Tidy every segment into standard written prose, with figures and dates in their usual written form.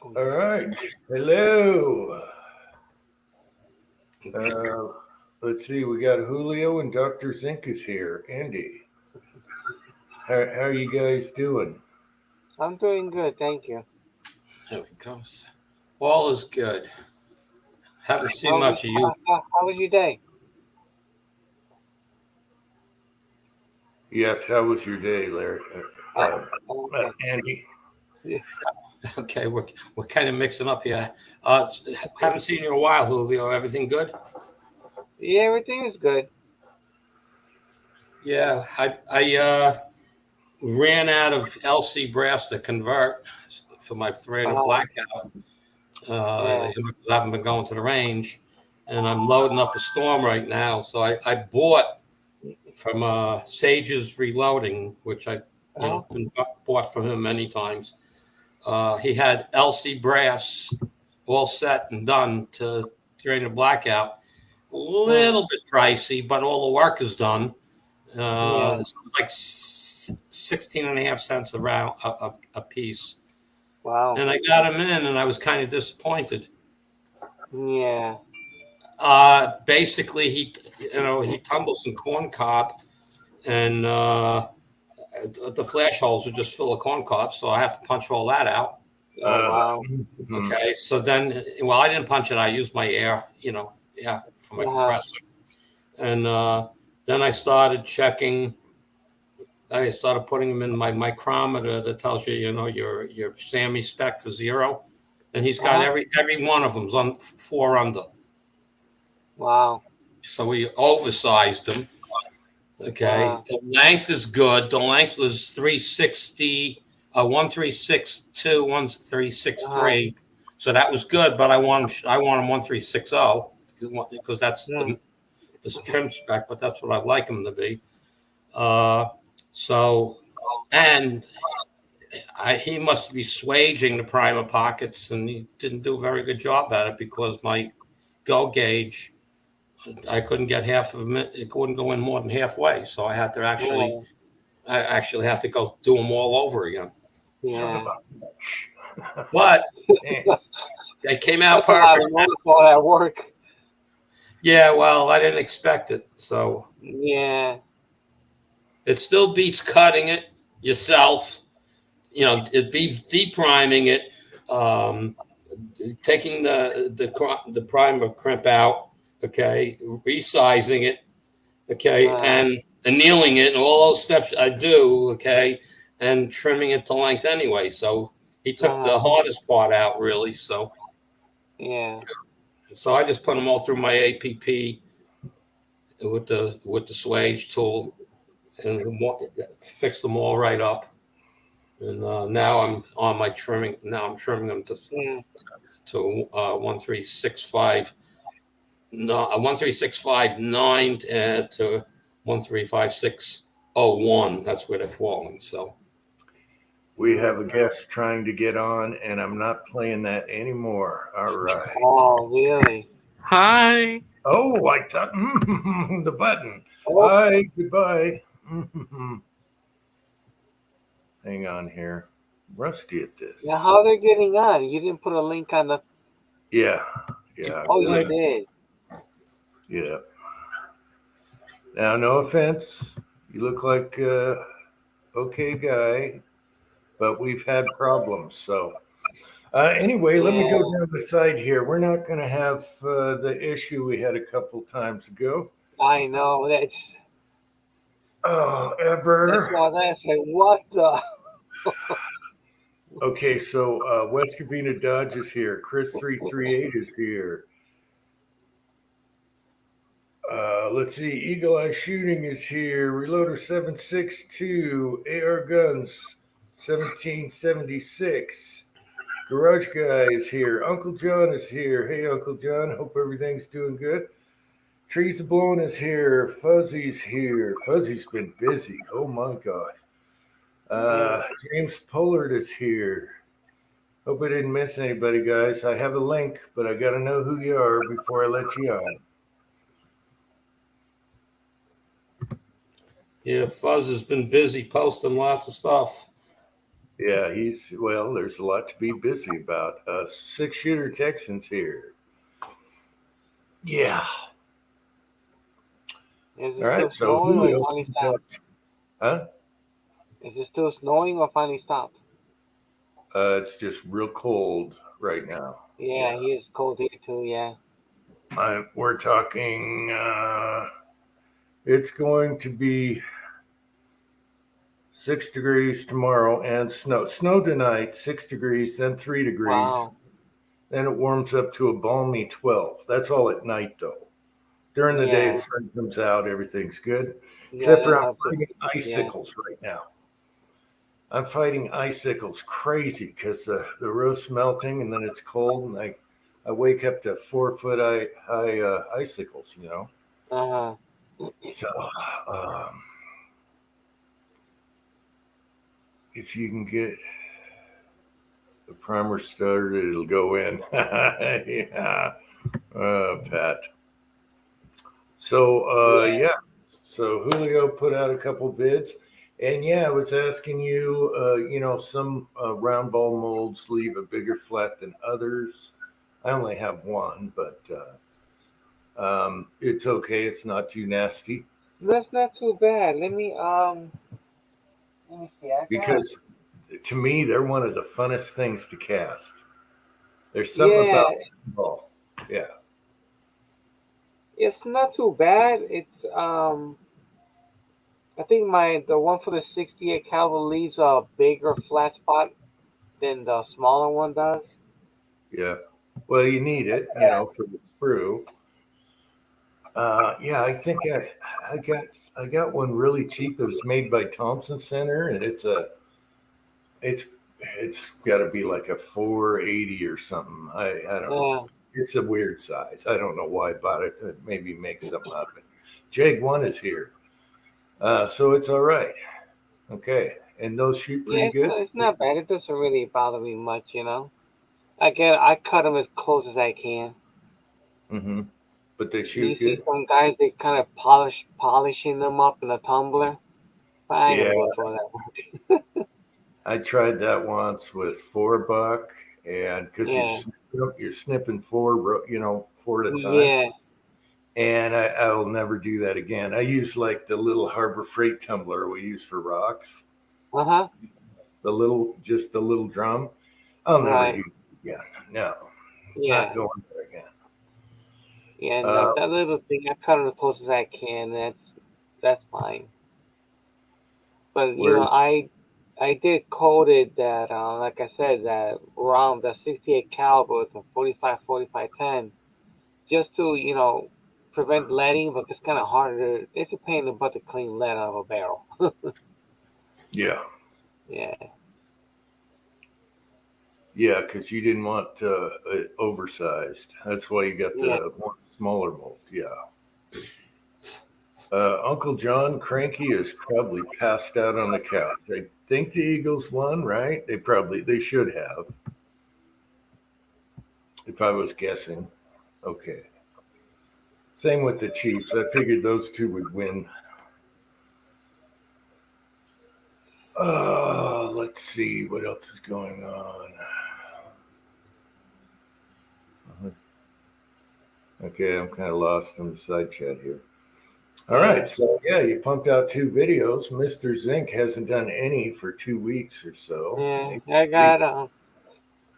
All right. Hello. Okay. Uh, let's see. We got Julio and Dr. Zink is here. Andy, how are you guys doing? I'm doing good, thank you. There we go. All is good. Haven't seen much of you. How was your day? Yes. How was your day, Larry? Oh, okay. Andy. Yeah, Okay, we're kind of mixing up here. Haven't seen you in a while, Julio. Everything good? yeah, everything is good. Yeah, I ran out of LC brass to convert for my 300 Uh, blackout. yeah. I haven't been going to the range, and I'm loading up a storm right now. So I bought from Sages Reloading, which I Uh, been bought from him many times. He had LC brass all set and done to drain a blackout. A uh, little bit pricey, but all the work is done. yeah. It's like 16 and a half cents a round a piece. Wow. And I got him in, and I was kind of disappointed. Yeah. Basically, he tumbled some corn cob, and the flash holes are just full of corn cobs, so I have to punch all that out. Oh, Uh, wow. mhm. Okay, so then, well, I didn't punch it. I used my air, yeah, for my Uh, compressor. And then I started checking. I started putting them in my micrometer that tells you, your SAMI spec for zero. And he's got uh, every one of them's on four under. wow. So we oversized them. Okay, Wow. the length is good. The length was 360, 1362, 1363. Uh, So that was good, but I want them 1360 because that's mm, the trim spec, but that's what I'd like them to be. Uh, so and he must be swaging the primer pockets, and he didn't do a very good job at it because my go gauge, I couldn't get half of it. It couldn't go in more than halfway, so yeah. I actually had to go do them all over again. Son of Yeah. a bitch. But Damn. they came out That's a lot perfect. of money for that work. Yeah, well, I didn't expect it, so Yeah. it still beats cutting it yourself. It be deep priming it, um, taking the primer crimp out, okay, resizing it, okay, Uh, and annealing it, and all those steps I do, okay, and trimming it to length anyway. So he took uh, the hardest part out, really. yeah. So I just put them all through my APP with the swage tool and fixed them all right up. And now I'm on my trimming. Now I'm trimming them Mm, to 1365, no 1365.9 to 1356.01. That's where they're falling. So We have a guest trying to get on, and I'm not playing that anymore. All right. oh, really? Hi. Oh, I thought the button. Oh, Hi, goodbye. Hang on here. Rusty at now this. how they're getting on? You didn't put a link on the. Yeah, you yeah, Oh, put the you link. did. yeah. Now, no offense. You look like okay guy, but we've had problems. So, anyway, let me go Yeah. down the side here. We're not going to have the issue we had a couple times ago. I know. Oh, That's ever. why I say, what the? Okay, so West Covina Dodge is here. Chris 338 is here. Let's see. Eagle Eye Shooting is here. Reloader 762. AR Guns 1776. Garage Guy is here. Uncle John is here. Hey, Uncle John. Hope everything's doing good. Trees of Blown is here. Fuzzy's here. Fuzzy's been busy. Oh my God. Mm, James Pollard is here. Hope I didn't miss anybody, guys. I have a link, but I got to know who you are before I let you on. Yeah, Fuzz has been busy posting lots of stuff. Yeah, well, there's a lot to be busy about. 6-shooter Texans here. Yeah. Is it All still right. So snowing or it Julio, finally stopped? huh? Is it still snowing or finally stopped? It's just real cold right now. Yeah, Yeah. he is cold here too. Yeah. We're talking, it's going to be 6 degrees tomorrow and snow. Snow tonight, 6 degrees, then 3 degrees. Wow. Then it warms up to a balmy 12. That's all at night, though. During the day, the Yeah. sun comes out, everything's good. Yeah, Except that for I'm helps it. fighting Yeah. icicles right now. I'm fighting icicles crazy because the roast's melting and then it's cold, and I wake up to 4 foot high icicles, you know. Uh huh. So um, if you can get the primer started, it'll go in. Yeah, Pat. So Yeah. yeah, so Julio put out a couple vids, and yeah, I was asking you, some round ball molds leave a bigger flat than others. I only have one, but it's okay. It's not too nasty That's not too bad. Let me see. I got. because to me they're one of the funnest things to cast. There's something Yeah, about ball. Yeah, it's not too bad. It's I think the one for the 68 caliber leaves a bigger flat spot than the smaller one does. yeah. Well, you need it, for the sprue. Yeah, I think I got one really cheap. It was made by Thompson Center, and it's it's got to be like a 480 or something. I don't know. Yeah. It's a weird size. I don't know why I bought it. Maybe make something out of it. Jag One is here, so it's all right. Okay, and those shoot Yeah, pretty good. it's not bad. It doesn't really bother me much. I cut them as close as I can. Hmm. But they You shoot see good. some guys they kind of polishing them up in a tumbler. But I ain't Yeah, gonna go through all that. I tried that once with 4 buck, and because Yeah, you're snipping four, four at a time. yeah, And I'll never do that again. I use like the little Harbor Freight tumbler we use for rocks, uh huh, just the little drum. I'll never right, do it again. No, not yeah, going there again. yeah. No, Uh, that little thing I cut them as close as I can. That's fine. But where's I did coded that like I said that around the 68 caliber with the 45 10 just to prevent leading, but it's kind of harder. It's a pain in the butt to clean lead out of a barrel. Yeah, Yeah, yeah, because you didn't want oversized. That's why you got yeah. the one smaller mold. Yeah. Uncle John Cranky is probably passed out on the couch. I think the Eagles won, right? They should have, if I was guessing. Okay. Same with the Chiefs. I figured those two would win. Let's see what else is going on. Okay, I'm kind of lost in the side chat here. All Yeah. right, so yeah, you pumped out 2 videos. Mr. Zink hasn't done any for 2 weeks or so. Yeah, Maybe 3.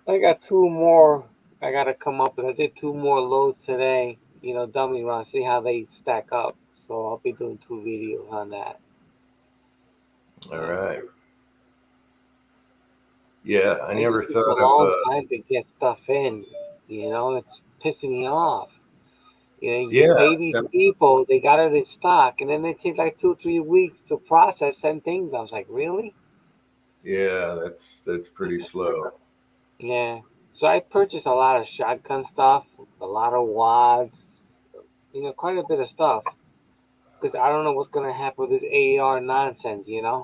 I got two more. I gotta come up with. I did two more loads today. Dummy run. See how they stack up. So I'll be doing two videos on that. All Yeah. right. Yeah, I It never just takes a thought of. long time to get stuff in. It's pissing me off. You Yeah, pay these people, they got it in stock, and then they take like 2 3 weeks to process, send things. I was like, really? yeah, that's pretty slow. Yeah. So I purchased a lot of shotgun stuff, a lot of wads, quite a bit of stuff. Because I don't know what's going to happen with this AER nonsense. Yeah.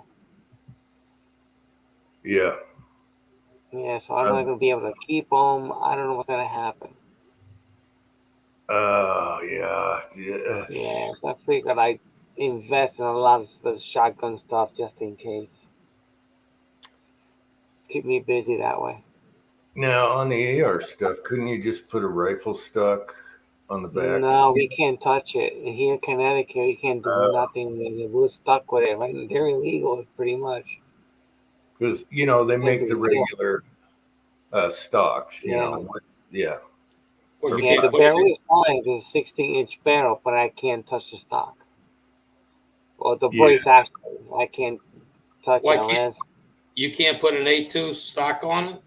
Yeah, so I'm not Um, going to be able to keep them. I don't know what's going to happen. yeah, yeah. Yeah, so I figured I'd invest in a lot of the shotgun stuff just in case. keep me busy that way. Now on the AR stuff, couldn't you just put a rifle stock on the back? No, we can't touch it. Here in Connecticut, we can't do nothing with it. We're stuck with it. Right? They're illegal, pretty much. Because they make the Yeah. regular stocks. Yeah. Yeah. Well, you Yeah, the can't put it barrel in, is fine. It's a 16-inch barrel, but I can't touch the stock. Or the Yeah. brace, actually. I can't touch why it can't unless... you can't put an A2 stock on it?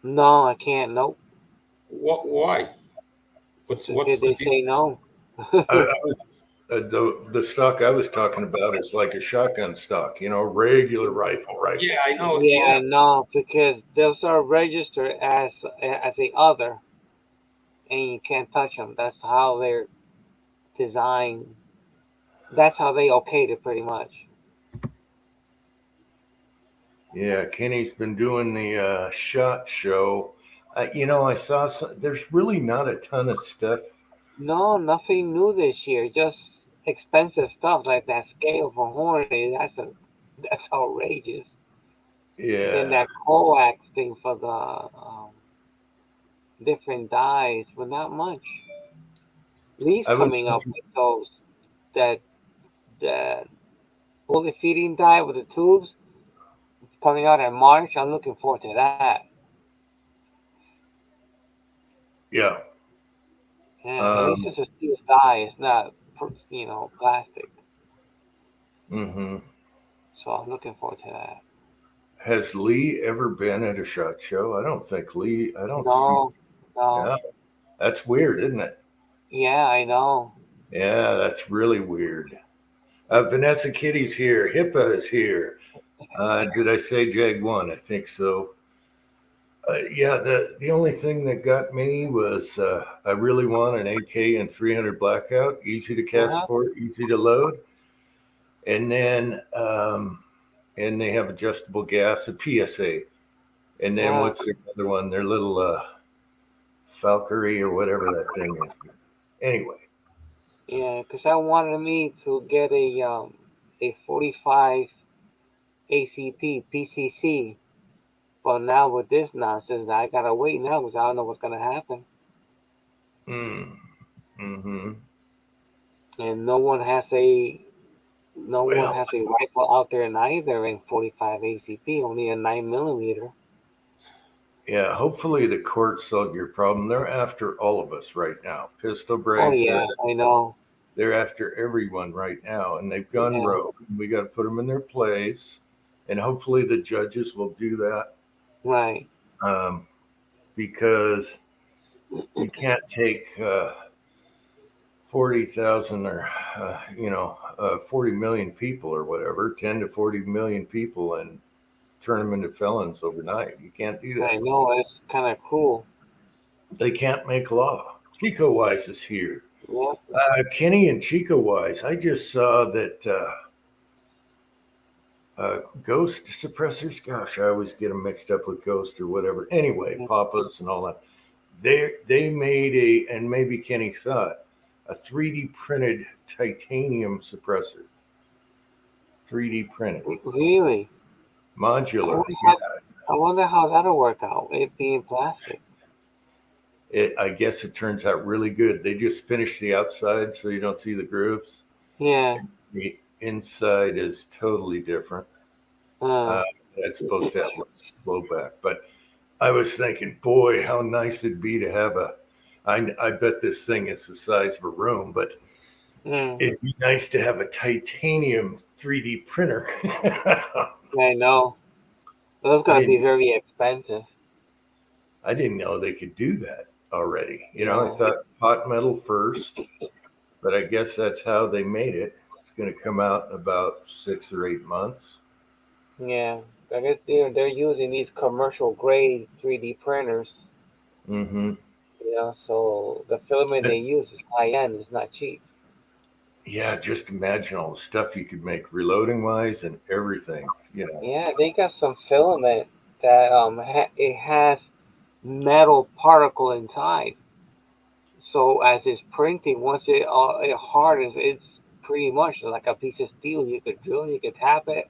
No, I can't. Nope. Why? What's Because the they deal? say no. I was the stock I was talking about is like a shotgun stock. Regular rifle. Yeah, I know. Yeah, Yeah, no, because those are registered as a other, and you can't touch them. That's how they're designed. That's how they okayed it, pretty much. Yeah, Kenny's been doing the shot show. I saw there's really not a ton of stuff. No, nothing new this year. Just expensive stuff like that scale for Hornady. That's outrageous. Then Yeah, that coax thing for the different dyes, but not much. Lee's I was coming up with those that that bullet feeding dye with the tubes coming out in March. I'm looking forward to that. yeah. Yeah, at least it's a steel dye. It's not, plastic. Hmm. So I'm looking forward to that. Has Lee ever been at a shot show? I don't think Lee. I don't see. No, no. Yeah, that's weird, isn't it? Yeah, I know. Yeah, that's really weird. Vanessa Kitty's here. HIPAA is here. Did I say Jag one? I think so. Yeah, the only thing that got me was I really want an AK and 300 blackout, easy to cast Uh-huh. for, easy to load, and then and they have adjustable gas, a PSA, and then Uh, what's the other one? Their little Valkyrie or whatever that thing is. Anyway, yeah, because I wanted me to get a 45 ACP PCC, but now with this nonsense, I gotta wait now because I don't know what's gonna happen, mm, mm-hmm. and no one Well, has a rifle out there neither in 45 ACP, only a 9 millimeter. yeah. Hopefully the courts solve your problem. They're after all of us right now. Pistol Oh brains. yeah, I know. They're after everyone right now, and they've gone Yeah, rogue. We got to put them in their place, and hopefully the judges will do that right. um, because you can't take 40,000 or 40 million people or whatever, 10 to 40 million people, and turn them into felons overnight. You can't do I that. know. It's kind of cool. They can't make law. Chico Wise is here. Yeah. Kenny and Chico Wise. I just saw that. Ghost suppressors. Gosh, I always get them mixed up with Ghost or whatever. Anyway, Papas and all that. They made and maybe Kenny saw it, a 3D printed titanium suppressor. 3D printed, Really? I modular. wonder how, I wonder how that'll work out. It being plastic. I guess it turns out really good. They just finished the outside so you don't see the grooves. Yeah. The inside is totally different. Uh, It's supposed to have less blowback, but I was thinking, boy, how nice it'd be to have I bet this thing is the size of a room, but mm, it'd be nice to have a titanium 3D printer. I know. Those I gonna be didn't, very expensive. I didn't know they could do that already. I Yeah. thought hot metal first, but I guess that's how they made it. It's going to come out in about 6 or 8 months. Yeah. I guess they're using these commercial grade 3D printers. Hmm. So the filament they use is high end. It's not cheap. Yeah, just imagine all the stuff you could make reloading wise and everything. Yeah, they got some filament that it has metal particle inside. So as it's printing, once it hardens, it's pretty much like a piece of steel. You could drill, you could tap it,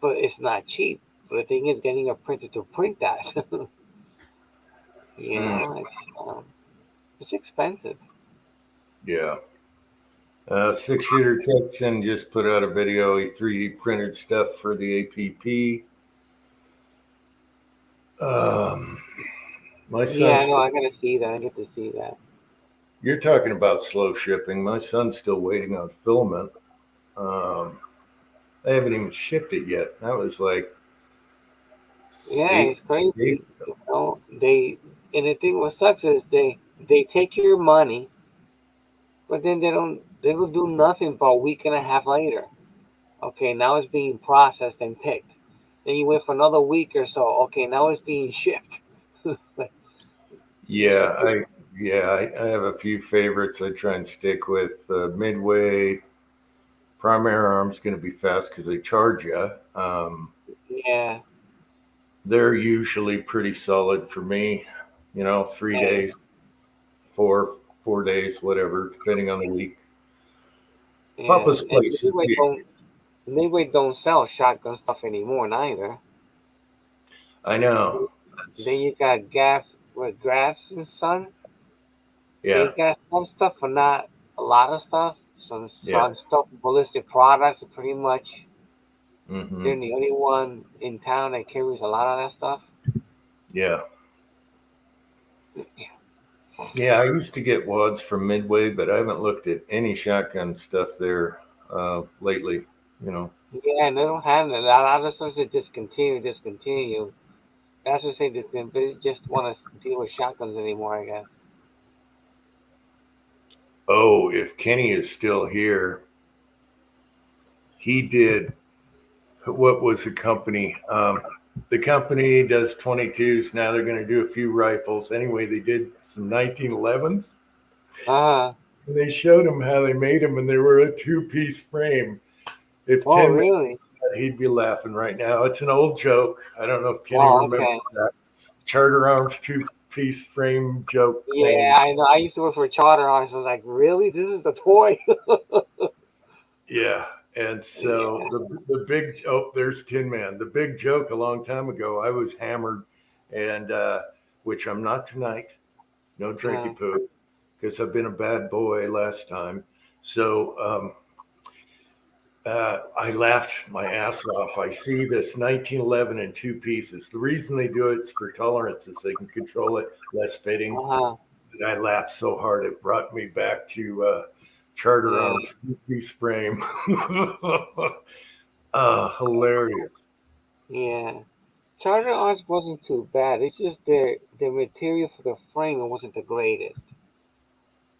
but it's not cheap. But the thing is, getting a printer to print that, you Mm, know, it's expensive. yeah. 6 shooter Texan just put out a video. He 3D printed stuff for the APP. Um, my Yeah, I son's know. I gotta see that. I get to see that. You're talking about slow shipping. My son's still waiting on filament. Um, they haven't even shipped it yet. That was like Yeah, eight it's crazy. days ago. You know, and the thing what sucks is they take your money, but then they will do nothing but a week and a half later. Okay, now it's being processed and picked. Then you wait for another week or so. Okay, now it's being shipped. It's Yeah, ridiculous. I have a few favorites I try and stick with. Midway, Primary Arm's going to be fast because they charge you. Yeah, They're usually pretty solid for me. 3 yeah, days, 4 days, whatever, depending on the week. yeah. Papa's And place is big. Midway don't sell shotgun stuff anymore neither. I know. Then you got Gaff with Graffs and Son. They Yeah, got some stuff, but not a lot of stuff. yeah. Some stuff, ballistic products, are pretty much. Hmm. They're the only one in town that carries a lot of that stuff. Yeah. Yeah, I used to get wads from Midway, but I haven't looked at any shotgun stuff there lately. You know. Yeah, and they don't have it. A lot of stuff that discontinue. That's what say that they just want to deal with shotguns anymore, I guess. Oh, if Kenny is still here, he did. What was the company? The company does 22s. Now they're going to do a few rifles. Anyway, they did some 1911s. Uh, And they showed him how they made them, and they were a two-piece frame. If oh, Tim, really? he'd be laughing right now. It's an old joke. I don't know if Kenny Oh, remembers okay. that. Charter Arms two-piece frame joke thing. Yeah, I know. I used to work for Charter House. I was like, really? This is the toy? Yeah. And so Yeah. the big there's Tin Man. The big joke a long time ago. I was hammered, and which I'm not tonight. No Uh, drinky poo, because I've been a bad boy last time. So I laughed my ass off. I see this 1911 in two pieces. The reason they do it is for tolerances. They can control it, less fitting. uh-huh. And I laughed so hard it brought me back to Charter Yeah. Arms two-piece frame. Hilarious. Yeah. Charter Arts wasn't too bad. It's just the material for the frame wasn't the greatest.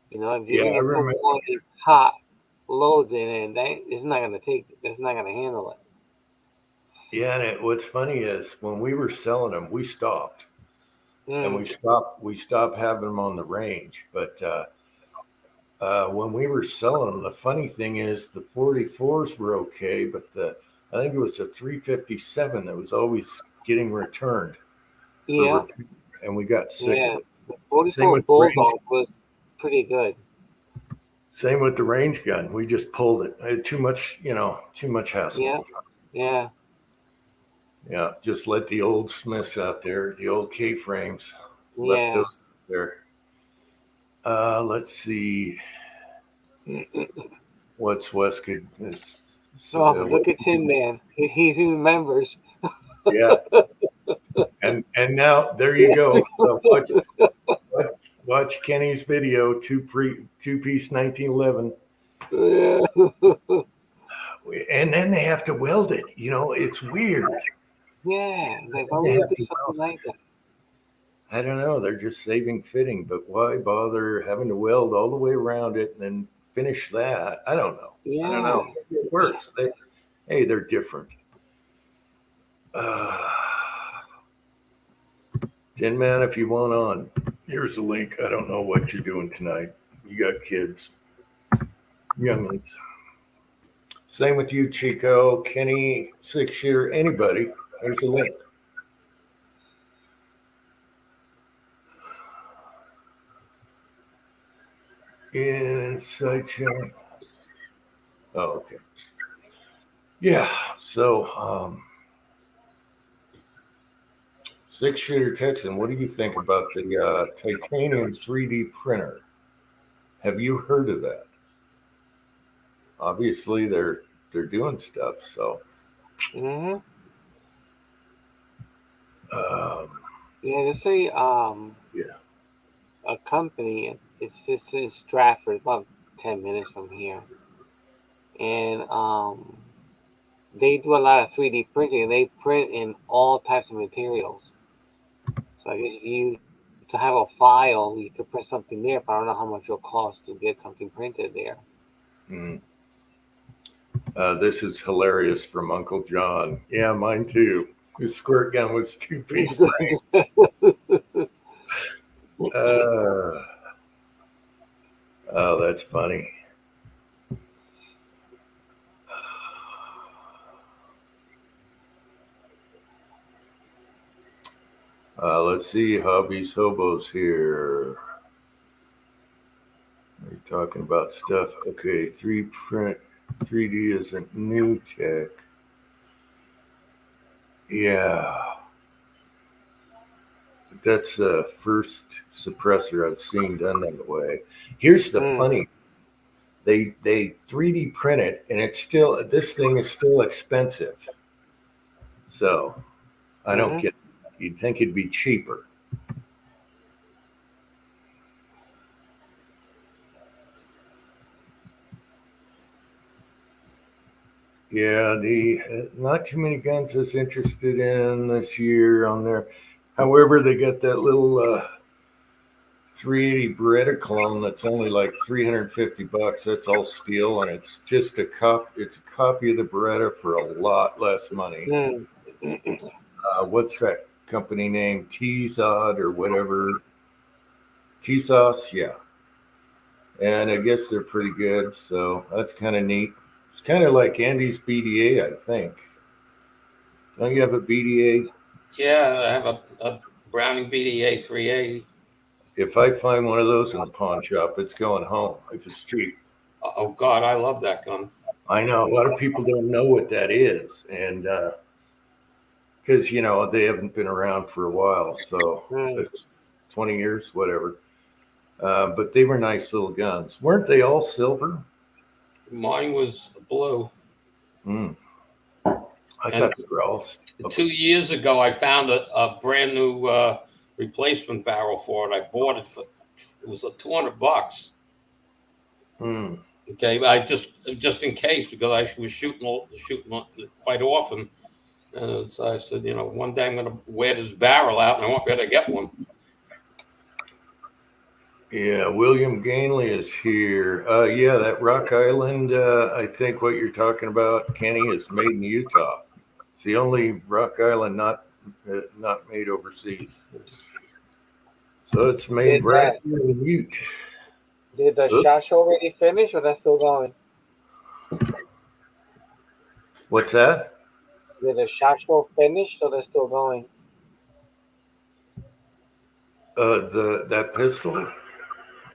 You know, if you're Yeah, I gonna put remember. one of these hot loads in it, that it's not gonna it's not gonna handle it. Yeah, and what's funny is when we were selling them, we stopped and Mm. we stopped having them on the range. But when we were selling them, the funny thing is the 44s were okay, but I think it was the 357 that was always getting returned for Yeah, repair, and we got sick of yeah. it. The Same 44 with the range. Bulldog was pretty good. Same with the range gun. We just pulled it. I had too much, too much hassle. Yeah, yeah, Yeah, just let the old Smiths out there, the old K frames, left yeah. those there. Let's see what's Westwood. Oh, look at Tin Man. He remembers. Yeah, and now there you go. Watch, watch Kenny's video, two piece 1911, Yeah, and then they have to weld it. It's weird. yeah. Like, why They would you have do to something weld. like that? I don't know. They're just saving fitting, but why bother having to weld all the way around it and then finish that? I don't know. I don't know. Yeah, Maybe it works. Hey, they're different. Uh, Tin Man, if you want on, here's the link. I don't know what you're doing tonight. You got kids, youngins. Same with you, Chico, Kenny, 6 shooter, anybody. There's a link. Inside channel. Oh, okay. Yeah. So, Six Shooter Texan, what do you think about the titanium 3D printer? Have you heard of that? Obviously, they're doing stuff. So, Mm-hmm. um, Yeah, there's yeah. a company. It's in Stratford, about 10 minutes from here, and they do a lot of 3D printing. And they print in all types of materials. So I guess if you to have a file, you could print something there. But I don't know how much it'll cost to get something printed there. Mm. This is hilarious from Uncle John. Yeah, mine too. His squirt gun was 2-piece frame. Uh, oh, that's funny. Let's see, Hobbies Hobos here. We're talking about stuff. Okay, 3D isn't new tech. Yeah, that's the first suppressor I've seen done that way. Here's the funny: they 3D print it, and it's still this thing is still expensive. So I don't get. You'd think it'd be cheaper. Yeah, the not too many guns I was interested in this year on there. However, they got that little 380 Beretta clone that's only like $350. That's all steel, and it's just It's a copy of the Beretta for a lot less money. What's that company name? T-Zod or whatever. T-Sauce, yeah. And I guess they're pretty good, so that's kind of neat. It's kind of like Andy's BDA, I think. Don't you have a BDA? Yeah, I have a Browning BDA 380. If I find one of those in a pawn shop, it's going home if it's cheap. Oh God, I love that gun. I know a lot of people don't know what that is, and because they haven't been around for a while, so it's 20 years, whatever. But they were nice little guns, weren't they? All silver. Mine was blue. I thought they were all. 2 years ago, I found a brand new replacement barrel for it. I bought it for it was $200. Okay, I just in case, because I was shooting quite often, and so I said, one day I'm going to wear this barrel out, and I want to get one. Yeah, William Gainley is here. Yeah, that Rock Island. I think what you're talking about, Kenny, is made in Utah. It's the only Rock Island not made overseas. So it's made right here in Ute. Did the SHOT Show already finish, or that's still going? What's that? Did the SHOT Show finish, or they're still going? That pistol.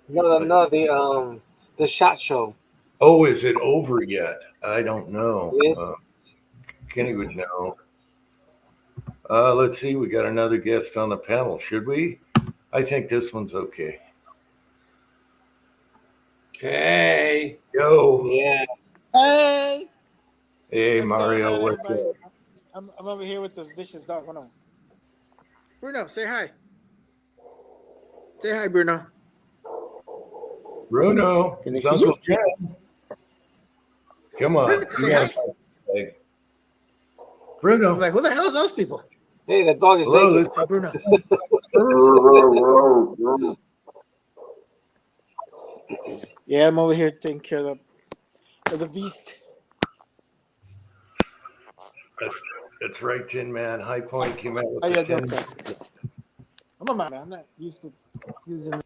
No, the SHOT Show. Oh, is it over yet? I don't know. Kenny would know. Let's see. We got another guest on the panel. Should we? I think this one's okay. Hey. Yo. Yeah. Hey. Hey, Mario. What's up? I'm over here with this vicious dog. Hold on. Bruno, say hi. Say hi, Bruno. Bruno. Can they It's see Uncle you? John. Come on. Say hi. Bruno. I'm like, who the hell are those people? Hey, the dog is Hello, Hey, Bruno. Yeah, I'm over here taking care of the beast. That's right, Tin Man. High Point came out with yeah, the 10. okay. I'm a man. I'm not used to using.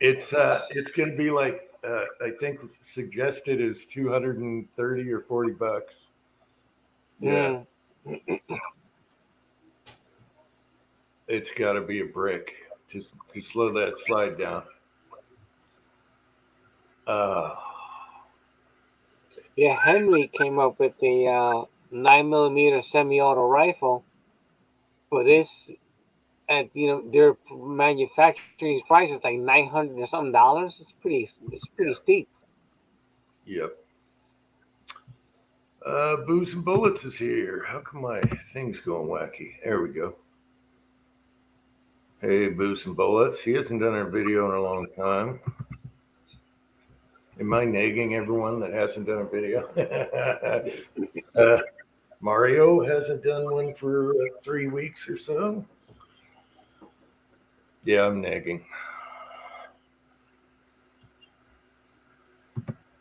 It's going to be like I think suggested is $230 or $40. Yeah. It's got to be a brick just to slow that slide down. Yeah, Henry came up with the 9mm semi-auto rifle, but it's at their manufacturing price is like $900 or something dollars. It's pretty steep. Yep. Booze and Bullets is here. How come my thing's going wacky? There we go. Hey, Booze and Bullets. He hasn't done a video in a long time. Am I nagging everyone that hasn't done a video? Mario hasn't done one for 3 weeks or so. Yeah, I'm nagging.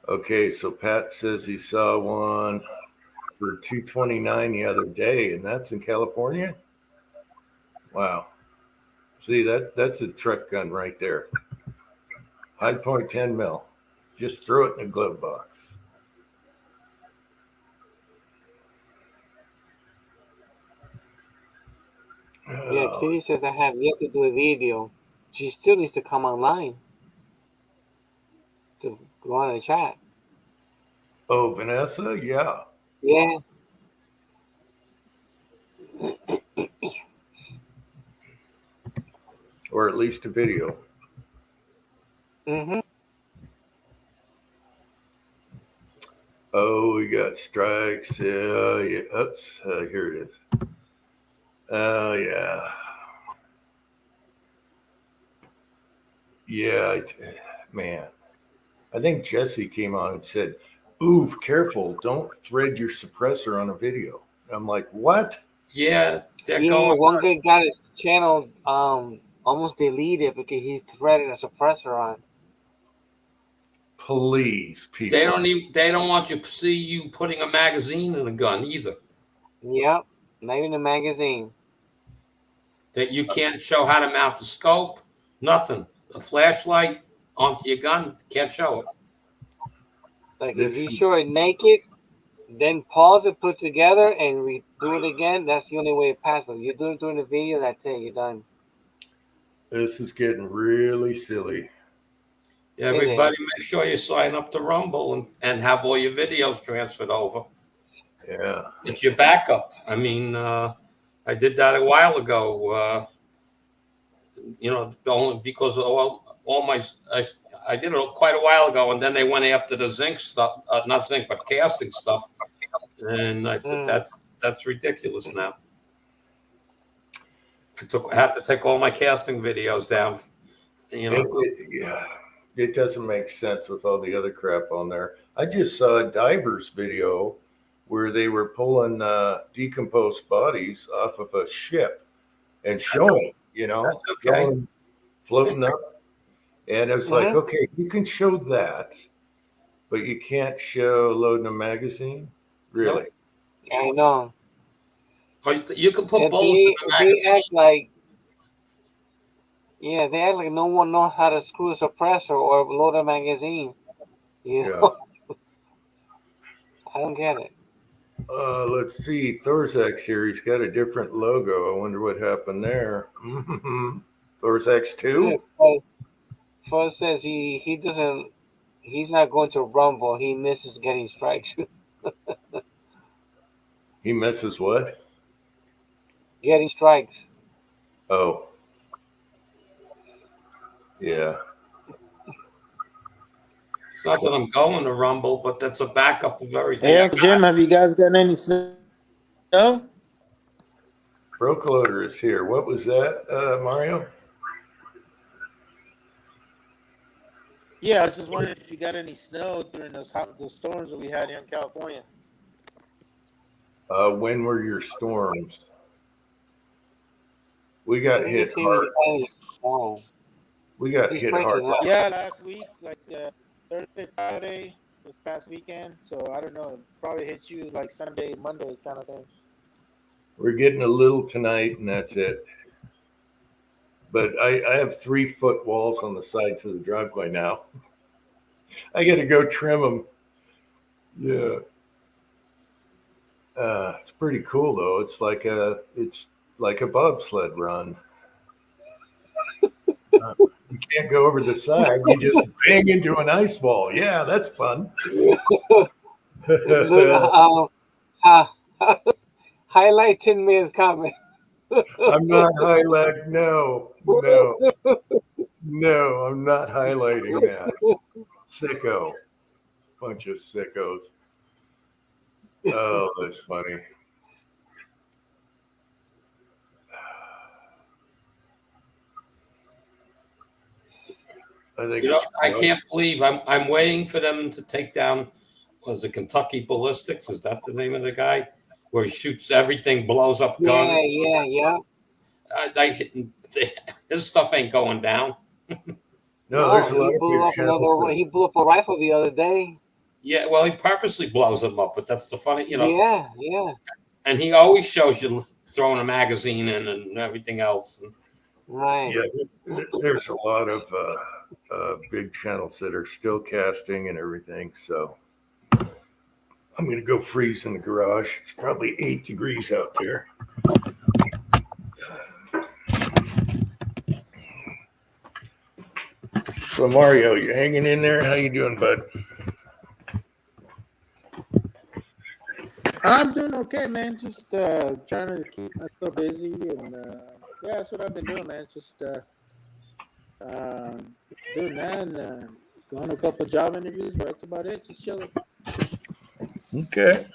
Okay, so Pat says he saw one for $229 the other day, and that's in California. Wow. See, that's a truck gun right there. High Point 10 mil. Just throw it in a glove box. Yeah, Kitty says I have yet to do a video. She still needs to come online to go on the chat. Oh, Vanessa? Yeah. Yeah. Or at least a video. Mm-hmm. Oh, we got strikes. Yeah. Oops. Here it is. Oh, yeah. Yeah, man. I think Jesse came on and said, "Ooh, careful. Don't thread your suppressor on a video." I'm like, what? Yeah, they're Yeah, going. one guy got his channel almost deleted because he threaded a suppressor on. Please, people. They don't want you to see you putting a magazine in a gun either. Yep, not even a magazine. That you can't show how to mount the scope, nothing. A flashlight onto your gun, can't show it. Like if you show it naked, then pause it, put it together, and redo it again. That's the only way it passes. But you do it during the video, that's it. You're done. This is getting really silly. Everybody, make sure you sign up to Rumble and have all your videos transferred over. Yeah, it's your backup. I mean, I did that a while ago. Only because all my I did it quite a while ago, and then they went after the zinc stuff, not zinc, but casting stuff, and I said that's ridiculous now. I had to take all my casting videos down. It doesn't make sense with all the other crap on there. I just saw a diver's video where they were pulling decomposed bodies off of a ship and showing, floating up. And it's like, okay, you can show that, but you can't show loading a magazine? Really? I know. You can put bullets in the magazine. They act like, they act like no one knows how to screw a suppressor or load a magazine. I don't get it. Let's see. Thorzax here. He's got a different logo. I wonder what happened there. Thorzax 2? First says he's not going to Rumble. He misses getting strikes. He misses what? Getting strikes. Oh. Yeah. It's not that I'm going to Rumble, but that's a backup of everything. Hey, Uncle Jim, have you guys gotten any snow? Broke Loader is here. What was that, Mario? Yeah, I was just wondering if you got any snow during those storms that we had here in California. When were your storms? We got hit hard. We got hit hard. Yeah, last week, like Thursday, Friday, this past weekend. So I don't know. It probably hit you like Sunday, Monday kind of thing. We're getting a little tonight, and that's it. But I have 3-foot walls on the sides of the driveway now. I got to go trim them. Yeah. It's pretty cool though. It's like a bobsled run. You can't go over the side. You just bang into an ice wall. Yeah, that's fun. Highlight 10 minutes comment. I'm not highlighting. No, I'm not highlighting that. Sicko. Bunch of sickos. Oh, that's funny. I think You know, it's I can't believe I'm waiting for them to take down. Was it Kentucky Ballistics? Is that the name of the guy? Where he shoots everything, blows up guns. Yeah. His stuff ain't going down. no. There's a lot He of blew big up channels. He blew up a rifle the other day. Yeah, well, he purposely blows them up, but that's the funny, Yeah. And he always shows you throwing a magazine in and everything else. Right. Yeah, there's a lot of big channels that are still casting and everything. So I'm gonna go freeze in the garage. It's probably 8 degrees out there. So Mario, you hanging in there? How you doing, bud? I'm doing okay, man. Just trying to keep myself busy, and yeah, that's what I've been doing, man. Just doing that, and going to a couple job interviews, but that's about it. Just chilling. Okay.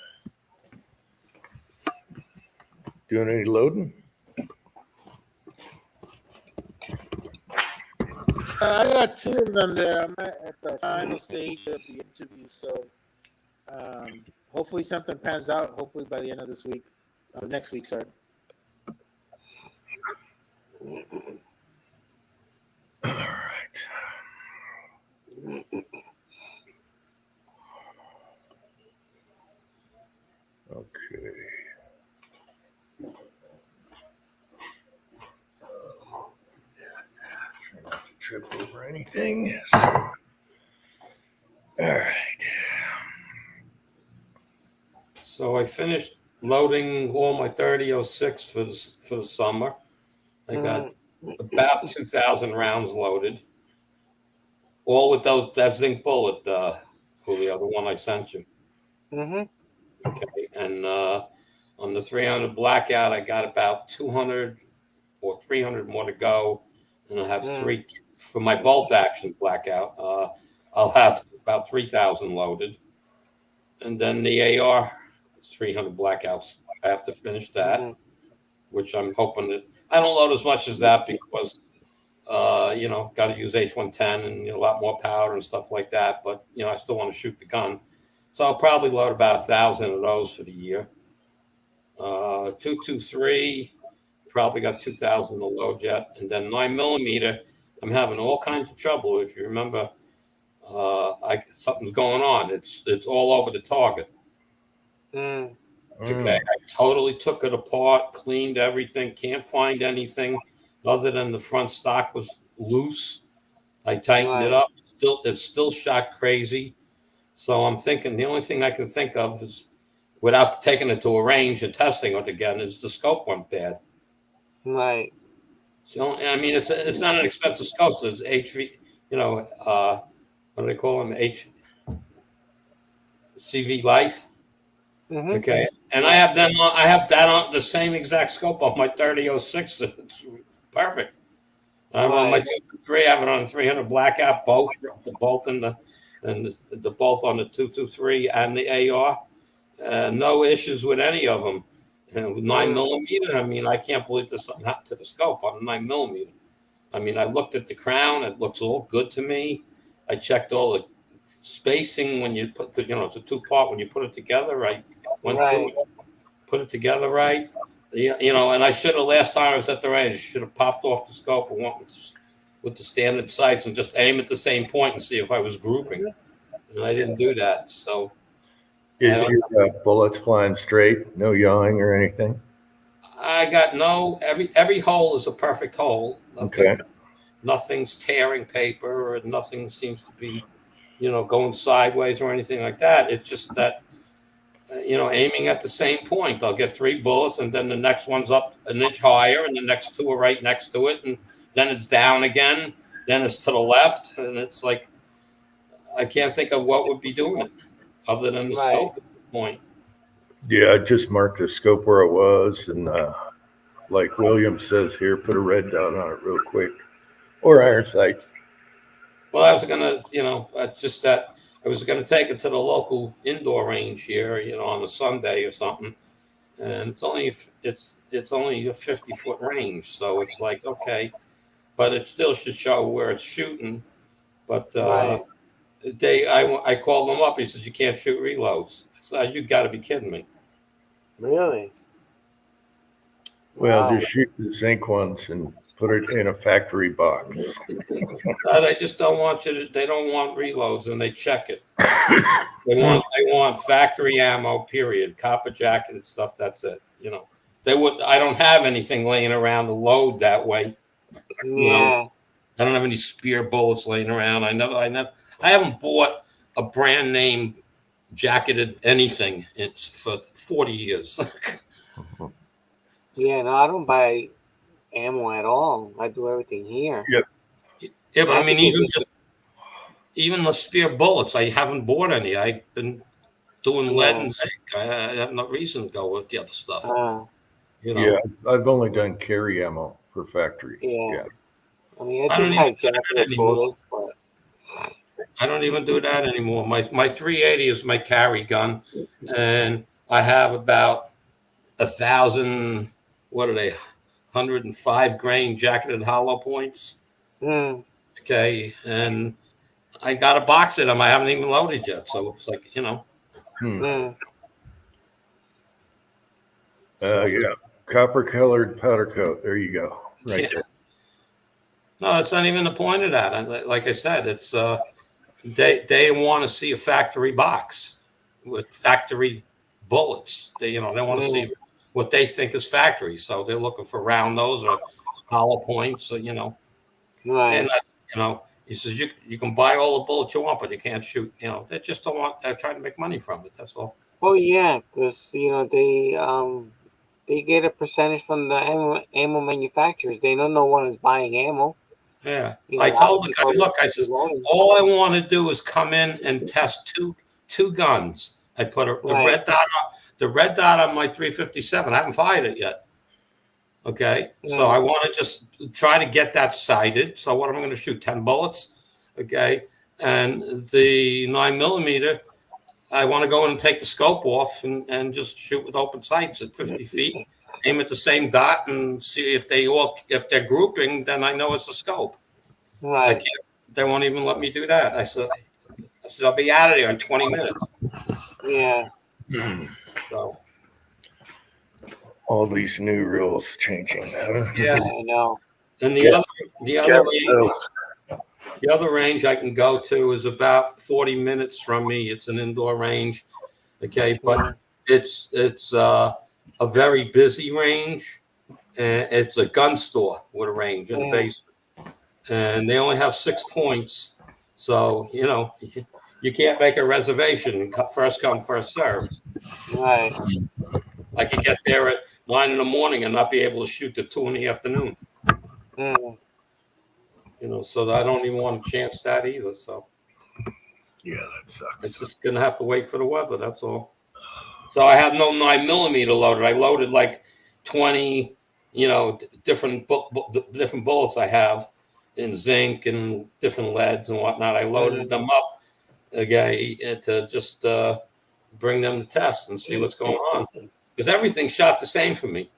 Doing any loading? I got two of them there. I'm at the final stage of the interview, so hopefully something pans out. Hopefully by the end of this week, next week, sorry. All right. Okay. Try not to trip over anything. All right. So I finished loading all my 3006 for the summer. I got about 2,000 rounds loaded, all with that zinc bullet, the other one I sent you. Mm-hmm. Okay, and on the 300 blackout, I got about 200 or 300 more to go, and I have three for my bolt action blackout. I'll have about 3,000 loaded, and then the AR 300 blackouts. I have to finish that, which I'm hoping that I don't load as much as that because got to use H110 and a lot more power and stuff like that. But I still want to shoot the gun, so I'll probably load about 1,000 of those for the year. 223, probably got 2,000 to load yet, and then 9mm. I'm having all kinds of trouble. If you remember, something's going on. It's all over the target. Okay, I totally took it apart, cleaned everything. Can't find anything other than the front stock was loose. I tightened it up. It's still shot crazy. So I'm thinking the only thing I can think of is, without taking it to a range and testing it again, is the scope went bad. Right. So I mean, it's not an expensive scope. So it's HV. What do they call them? CV Life. Mm-hmm. Okay, and I have that on the same exact scope on my 3006. It's perfect. I'm on my 223. I have it on 300 blackout, both the bolt and the bolt on the 223 and the AR. No issues with any of them. And with 9mm, I mean, I can't believe there's something happened to the scope on the 9mm. I mean, I looked at the crown; it looks all good to me. I checked all the spacing when you put it's a two-part. When you put it together, I went through it, put it together right. And I should have, last time I was at the range, should have popped off the scope and went with the standard sights and just aim at the same point and see if I was grouping. And I didn't do that. So, is your bullets flying straight? No yawing or anything? I got every hole is a perfect hole. Nothing's tearing paper, or nothing seems to be, going sideways or anything like that. It's just that, aiming at the same point. I'll get 3 bullets, and then the next one's up an inch higher, and the next 2 are right next to it, and then it's down again. Then it's to the left, and it's like I can't think of what would be doing it other than the scope at this point. Yeah, I just marked the scope where it was, and like Williams says here, put a red dot on it real quick, or iron sights. Well, I was gonna, just that I was gonna take it to the local indoor range here, on a Sunday or something, and it's only a 50-foot range, so it's like okay, but it still should show where it's shooting. But Right. I called them up. He says you can't shoot reloads. So you got to be kidding me. Really? Well, Wow. just shoot the zinc ones and put it in a factory box. They just don't want you to. They don't want reloads, and they check it. They want factory ammo. Period. Copper jacket and stuff. That's it. They would. I don't have anything laying around to load that way. Yeah. I don't have any spear bullets laying around. I haven't bought a brand name jacketed anything. It's for 40 years. Yeah. No, I don't buy ammo at all. I do everything here. Yeah, but I mean, think it's even the spear bullets, I haven't bought any. I've been doing lead and zinc. I have no reason to go with the other stuff. Yeah, I've only done carry ammo for factory. Yeah. I mean, I I don't just even have do that jacket anymore. bullets, but I don't even do that anymore. My 380 is my carry gun, and I have about 1,000. What are they? 105 grain jacketed hollow points. Okay, and I got a box of them. I haven't even loaded yet, so it's like Yeah, copper colored powder coat. There you go. Right there. No, it's not even the point of that. Like I said, it's they want to see a factory box with factory bullets. They want to see what they think is factory. So they're looking for round nose or hollow points. Or, right. and he says you can buy all the bullets you want, but you can't shoot. They just don't want. They're trying to make money from it. That's all. Oh yeah, because they get a percentage from the ammo manufacturers. They don't know one is buying ammo. Yeah, I told the guy, look, I said, all I want to do is come in and test two guns. I put the red dot on my 357. I haven't fired it yet. Okay, so I want to just try to get that sighted. So what am I going to shoot? 10 bullets? Okay, and the 9mm, I want to go in and take the scope off and just shoot with open sights at 50 feet. Aim at the same dot and see if they're grouping, then I know it's a scope. Right. They won't even let me do that. I said I'll be out of there in 20 minutes. Yeah. So all these new rules changing. Yeah, I know. And the other range I can go to is about 40 minutes from me. It's an indoor range. Okay, but it's a very busy range, and it's a gun store with a range in the basement, and they only have 6 points, so you can't make a reservation. First come, first served. Right. I could get there at 9 in the morning and not be able to shoot at 2 in the afternoon. So I don't even want to chance that either. So yeah, that sucks. It's just gonna have to wait for the weather. That's all. So I have no 9mm loaded. I loaded like 20, different bullets I have in zinc and different leads and whatnot. I loaded them up, to just bring them to test and see what's going on. Because everything's shot the same for me.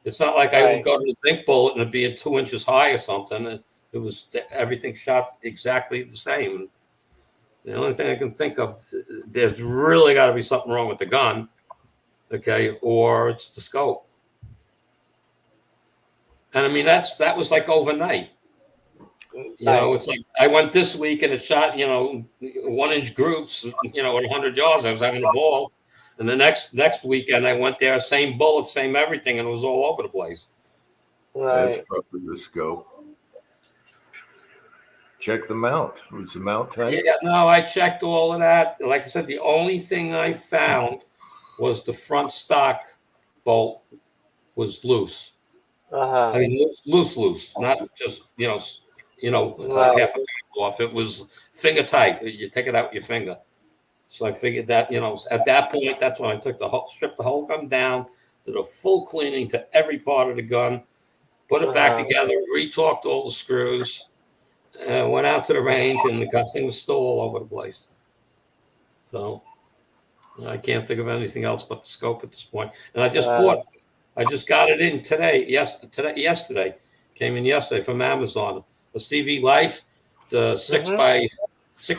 It's not like I would go to the zinc bullet and it'd be at 2 inches high or something. It was everything shot exactly the same. The only thing I can think of, there's really got to be something wrong with the gun, okay, or it's the scope. And I mean, that was like overnight. It's like I went this week and it shot, 1-inch groups, at 100 yards. I was having a ball. And the next weekend I went there, same bullet, same everything, and it was all over the place. Right. That's probably the scope. Check the mount. Was the mount tight? Yeah, no, I checked all of that. Like I said, the only thing I found was the front stock bolt was loose. I mean, loose, not just half a pound off. It was finger tight. You take it out with your finger. So I figured that at that point, that's when I stripped the whole gun down, did a full cleaning to every part of the gun, put it back together, retorqued all the screws, went out to the range, and the thing was still all over the place. So I can't think of anything else but the scope at this point. And I just got it in today. Yesterday. Came in yesterday from Amazon. The CV Life, the 6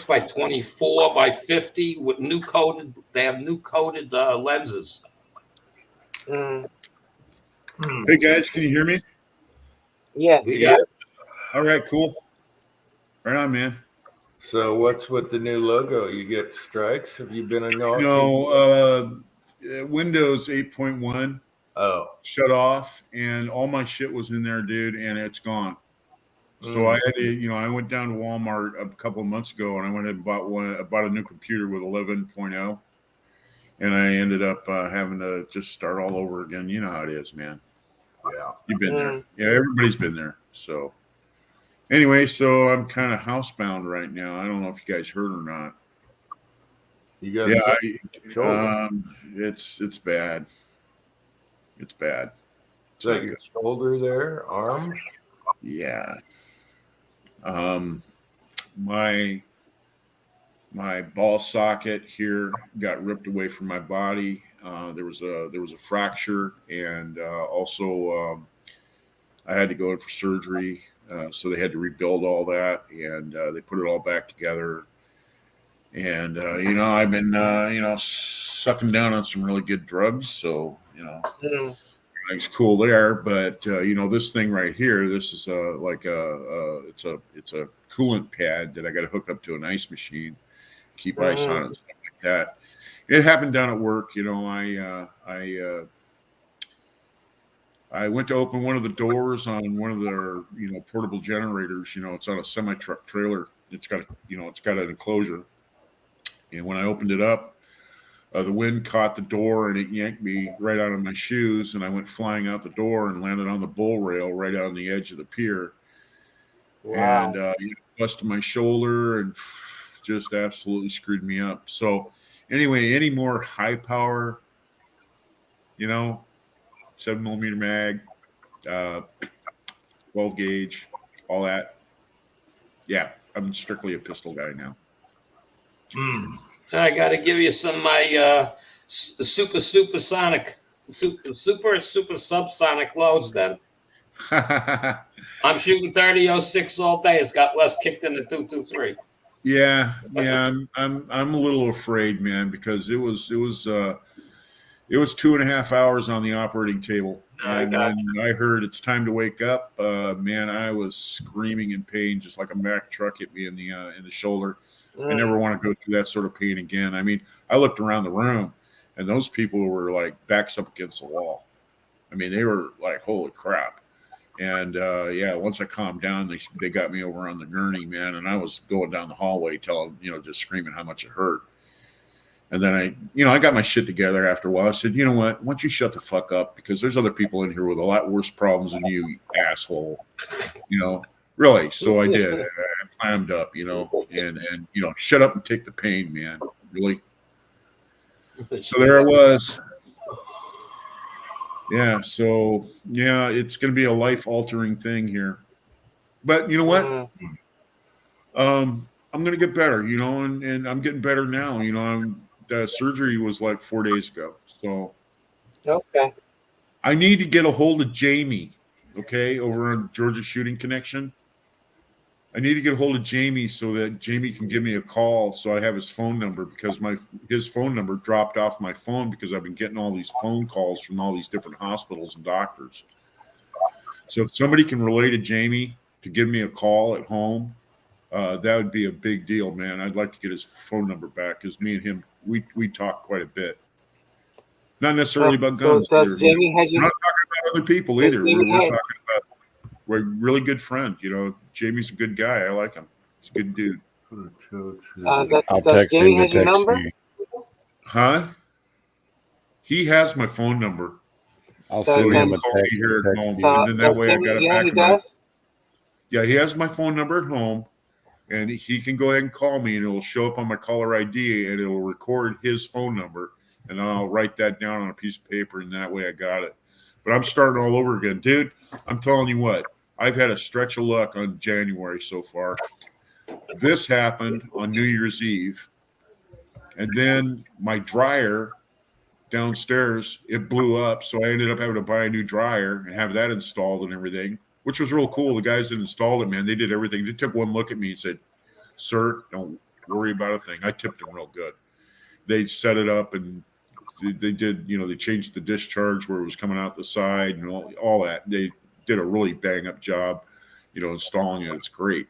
by 24 by 50 with new coated. They have new coated lenses. Mm. Hey guys, can you hear me? Yeah. We got All right, cool. Right on, man. So what's with the new logo? You get strikes? Have you been in all? No, Windows 8.1 shut off, and all my shit was in there, dude, and it's gone. So I had to, I went down to Walmart a couple of months ago, and I went and bought a new computer with 11.0, and I ended up having to just start all over again. You know how it is, man. Yeah, you've been there. Yeah, everybody's been there. So anyway, so I'm kind of housebound right now. I don't know if you guys heard or not. You got it's bad. It's bad. It's like your shoulder there, arm. Yeah. My ball socket here got ripped away from my body. There was a fracture, and also I had to go in for surgery. So they had to rebuild all that, and they put it all back together. And I've been sucking down on some really good drugs, so it's cool there. But this thing right here, this is it's a coolant pad that I got to hook up to an ice machine, keep ice on it and stuff like that. It happened down at work. I went to open one of the doors on one of their portable generators. It's on a semi truck trailer. It's got an enclosure, and when I opened it up, the wind caught the door and it yanked me right out of my shoes, and I went flying out the door and landed on the bull rail right on the edge of the pier. Wow. And busted my shoulder and just absolutely screwed me up. So anyway, any more high power, 7mm mag, 12 gauge, all that. Yeah, I'm strictly a pistol guy now. I got to give you some of my super subsonic loads then. I'm shooting 30-06 all day. It's got less kick than the 223. Yeah. I'm a little afraid, man, because it was 2.5 hours on the operating table. And when I heard it's time to wake up, man, I was screaming in pain, just like a Mack truck hit me in the shoulder. I never want to go through that sort of pain again. I mean, I looked around the room, and those people were like backs up against the wall. I mean, they were like, holy crap. And once I calmed down, they got me over on the gurney, man, and I was going down the hallway telling, just screaming how much it hurt. And then I got my shit together after a while. I said, you know what? Why don't you shut the fuck up? Because there's other people in here with a lot worse problems than you asshole. Really. So I did. I clammed up, and shut up and take the pain, man. Really. So there I was. Yeah. So yeah, it's going to be a life-altering thing here. But you know what? I'm going to get better, and I'm getting better now. The surgery was like 4 days ago. So okay. I need to get a hold of Jamie, over on Georgia Shooting Connection. I need to get a hold of Jamie so that Jamie can give me a call so I have his phone number, because his phone number dropped off my phone because I've been getting all these phone calls from all these different hospitals and doctors. So if somebody can relay to Jamie to give me a call at home, that would be a big deal, man. I'd like to get his phone number back, because me and him, we talk quite a bit. Not necessarily about guns. So does Jamie has We're not talking about other people either. We're talking about, we're a really good friend. Jamie's a good guy. I like him. He's a good dude. I'll text him to text you. Huh? He has my phone number. I'll send him a text. Here at home, and then that way I got it back in my. Yeah, he has my phone number at home, and he can go ahead and call me, and it will show up on my caller ID, and it will record his phone number, and I'll write that down on a piece of paper, and that way I got it. But I'm starting all over again, dude. I'm telling you what, I've had a stretch of luck on January so far. This happened on New Year's Eve, and then my dryer downstairs, it blew up, so I ended up having to buy a new dryer and have that installed and everything, which was real cool. The guys that installed it, man, they did everything. They took one look at me and said, "Sir, don't worry about a thing." I tipped them real good. They set it up, and they did, they changed the discharge where it was coming out the side and all that. They did a really bang up job, installing it. It's great.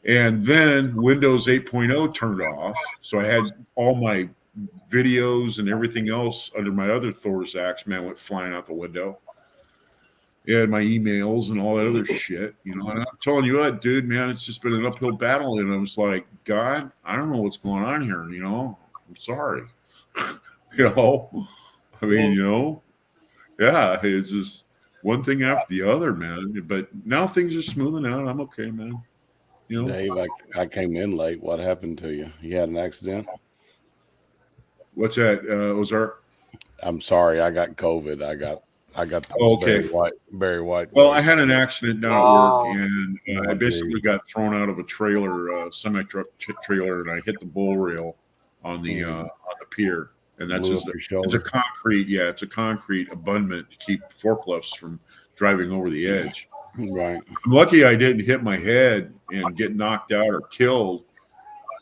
And then Windows 8.0 turned off, so I had all my videos and everything else under my other Thorzaks, man, went flying out the window. And my emails and all that other shit, and I'm telling you what, dude, man, it's just been an uphill battle. And I was like, God, I don't know what's going on here, I'm sorry. I mean, yeah, it's just one thing after the other, man. But now things are smoothing out. I'm okay, man. Dave, I came in late. What happened to you? You had an accident? What's that, Ozark? I'm sorry. I got COVID. I got the okay. Barry White. Well, I had an accident down at work, and I basically got thrown out of a trailer, semi-truck trailer, and I hit the bull rail on the pier. And that's just it's a concrete abutment to keep forklifts from driving over the edge. Right. I'm lucky I didn't hit my head and get knocked out or killed,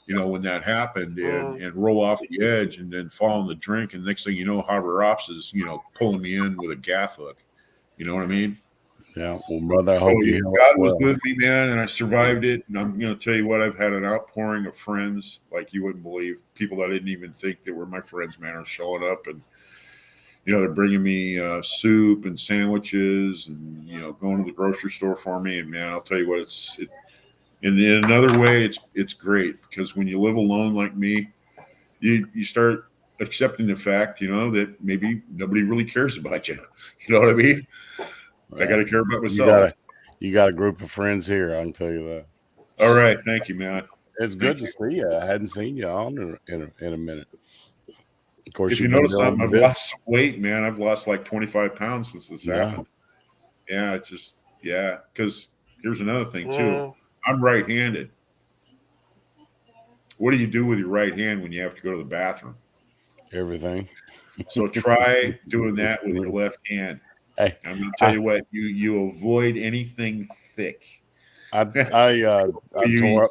when that happened, and roll off the edge and then fall in the drink. And next thing you know, Harbor Ops is, pulling me in with a gaff hook. You know what I mean? Yeah. Well, brother, I so, hope you God was with me, man, and I survived it. And I'm going to tell you what, I've had an outpouring of friends like you wouldn't believe. People that I didn't even think that were my friends, man, are showing up, and they're bringing me soup and sandwiches, and going to the grocery store for me. And man, I'll tell you what, in another way, it's great, because when you live alone like me, you start accepting the fact, that maybe nobody really cares about you. You know what I mean? I got to care about myself. You got a group of friends here. I can tell you that. All right, thank you, man. It's good to see you. I hadn't seen you on in a minute. Of course, if you notice something, I've lost some weight, man. I've lost like 25 pounds since this happened. Yeah, it's just because here's another thing too. I'm right-handed. What do you do with your right hand when you have to go to the bathroom? Everything. So try doing that with your left hand. Hey, I'm going to tell you what, you avoid anything thick. I tore up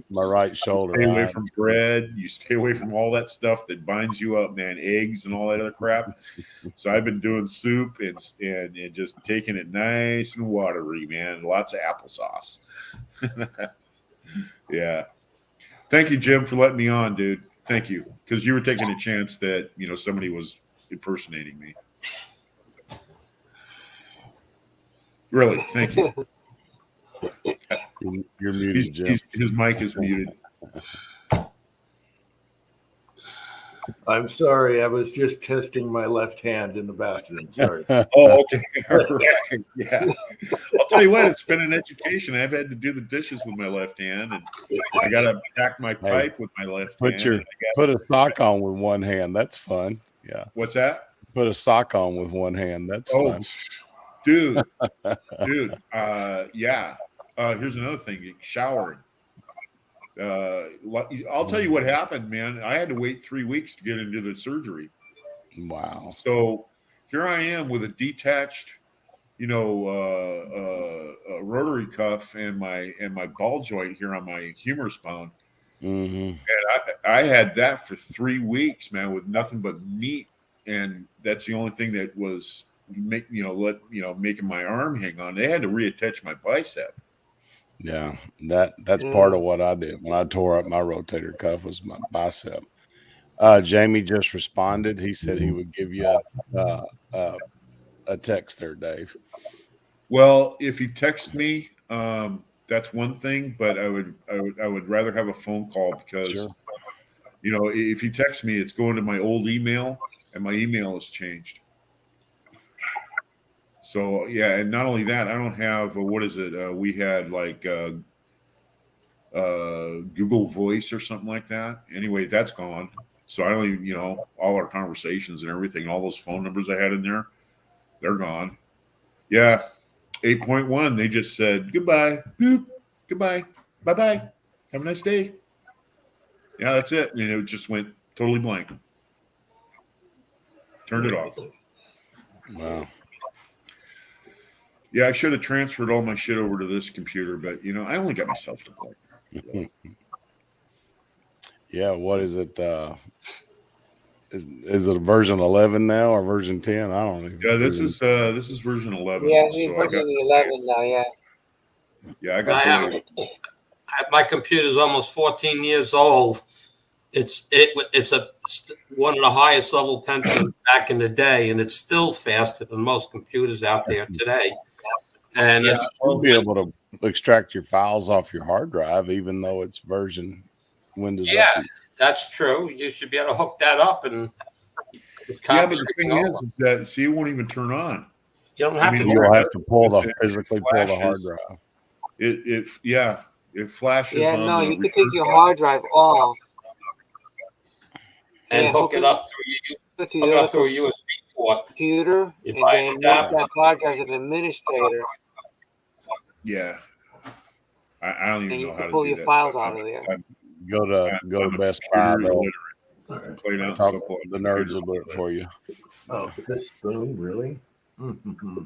my right shoulder. You stay away from bread. You stay away from all that stuff that binds you up, man. Eggs and all that other crap. So I've been doing soup and just taking it nice and watery, man. Lots of applesauce. Yeah. Thank you, Jim, for letting me on, dude. Thank you, because you were taking a chance that somebody was impersonating me. Really, thank you. You're muted, Jim. His mic is muted. I'm sorry. I was just testing my left hand in the bathroom. Sorry. Oh, okay. All right. Yeah. I'll tell you what, it's been an education. I've had to do the dishes with my left hand, and I got to pack my pipe with my left hand. Put a sock on with one hand. That's fun. Yeah. What's that? Put a sock on with one hand. That's fun. Dude. Yeah. Here's another thing. Showering. I'll tell you what happened, man. I had to wait 3 weeks to get into the surgery. Wow. So here I am with a detached, rotary cuff and my ball joint here on my humerus bone. Mm-hmm. And I had that for 3 weeks, man, with nothing but meat, and that's the only thing that was making my arm hang on. They had to reattach my bicep. Yeah, that's part of what I did when I tore up my rotator cuff was my bicep. Jamie just responded. He said he would give you a text there, Dave. Well, if he texts me, that's one thing, but I would rather have a phone call, because Sure. If he texts me, it's going to my old email, and my email has changed. So yeah, and not only that, I don't have what is it? We had like Google Voice or something like that. Anyway, that's gone. So I don't even, all our conversations and everything, all those phone numbers I had in there, they're gone. Yeah. 8.1, they just said goodbye, boop, goodbye, bye bye, have a nice day. Yeah, that's it. And it just went totally blank. Turned it off. Wow. Yeah, I should have transferred all my shit over to this computer, but I only got myself to blame. Yeah, what is it? Is it a version 11 now or version 10? I don't even. Yeah, this is version 11. Yeah, so he's I version got 11 now. Yeah. yeah, I got the, My computer's almost 14 years old. It's one of the highest level Pentiums back in the day, and it's still faster than most computers out there today. And You'll still be able to extract your files off your hard drive, even though it's version Windows. Yeah, update. that's true. You should be able to hook that up and just yeah, copy but the everything thing over. is that see, it won't even turn on. You don't have I mean, to. You'll have to physically pull the flashes. hard drive. It flashes. Yeah, on no, the you can return take your button. hard drive off And Yeah, hook it up through a USB port. computer, You and buy then an use adapter. that hard drive as an administrator, Yeah, I don't even and you know how can to pull do your that files stuff. out of there. Go to I'm a Best Buy. computer They'll illiterate. Play down talk, simple the nerds computer. will do it for you. Oh, this spoon, really? Mm-hmm.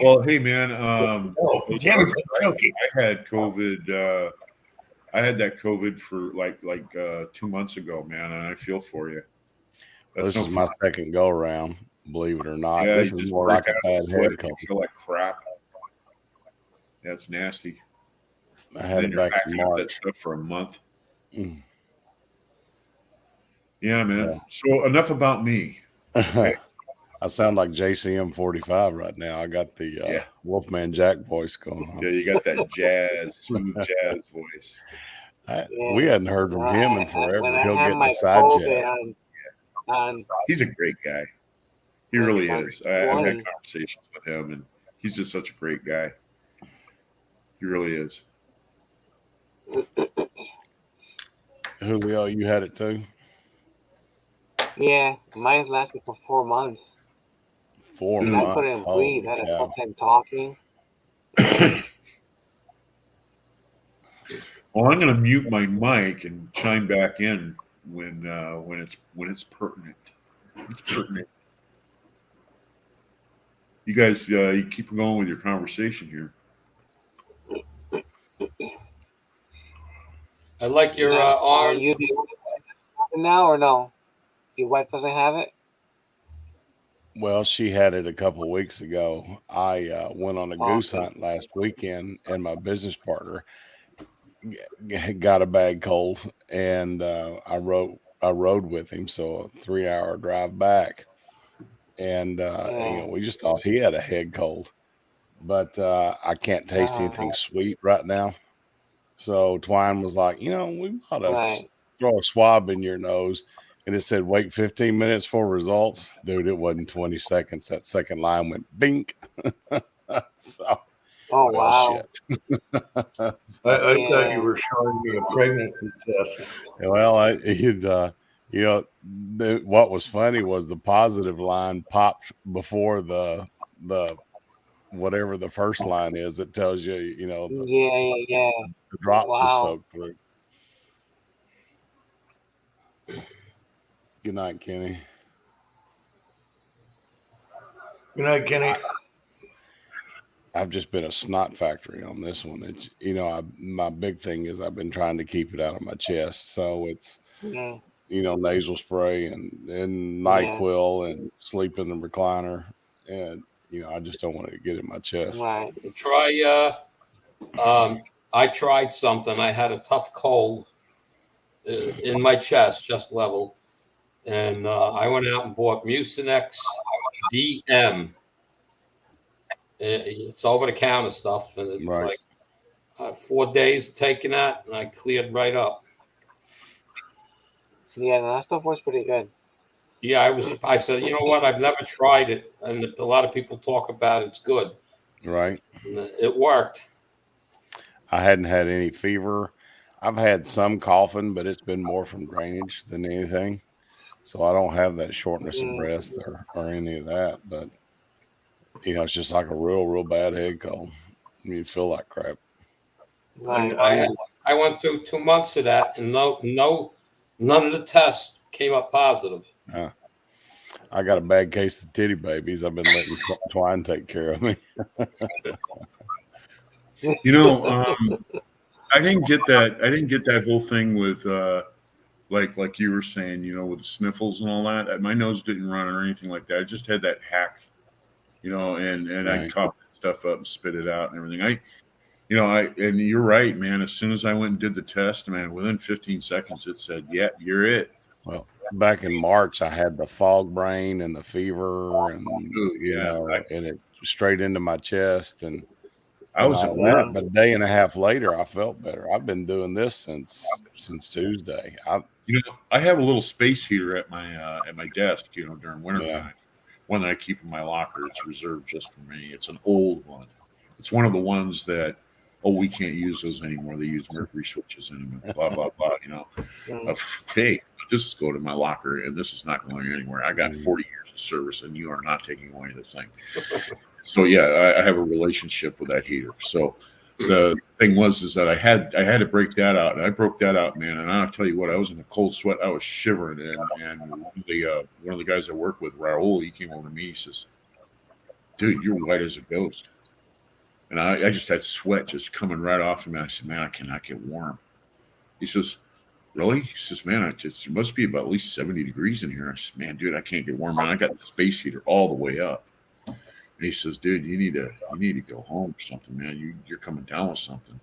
Well, hey man, Oh, Jim's joking. I had COVID. I had that COVID for like 2 months ago, man, and I feel for you. This is my second go around, believe it or not. Yeah, This you is just more break like a out bad of the sweat, head you cold. feel like crap. That's nasty. I had Then it you're back in packing up that March. stuff for a month. Mm. Yeah, man. Yeah. So enough about me. I sound like JCM 45 right now. I got the Wolfman Jack voice going on. Yeah, you got that smooth jazz voice. We hadn't heard from him in forever. When I He'll had get my the side chat. COVID on He's a great guy. He really is. I've 20. had conversations with him, and he's just such a great guy. He really is. Julio, you had it too? yeah, mine's lasted for 4 months. 4 I months. couldn't Holy breathe. I had a cow. tough time talking. Well, I'm going to mute my mic and chime back in when it's pertinent. It's pertinent. You guys, you keep going with your conversation here. I like your Are orange. you now or no? Your wife doesn't have it? Well, she had it a couple of weeks ago. I went on a goose Awesome. hunt last weekend, and my business partner got a bad cold, and I rode with him, so a 3-hour drive back, and we just thought he had a head cold, but I can't taste anything sweet right now. So Twine was like, we ought to throw a swab in your nose. And it said, wait 15 minutes for results. Dude, it wasn't 20 seconds. That second line went bink. So, Oh, wow. shit. I thought you were showing me a pregnancy test. Well, what was funny was the positive line popped before the whatever the first line is that tells you, Yeah. the drops are Wow. soaked through. Good night, Kenny. Good night, Kenny. I've just been a snot factory on this one. It's my big thing is I've been trying to keep it out of my chest, so it's nasal spray and NyQuil and sleep in the recliner, and I just don't want it to get in my chest. Right. I tried something. I had a tough cold in my chest, just level, and I went out and bought Mucinex DM. It's over the counter stuff, and it's Right. like 4 days taking that, and I cleared right up. Yeah, no, that stuff was pretty good. Yeah, I said, you know what? I've never tried it, and a lot of people talk about it's good. Right. And it worked. I hadn't had any fever. I've had some coughing, but it's been more from drainage than anything. So I don't have that shortness of breath or any of that. But it's just like a real bad head cold. You feel like crap. Right. I went through 2 months of that, and none of the tests came up positive. I got a bad case of titty babies. I've been letting Twine take care of me. I didn't get that. I didn't get that whole thing with like you were saying, with the sniffles and all that. My nose didn't run or anything like that. I just had that hack, and Right. I coughed stuff up and spit it out and everything. And you're right, man. As soon as I went and did the test, man, within 15 seconds, it said, "Yeah, you're it." Well, back in March, I had the fog brain and the fever, and and it straight into my chest, and I was all at that. But a day and a half later, I felt better. I've been doing this since Tuesday. I have a little space heater at my desk, during wintertime. One that I keep in my locker. It's reserved just for me. It's an old one. It's one of the ones that, we can't use those anymore. They use mercury switches in them and blah, blah, blah, Hey, this is going to my locker and this is not going anywhere. I got 40 years of service and you are not taking away this thing. So yeah, I have a relationship with that heater. So the thing is that I had to break that out, and I broke that out, man. And I'll tell you what, I was in a cold sweat. I was shivering, and one of the guys I work with, Raul, he came over to me. He says, "Dude, you're white as a ghost." And I just had sweat just coming right off of me. I said, "Man, I cannot get warm." He says, "Really?" He says, "Man, it must be about at least 70 degrees in here." I said, "Man, dude, I can't get warm. Man, I got the space heater all the way up." And he says, "Dude, you need to go home or something, man. You're coming down with something."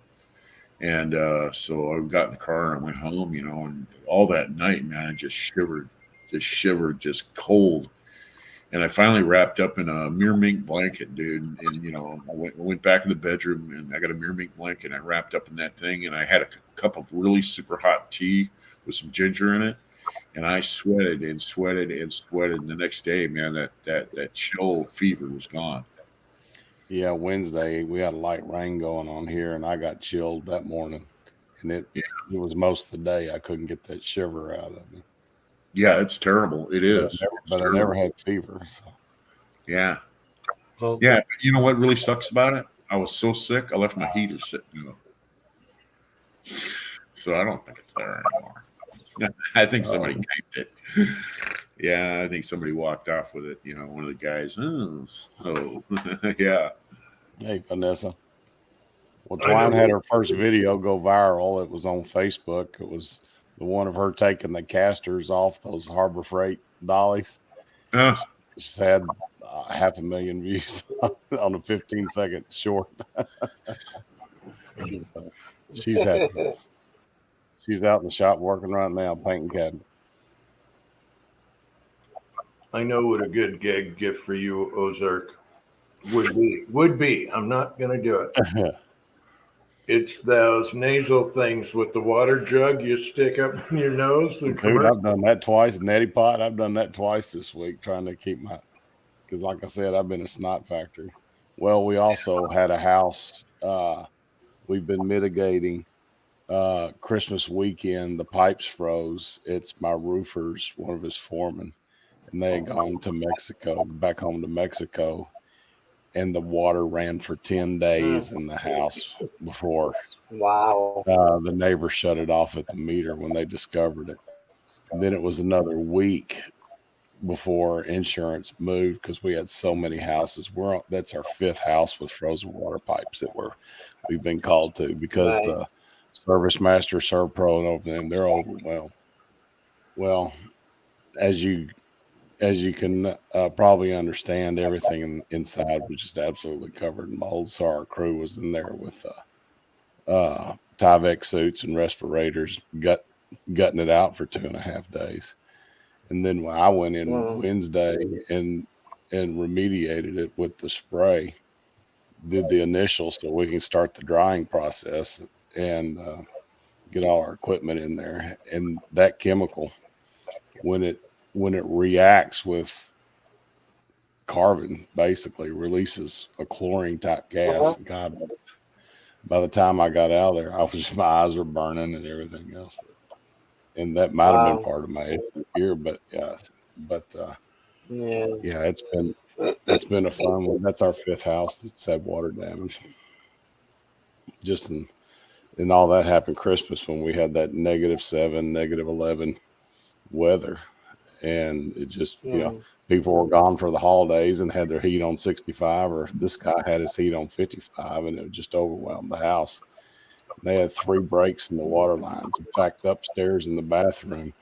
And so I got in the car and I went home, and all that night, man, I just shivered, just cold. And I finally wrapped up in a Mirror Mink blanket, dude. And I went back in the bedroom and I got a Mirror Mink blanket. And I wrapped up in that thing, and I had a cup of really super hot tea with some ginger in it. And I sweated and sweated and sweated. And the next day, man, that chill fever was gone. Yeah, Wednesday we had a light rain going on here, and I got chilled that morning. And it was most of the day I couldn't get that shiver out of me. Yeah, it's terrible. It is. But I never had fever. So. Yeah. Yeah. You know what really sucks about it? I was so sick, I left my heater sitting. So I don't think it's there anymore. I think somebody caped it. Yeah, I think somebody walked off with it. One of the guys. Yeah. Hey, Vanessa. Well, Twine had her first video go viral. It was on Facebook. It was the one of her taking the casters off those Harbor Freight dollies. She's had 500,000 views on a 15-second short. She's out in the shop working right now, painting cabinets. I know what a good gag gift for you, Ozark, would be. I'm not going to do it. It's those nasal things with the water jug you stick up in your nose. Dude, I've done that twice. Neti Pot, I've done that twice this week, trying to keep because like I said, I've been a snot factory. Well, we also had a house. We've been mitigating. Christmas weekend, the pipes froze. It's my roofer's, one of his foremen, and they had gone to Mexico, back home to Mexico, and the water ran for 10 days in the house before the neighbor shut it off at the meter when they discovered it. And then it was another week before insurance moved because we had so many houses. That's our 5th house with frozen water pipes that we've been called to because the Service Master, Servpro, and over them, they're overwhelmed. Well, as you can probably understand, everything inside was just absolutely covered in mold. So our crew was in there with Tyvek suits and respirators, gutting it out for 2.5 days. And then when I went in Wednesday and remediated it with the spray, did the initial so we can start the drying process and get all our equipment in there. And that chemical, when it reacts with carbon, basically releases a chlorine type gas. God, by the time I got out of there, my eyes were burning and everything else. And that might have been Wow. part of my issue here, but yeah, Yeah. yeah, it's been a fun one. That's our fifth house that's had water damage. Just and all that happened Christmas when we had that -7, -11 weather, and it just people were gone for the holidays and had their heat on 65, or this guy had his heat on 55, and it just overwhelmed the house. They had 3 breaks in the water lines. In fact, upstairs in the bathroom,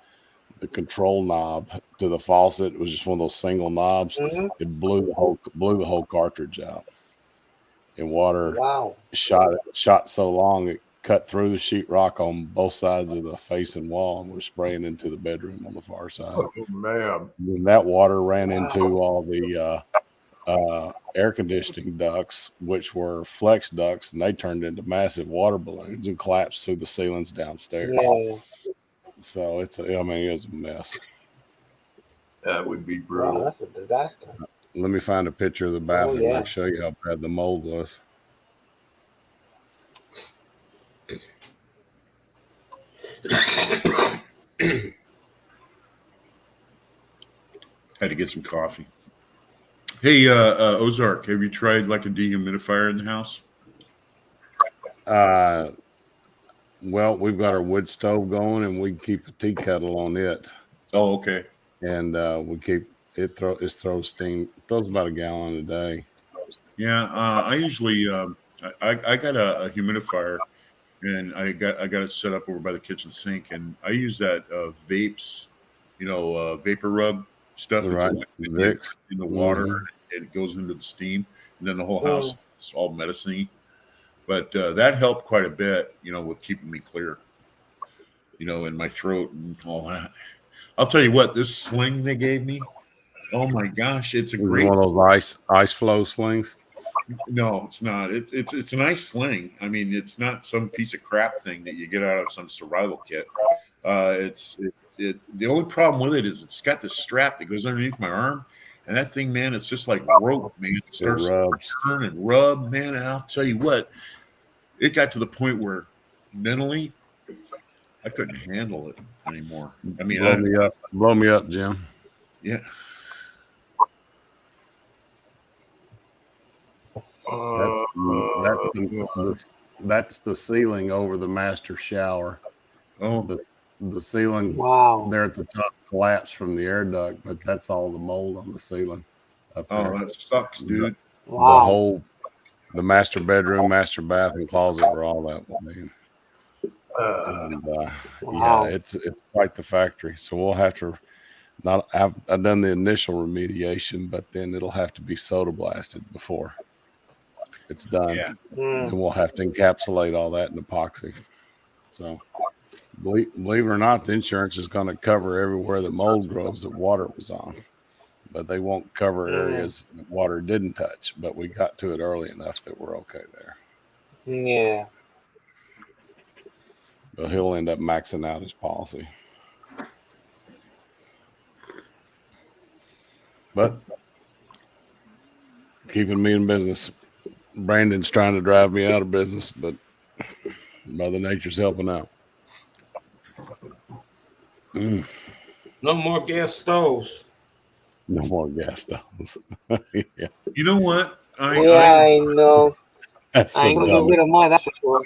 the control knob to the faucet was just one of those single knobs. Mhm. It blew the whole cartridge out, and water Wow. shot so long it cut through the sheetrock on both sides of the facing wall and was spraying into the bedroom on the far side. Oh man. And that water ran into all the air conditioning ducts, which were flex ducts, and they turned into massive water balloons and collapsed through the ceilings downstairs. Yeah. So it was a mess. That would be Wow, brutal. that's a disaster. Let me find a picture of the bathroom. yeah. I can show you how bad the mold was. Had to get some coffee. Hey, Ozark, have you tried like a dehumidifier in the house? Well, we've got our wood stove going, and we keep a tea kettle on it, Oh, okay. and we keep it throws steam. It throws about a gallon a day. Yeah, I usually I got a humidifier, and I got it set up over by the kitchen sink, and I use that Vapes, vapor rub stuff. Right, It's Vicks. in the water, and it goes into the steam, and then the whole house is all medicine-y. But that helped quite a bit, with keeping me clear, in my throat and all that. I'll tell you what, this sling they gave me, oh my gosh, it's a great. One of those ice flow slings. No, it's not. It's a nice sling. I mean, it's not some piece of crap thing that you get out of some survival kit. The only problem with it is it's got this strap that goes underneath my arm, and that thing, man, it's just like rope, man. It starts to turn and rub, man. And I'll tell you what, it got to the point where mentally I couldn't handle it anymore. I mean, blow me up, Jim. Yeah. That's the ceiling over the master shower. Oh, the ceiling there at the top collapsed from the air duct, but that's all the mold on the ceiling up there. Oh, that sucks, dude. Wow. The master bedroom, master bath, and closet were all that one. Yeah, it's quite the factory. So we'll have to I've done the initial remediation, but then it'll have to be soda blasted before it's done. Yeah. Then we'll have to encapsulate all that in epoxy. So believe it or not, the insurance is going to cover everywhere that mold grows that water was on, but they won't cover areas that water didn't touch. But we got to it early enough that we're okay there. Yeah. But he'll end up maxing out his policy. But keeping me in business. Brandon's trying to drive me out of business, but Mother Nature's helping out. No more gas stoves. No more gas stoves. Yeah. You know what? I know. That's I ain't gonna get rid of mine, that's for sure.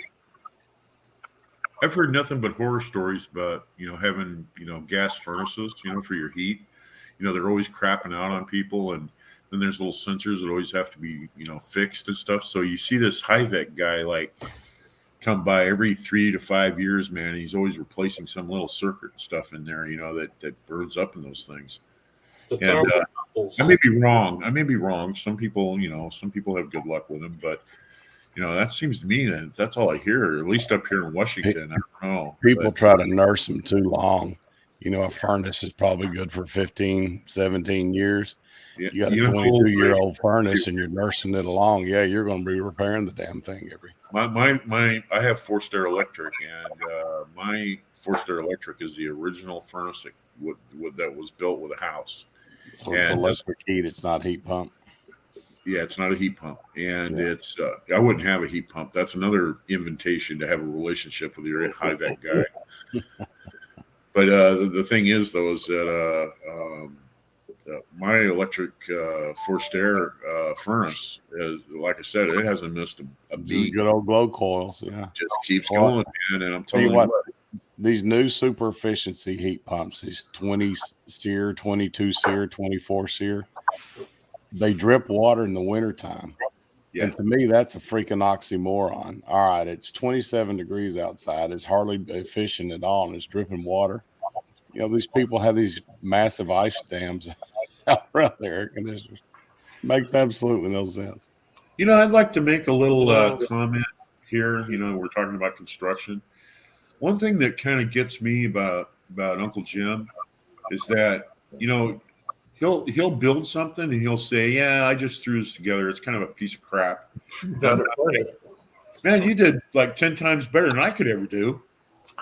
I've heard nothing but horror stories about, having, gas furnaces, for your heat. They're always crapping out on people, and then there's little sensors that always have to be, fixed and stuff. So you see this Hyvec guy come by every 3 to 5 years, man. And he's always replacing some little circuit stuff in there, that burns up in those things. And I may be wrong. Some people have good luck with them, but that seems to me that that's all I hear, at least up here in Washington. I don't know. People try to nurse them too long. A furnace is probably good for 15, 17 years. Yeah, you got a 22-year-old furnace and you're nursing it along. Yeah, you're going to be repairing the damn thing every. I have forced air electric, and my forced air electric is the original furnace that was built with a house. So it's electric heat. It's not heat pump. Yeah, it's not a heat pump, and Yeah. it's I wouldn't have a heat pump. That's another invitation to have a relationship with your high vet guy. But the thing is, though, is that my electric forced air furnace, like I said, it hasn't missed a These beat. good old glow coils. Yeah. Just keeps Well, going, man. And I'm Tell you telling you what, what, these new super efficiency heat pumps, these 20 SEER, 22 SEER, 24 SEER, they drip water in the wintertime. yeah, And to me, that's a freaking oxymoron. All right, it's 27 degrees outside. It's hardly efficient at all, and it's dripping water. You know, these people have these massive ice dams out around their air conditioners. Makes absolutely no sense. you know, I'd like to make a little Yeah. comment here. You know, we're talking about construction. One thing that kind of gets me about Uncle Jim is that, you know, he'll build something and he'll say, "Yeah, I just threw this together. It's kind of a piece of crap." Not a furnace. Man, you did like 10 times better than I could ever do.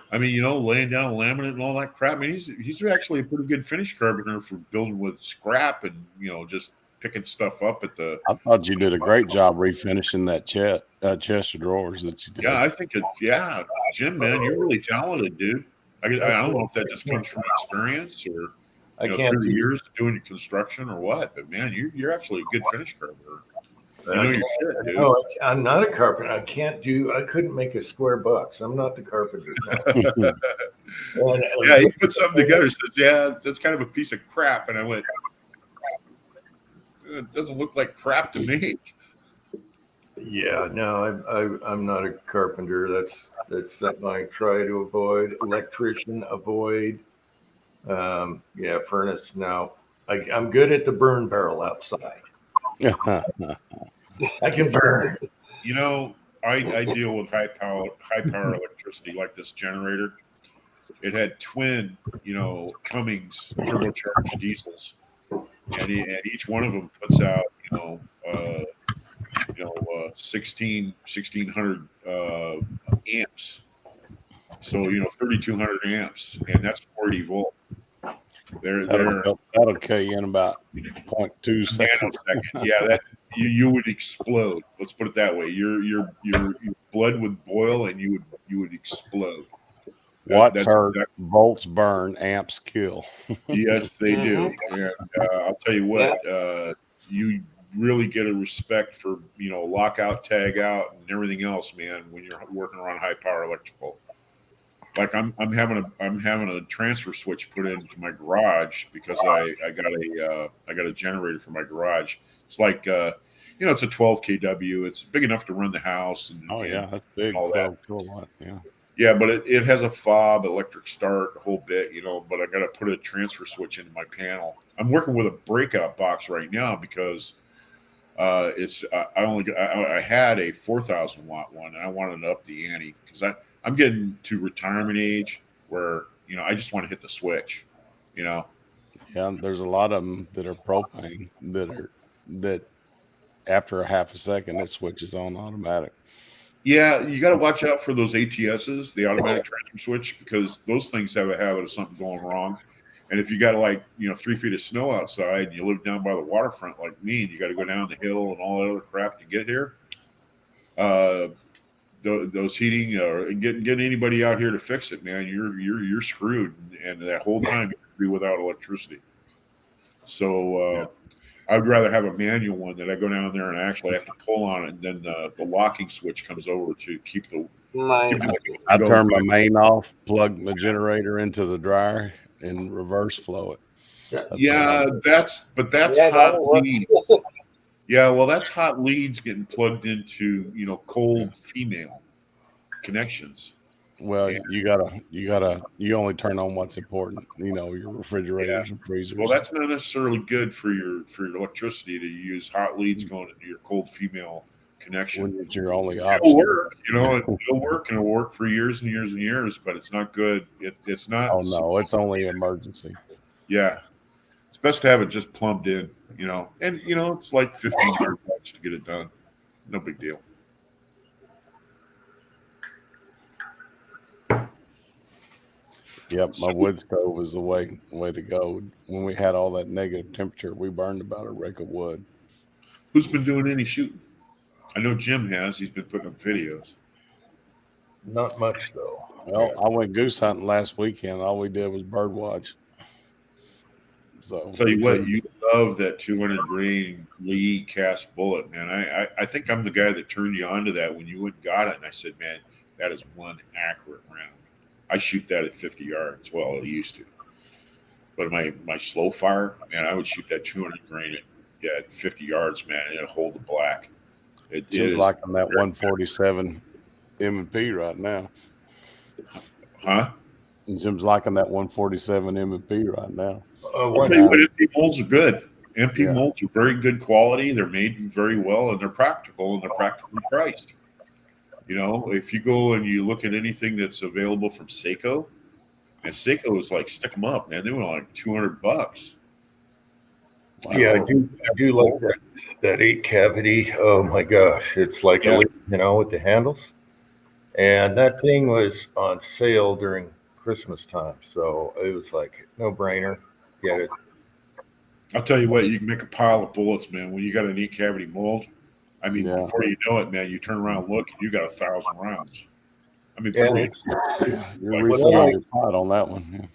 I mean, you know, laying down laminate and all that crap. I mean, he's actually a pretty good finish carpenter for building with scrap and, you know, just picking stuff up at the. I thought you did a great job refinishing that chest of drawers that you did. Yeah, I think yeah, Jim, man, you're really talented, dude. I don't know if that just comes from experience or I you know, can't 30 do years doing construction or what, but man, you're actually a good finish carpenter. You know your shit, dude. No, I'm not a carpenter. I couldn't make a square box. I'm not the carpenter. No. And- Yeah, he put something together. Says, "Yeah, that's kind of a piece of crap," and I went, "It doesn't look like crap to me." Yeah, no, I'm not a carpenter. That's something I try to avoid. Electrician, avoid. Yeah, furnace. No, I'm good at the burn barrel outside. I can burn. You know, I deal with high power electricity like this generator. It had twin, you know, Cummins turbocharged diesels, and each one of them puts out, 1600 amps. So 3200 amps, and that's 40 volt. That'll kill you in about 0.2 seconds. nanosecond. Yeah, that you would explode. Let's put it that way. Your blood would boil, and you would explode. Watts hurt, volts burn, amps kill. Yes, they do. And I'll tell you what, you really get a respect for lockout, tag out, and everything else, man, when you're working around high power electrical. Like I'm having a transfer switch put into my garage because I got a generator for my garage. It's like it's a 12 kW. It's big enough to run the house. And, that's big. All that. Yeah, but it has a fob, electric start, a whole bit, But I got to put a transfer switch into my panel. I'm working with a breakout box right now because I had a 4,000 watt one, and I wanted to up the ante because I'm getting to retirement age where I just want to hit the switch. Yeah, there's a lot of them that are propane that after a half a second it switches on automatic. Yeah, you got to watch out for those ATSs, the automatic transfer switch, because those things have a habit of something going wrong. And if you got 3 feet of snow outside and you live down by the waterfront like me, and you got to go down the hill and all that other crap to get here, those heating or getting anybody out here to fix it, man, you're screwed. And that whole time you'll be without electricity. So I'd rather have a manual one that I go down there and I actually have to pull on it, and then the locking switch comes over to keep the. I turn my main off, plug my generator into the dryer, and reverse flow it. That's hot leads. Yeah, well, that's hot leads getting plugged into cold female connections. Well, you only turn on what's important. Your refrigerators and freezers. Well, that's not necessarily good for your electricity to use hot leads going into your cold female connection. When it's your only option. It'll work, it'll work, and it'll work for years and years and years, but it's not good. It's not. Oh no, it's only emergency. Yeah, it's best to have it just plumbed in, and it's like $1,500 to get it done. No big deal. Yep, my wood stove was the way to go. When we had all that negative temperature, we burned about a rake of wood. Who's been doing any shooting? I know Jim has. He's been putting up videos. Not much though. Well, I went goose hunting last weekend. All we did was bird watch. So Tell you what, you love that 200 grain Lee cast bullet, man. I think I'm the guy that turned you onto that when you went and got it, and I said, man, that is one accurate round. I shoot that at 50 yards. Well, I used to, but my slow fire, man, I would shoot that 200 grain at 50 yards, man, and it'd hold the black. It seems is like I'm at 147 M&P right now. huh? It seems like I'm at 147 M&P right now. I'll tell you what, MP molds are good. MP Yeah. molds are very good quality. They're made very well, and they're practical, and they're practically priced. You know, if you go and you look at anything that's available from Seiko, and Seiko is like stick them up, man. They were like $200. Yeah, I do like that 8 cavity. Oh my gosh, it's like Yeah. with the handles. And that thing was on sale during Christmas time, so it was like no brainer. Get it. I'll tell you what, you can make a pile of bullets, man. When you got an 8 cavity mold, I mean, Yeah. before you know it, man, you turn around and look, and you got 1,000 rounds. I mean, And before you, it's, You're What I refilling like- your pot on that one. Yeah.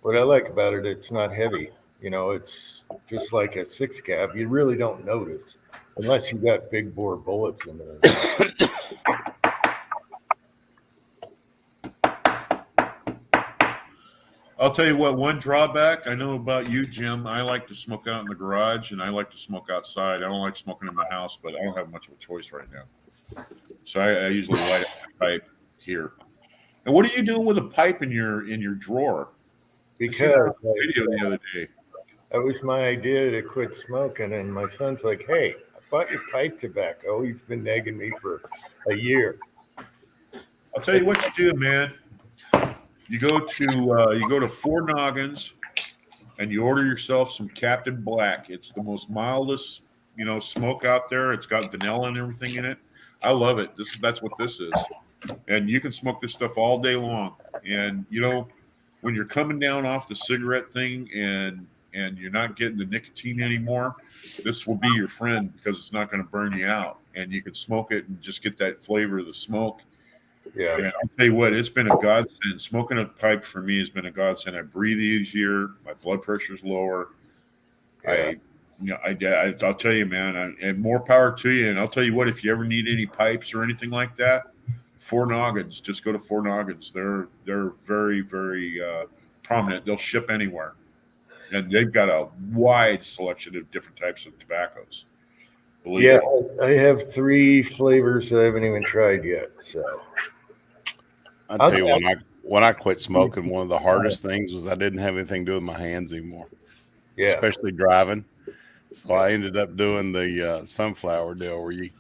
what I like about it, it's not heavy. It's just like a 6 cab. You really don't notice unless you got big bore bullets in there. I'll tell you what, one drawback I know about you, Jim, I like to smoke out in the garage and I like to smoke outside. I don't like smoking in my house, but I don't have much of a choice right now. So I usually light up my pipe here. And what are you doing with a pipe in your drawer? I seen that Because on video the other day. that was my idea to quit smoking. And my son's like, hey, I bought your pipe tobacco. He's been nagging me for a year. I'll tell you what you do, man. You go to Four Noggins and you order yourself some Captain Black. It's the most mildest, smoke out there. It's got vanilla and everything in it. I love it. That's what this is. And you can smoke this stuff all day long. And when you're coming down off the cigarette thing and you're not getting the nicotine anymore, this will be your friend because it's not going to burn you out. And you can smoke it and just get that flavor of the smoke. Yeah. And I'll tell you what, it's been a godsend. Smoking a pipe for me has been a godsend. I breathe easier. My blood pressure's lower. Yeah. I'll tell you, man, and more power to you. And I'll tell you what, if you ever need any pipes or anything like that, Four Noggins, just go to Four Noggins. They're very, very prominent. They'll ship anywhere. And they've got a wide selection of different types of tobaccos. Believe Yeah, me. I have 3 flavors I haven't even tried yet. So I tell you, when I quit smoking, one of the hardest things was I didn't have anything to do with my hands anymore, yeah, especially driving. So I ended up doing the sunflower deal where you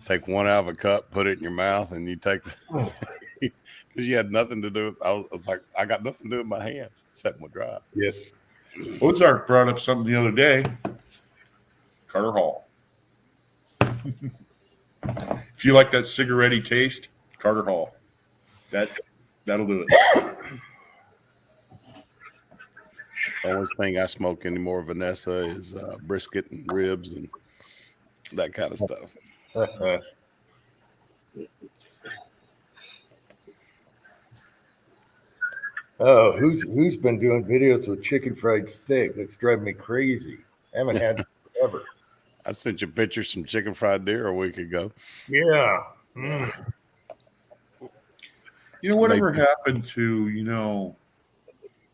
take one out of a cup, put it in your mouth, and you take the because you had nothing to do. I was like, I got nothing to do with my hands except my drive. yeah. Ozark brought up something the other day. Carter Hall. If you like that cigarette-y taste, Carter Hall. That'll do it. The only thing I smoke anymore, Vanessa, is brisket and ribs and that kind of stuff. Oh, who's been doing videos with chicken fried steak? That's driving me crazy. I haven't had it forever. I sent you pictures some chicken fried deer a week ago. Yeah. Mm. Whatever happened to,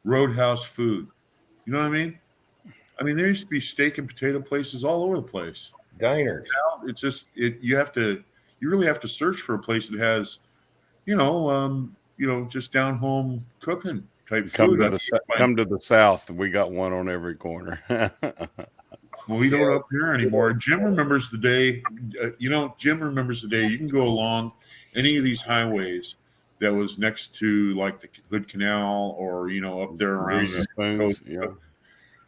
Roadhouse food? You know what I mean? I mean, there used to be steak and potato places all over the place. Diners. Now it's just you really have to search for a place that has, just down home cooking type food. Come to the south. We got one on every corner. Well, we don't up here anymore. Jim remembers the day. Jim remembers the day you can go along any of these highways that was next to like the Hood Canal or up there around Greasy Spoons, yeah.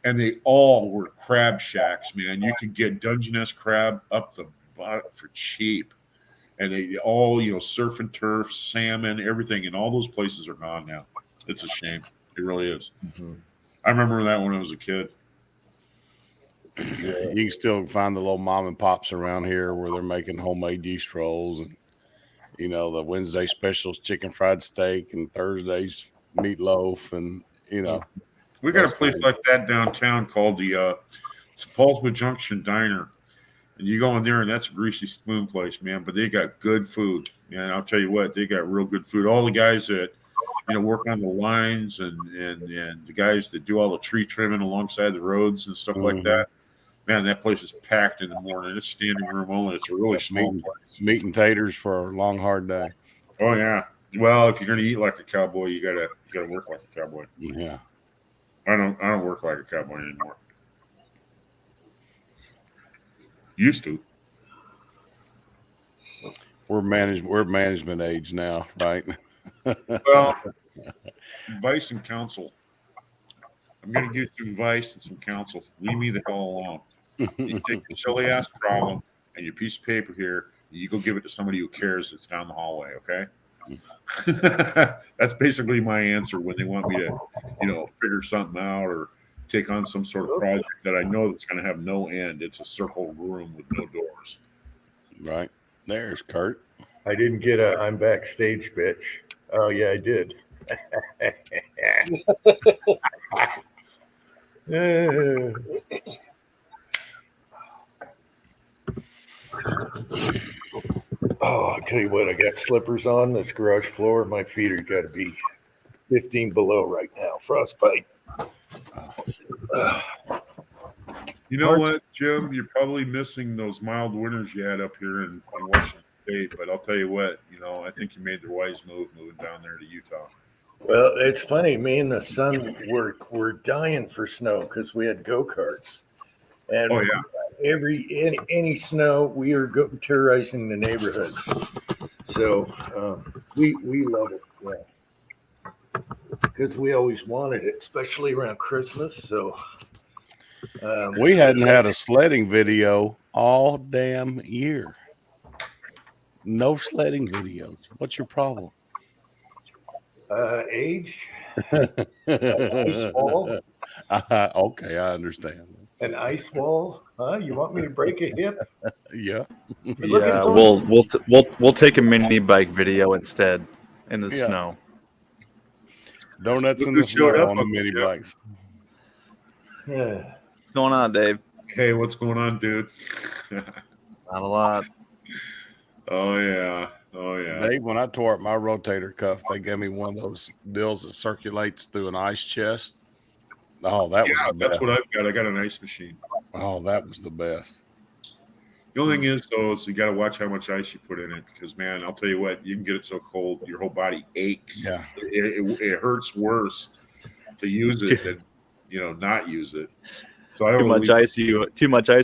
And they all were crab shacks, man. You could get Dungeness crab up the butt for cheap. And they all, surf and turf, salmon, everything. And all those places are gone now. It's a shame. It really is. Mm-hmm. I remember that when I was a kid. Yeah. You can still find the little mom and pops around here where they're making homemade yeast rolls, and the Wednesday specials, chicken fried steak, and Thursdays meatloaf, and We got a those place kinds. like that downtown called the Sepulveda Junction Diner. And you go in there, and that's a greasy spoon place, man. But they got good food, man. I'll tell you what, they got real good food. All the guys that work on the lines and the guys that do all the tree trimming alongside the roads and stuff like Mhm. that. Man, that place is packed in the morning. It's standing room only. It's a really small place. Meat and taters for a long, hard day. Oh yeah. Well, if you're gonna eat like a cowboy, you gotta work like a cowboy. Yeah. I don't work like a cowboy anymore. Used to. We're management age now, right? Well, advice and counsel. I'm going to give you some advice and some counsel. Leave me the hell alone. You take your silly ass problem and your piece of paper here, and you go give it to somebody who cares that's down the hallway, okay? That's basically my answer when they want me to, figure something out or take on some sort of project that I know that's going to have no end. It's a circle room with no doors. Right. There's Kurt. I didn't get a I'm backstage, bitch. Oh, yeah, I did. Oh, I'll tell you what, I got slippers on this garage floor. My feet are got to be 15 below right now. Frostbite. You know what, Jim? You're probably missing those mild winters you had up here in Washington State. But I'll tell you what, I think you made the wise move moving down there to Utah. Well, it's funny. Me and the son were dying for snow because we had go-karts. And Oh, yeah. any snow, we are terrorizing the neighborhoods. So we love it, yeah, because we always wanted it, especially around Christmas. So We hadn't had a sledding video all damn year. No sledding videos. What's your problem? age, ice wall, Okay, I understand. an ice wall. Huh? You want me to break a hip? Yeah. You're looking Yeah, for- we'll take a mini bike video instead in the Yeah. snow. Donuts Look in who the showed snow up, on the Uncle mini Jeff. bikes. Yeah. What's going on, Dave? Hey, what's going on, dude? Not a lot. Oh yeah. Dave, when I tore up my rotator cuff, they gave me one of those deals that circulates through an ice chest. Oh, that was Yeah, the that's best. what I've got. I got an ice machine. Oh, that was the best. The only thing is, though, is you got to watch how much ice you put in it because, man, I'll tell you what, you can get it so cold, your whole body aches. Yeah. It hurts worse to use it than not use it. So I Too don't much ice,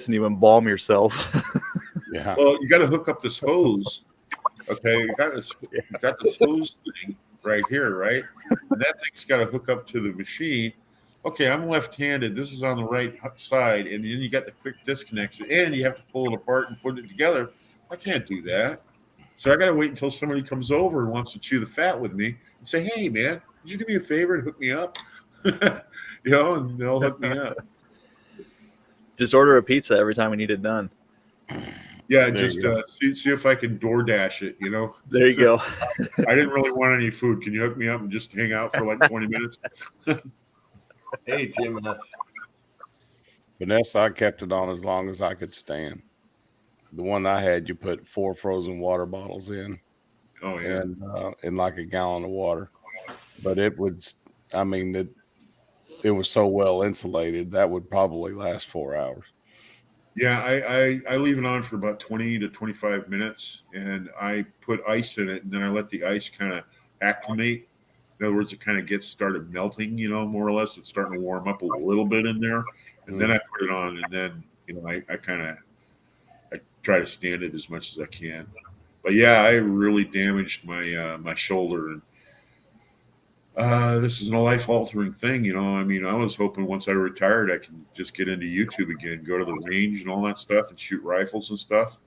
and you embalm yourself. Yeah. Well, you got to hook up this hose. Okay, you got this hose thing right here, right? And that thing's got to hook up to the machine. Okay, I'm left-handed. This is on the right side, and then you got the quick disconnection, and you have to pull it apart and put it together. I can't do that, so I got to wait until somebody comes over and wants to chew the fat with me and say, "Hey, man, could you do me a favor and hook me up?" And they'll hook me up. Just order a pizza every time we need it done. Yeah, There just you go. see if I can DoorDash it. There you go. I didn't really want any food. Can you hook me up and just hang out for like 20 minutes? Hey, Jim. Vanessa, I kept it on as long as I could stand. The one I had, you put 4 frozen water bottles in, Oh yeah. and in like a gallon of water. But it would, it was so well insulated that would probably last 4 hours. Yeah, I leave it on for about 20 to 25 minutes, and I put ice in it, and then I let the ice kind of acclimate. In other words, it kind of started melting, more or less. It's starting to warm up a little bit in there, and then I put it on, and then I try to stand it as much as I can. But yeah, I really damaged my my shoulder, and this is a life-altering thing. I was hoping once I retired, I can just get into YouTube again, go to the range and all that stuff, and shoot rifles and stuff.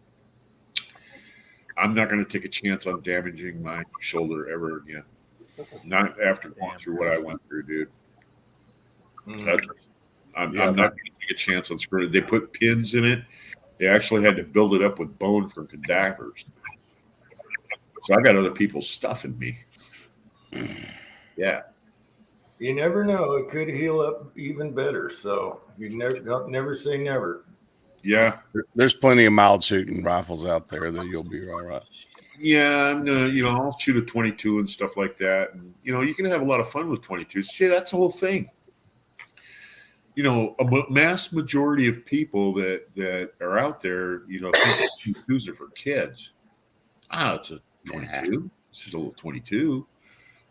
I'm not going to take a chance on damaging my shoulder ever again. Not after going through what I went through, dude. I'm Yeah, not going to take a chance on screwing it. They put pins in it. They actually had to build it up with bone from cadavers. So I got other people's stuff in me. Yeah. You never know; it could heal up even better. So you never say never. Yeah. there's plenty of mild shooting rifles out there that you'll be all right. Yeah, I'm gonna, I'll shoot a 22 and stuff like that, and you can have a lot of fun with 22. See, that's the whole thing. A mass majority of people that are out there, think 22s are for kids. It's a 22. This is a little 22.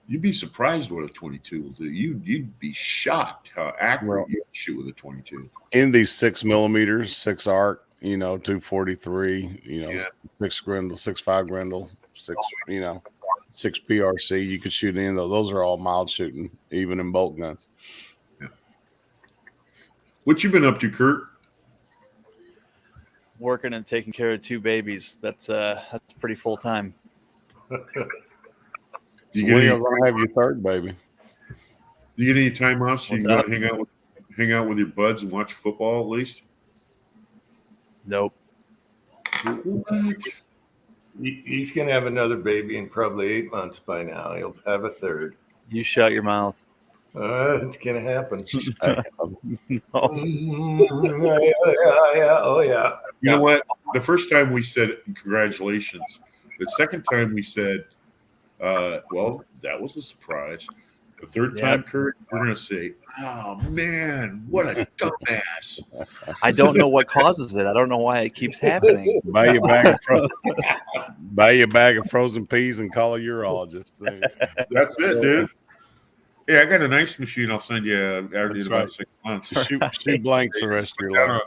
You'd be surprised what a 22 will do. You'd be shocked how accurate you can shoot with a 22. In these 6mm, 6 arc, 243, 6 Grendel, 6.5 Grendel, 6, 6 PRC. You could shoot in those are all mild shooting, even in bolt guns. Yeah. What you been up to, Kurt? Working and taking care of 2 babies. That's pretty full time. You when are you gonna have your third baby? You get any time off so you can go and hang out with your buds and watch football at least? Nope. What? He's going to have another baby in probably 8 months by now. He'll have a third. You shut your mouth. It's going to happen. No. Yeah. You know what? The first time we said congratulations. The second time we said, well, that was a surprise. The third time, Kurt, we're going to say, oh, man, what a dumbass. I don't know what causes it. I don't know why it keeps happening. Buy you a bag of frozen peas and call a urologist. That's it, dude. Yeah, I got an ice machine. I'll send you after about 6 months. Shoot blanks the rest of your life.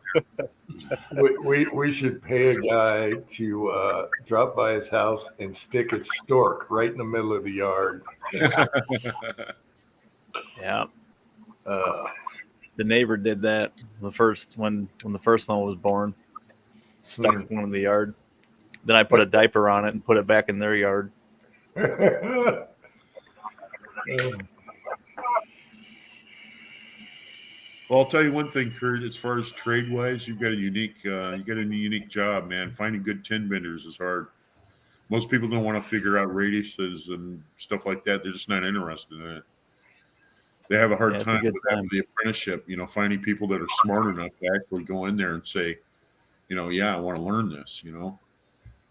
We should pay a guy to drop by his house and stick a stork right in the middle of the yard. Yeah. The neighbor did that when the first one was born. Stuck one in the yard. Then I put a diaper on it and put it back in their yard. Well, I'll tell you one thing, Kurt. As far as trade wise, you've got a unique job, man. Finding good tin benders is hard. Most people don't want to figure out radiuses and stuff like that. They're just not interested in it. They have a hard time with the apprenticeship. Finding people that are smart enough to actually go in there and say, I want to learn this.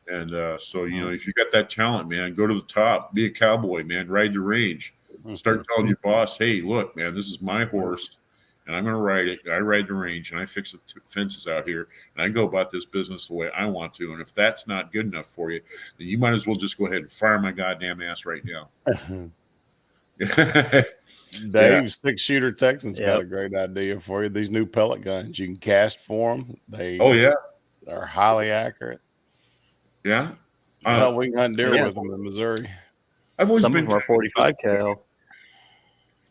And so if you got that talent, man, go to the top. Be a cowboy, man. Ride the range. Start telling your boss, hey, look, man, this is my horse. And I'm going to ride it. I ride the range, and I fix the fences out here, and I go about this business the way I want to. And if that's not good enough for you, then you might as well just go ahead and fire my goddamn ass right now. Dave, 6-shooter Texans got a great idea for you. These new pellet guns, you can cast for them. They're highly accurate. Yeah. We can hunt deer with them in Missouri. I've always Some been of them are 45 cal.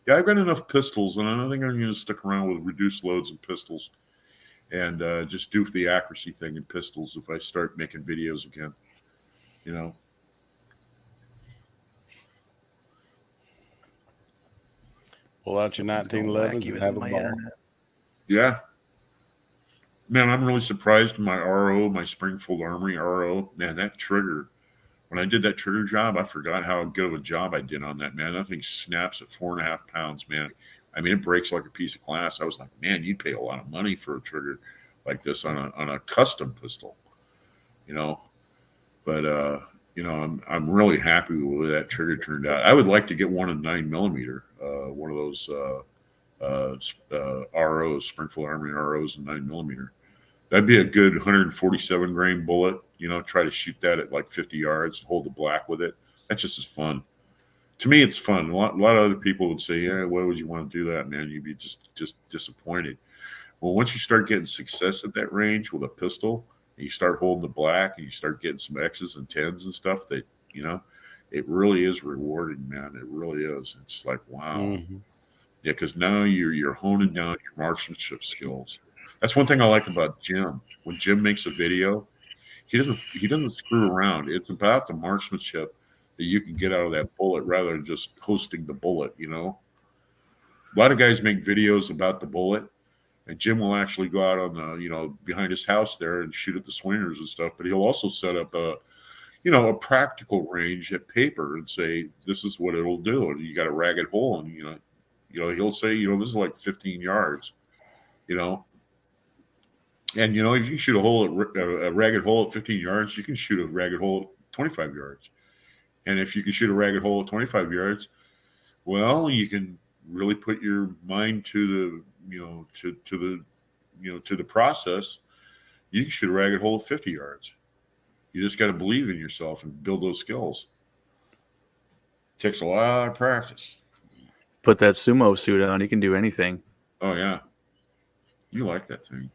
Yeah, I've got enough pistols, and I don't think I'm going to stick around with reduced loads and pistols and just do the accuracy thing in pistols if I start making videos again. Pull out your 1911s and have a ball. Yeah. Man, I'm really surprised my RO, my Springfield Armory RO. Man, that trigger. When I did that trigger job, I forgot how good of a job I did on that, man. That thing snaps at 4.5 pounds, man. I mean, it breaks like a piece of glass. I was like, man, you'd pay a lot of money for a trigger like this on a custom pistol, But I'm really happy with the way that trigger turned out. I would like to get one in 9mm, one of those ROs, Springfield Armory ROs in 9mm. That'd be a good 147 grain bullet. Try to shoot that at like 50 yards, hold the black with it. That's just as fun. To me, it's fun. A lot of other people would say, yeah, why would you want to do that, man? You'd be just disappointed. Well, once you start getting success at that range with a pistol, and you start holding the black and you start getting some X's and 10s and stuff that, it really is rewarding, man. It really is. It's like, wow. Mm-hmm. Yeah, because now you're honing down your marksmanship skills. That's one thing I like about Jim. When Jim makes a video, he doesn't screw around. It's about the marksmanship that you can get out of that bullet rather than just posting the bullet, A lot of guys make videos about the bullet, And Jim will actually go out on the, behind his house there and shoot at the swingers and stuff. But he'll also set up a practical range at paper and say, this is what it'll do. And you got a ragged hole. And, he'll say, this is like 15 yards, And, if you shoot a ragged hole at 15 yards, you can shoot a ragged hole at 25 yards. And if you can shoot a ragged hole at 25 yards, well, you can really put your mind to the process. You can shoot a ragged hole at 50 yards. You just got to believe in yourself and build those skills. Takes a lot of practice. Put that sumo suit on. You can do anything. Oh, yeah. You like that thing.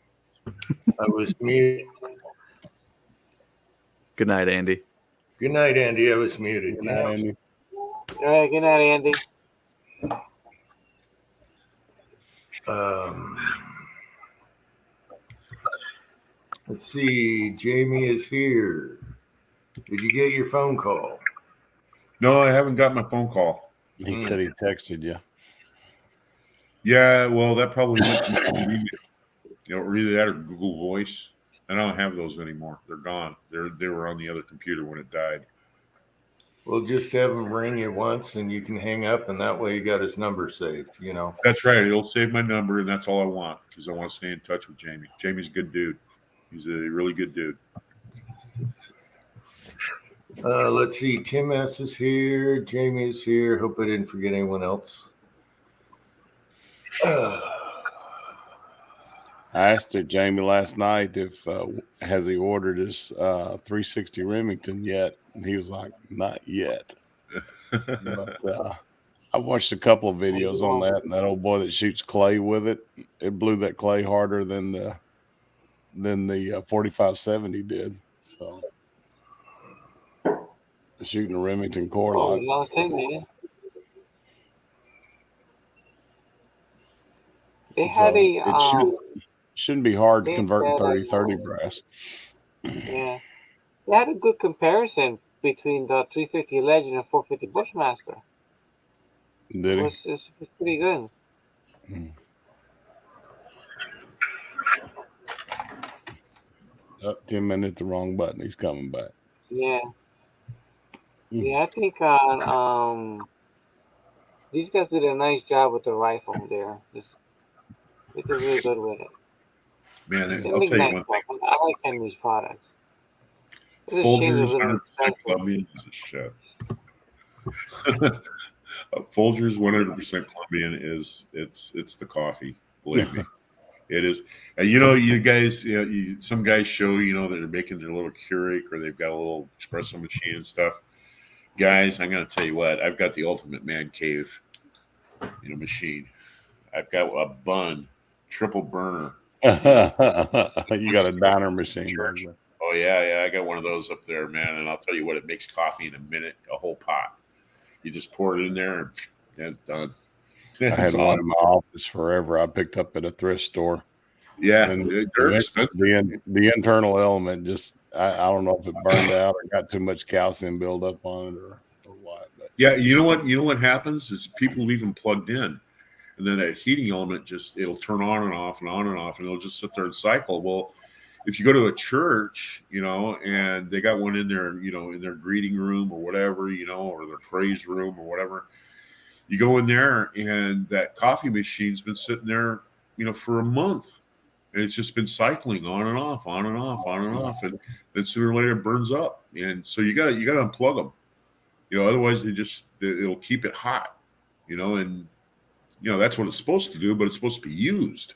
I was muted. Good night, Andy. Good night, Andy. I was muted. Good night, Andy. All right, good night, Andy. Let's see. Jamie is here. Did you get your phone call? No, I haven't got my phone call. He said he texted you. Yeah, well, that probably went to or either that or Google Voice. I don't have those anymore. They're gone. They were on the other computer when it died. Well, just have him ring you once and you can hang up, and that way you got his number saved, That's right. It'll save my number, and that's all I want because I want to stay in touch with Jamie. Jamie's a good dude. He's a really good dude. Let's see. Tim S. is here. Jamie is here. Hope I didn't forget anyone else. I asked her, Jamie, last night if has he ordered his 360 Remington yet, and he was like, "Not yet." But I watched a couple of videos on that, and that old boy that shoots clay with it, it blew that clay harder than the 4570 did. So shooting a Remington core lock. long thing, man. They had Shouldn't be hard to they convert had, 30-30 brass. yeah, they had a good comparison between the 350 Legend and 450 Bushmaster. Did he? It's pretty good. Oh, Tim hit the wrong button. He's coming back. Yeah. Yeah, I think these guys did a nice job with the rifle there. They did really good with it. Man, They I'll make tell you nice one thing. weapons. I like Henry's products. It's a shame Folgers they're really 100% expensive. Colombian is a shit. Folgers 100% Colombian it's the coffee. Believe me, it is. And you guys, some guys show that they're making their little Keurig or they've got a little espresso machine and stuff. Guys, I'm gonna tell you what. I've got the ultimate man cave, machine. I've got a bun, triple burner. You got a diner machine. Church. Oh yeah, I got one of those up there, man. And I'll tell you what, it makes coffee in a minute, a whole pot. You just pour it in there, and it's done. I had one in my office forever. I picked up at a thrift store. Yeah, And they're expensive. the internal element just I don't know if it burned out or got too much calcium buildup on it or what. But Yeah, you know what happens is people leave them plugged in, and then that heating element it'll turn on and off and on and off, and it'll just sit there and cycle. Well, if you go to a church, and they got one in their, in their greeting room or whatever, or their praise room or whatever, you go in there and that coffee machine's been sitting there, for a month, and it's just been cycling on and off, on and off, on and off, and then sooner or later it burns up, and so you got to unplug them, otherwise it'll keep it hot, and that's what it's supposed to do, but it's supposed to be used.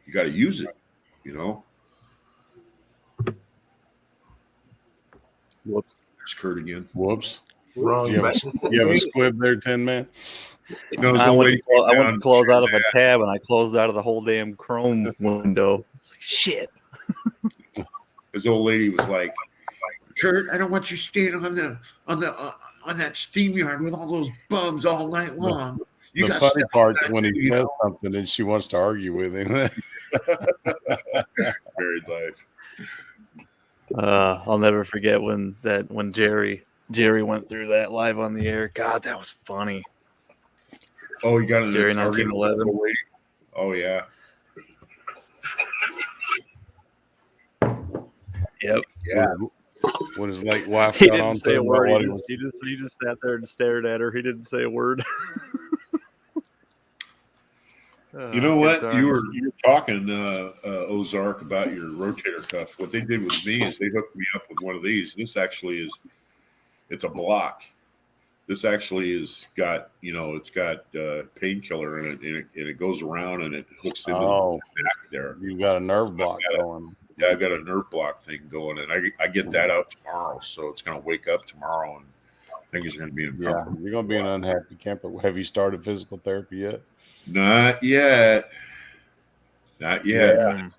You got to use it, Whoops. There's Kurt again. Whoops. Wrong You have, button. you have a squib there, Tin Man? No, there's I no went, way to, clo- I down went to close out of a that. tab and I closed out of the whole damn Chrome window. Shit. This old lady was like, "Kurt, I don't want you staying on that steam yard with all those bugs all night long." You The got funny stuff part back when there, he says something and she wants to argue with him. Married life. I'll never forget when Jerry went through that live on the air. God, that was funny. Oh, you got it. Jerry 1911. Oh yeah. Yep. Yeah. When his late wife He got didn't on say to a him word. about what he was. He just sat there and stared at her. He didn't say a word. You know what? Good You times. were talking Ozark about your rotator cuff. What they did with me is they hooked me up with one of these. This actually is it's a block. This actually is got it's got painkiller in it, and it goes around and it hooks into Oh, the back there. you got a nerve block going. Yeah, I got a nerve block thing going, and I get that out tomorrow, so it's going to wake up tomorrow, and things are going to be Yeah, uncomfortable. you're gonna be an unhappy camper. Have you started physical therapy yet? Not yet. Not yet. Yeah.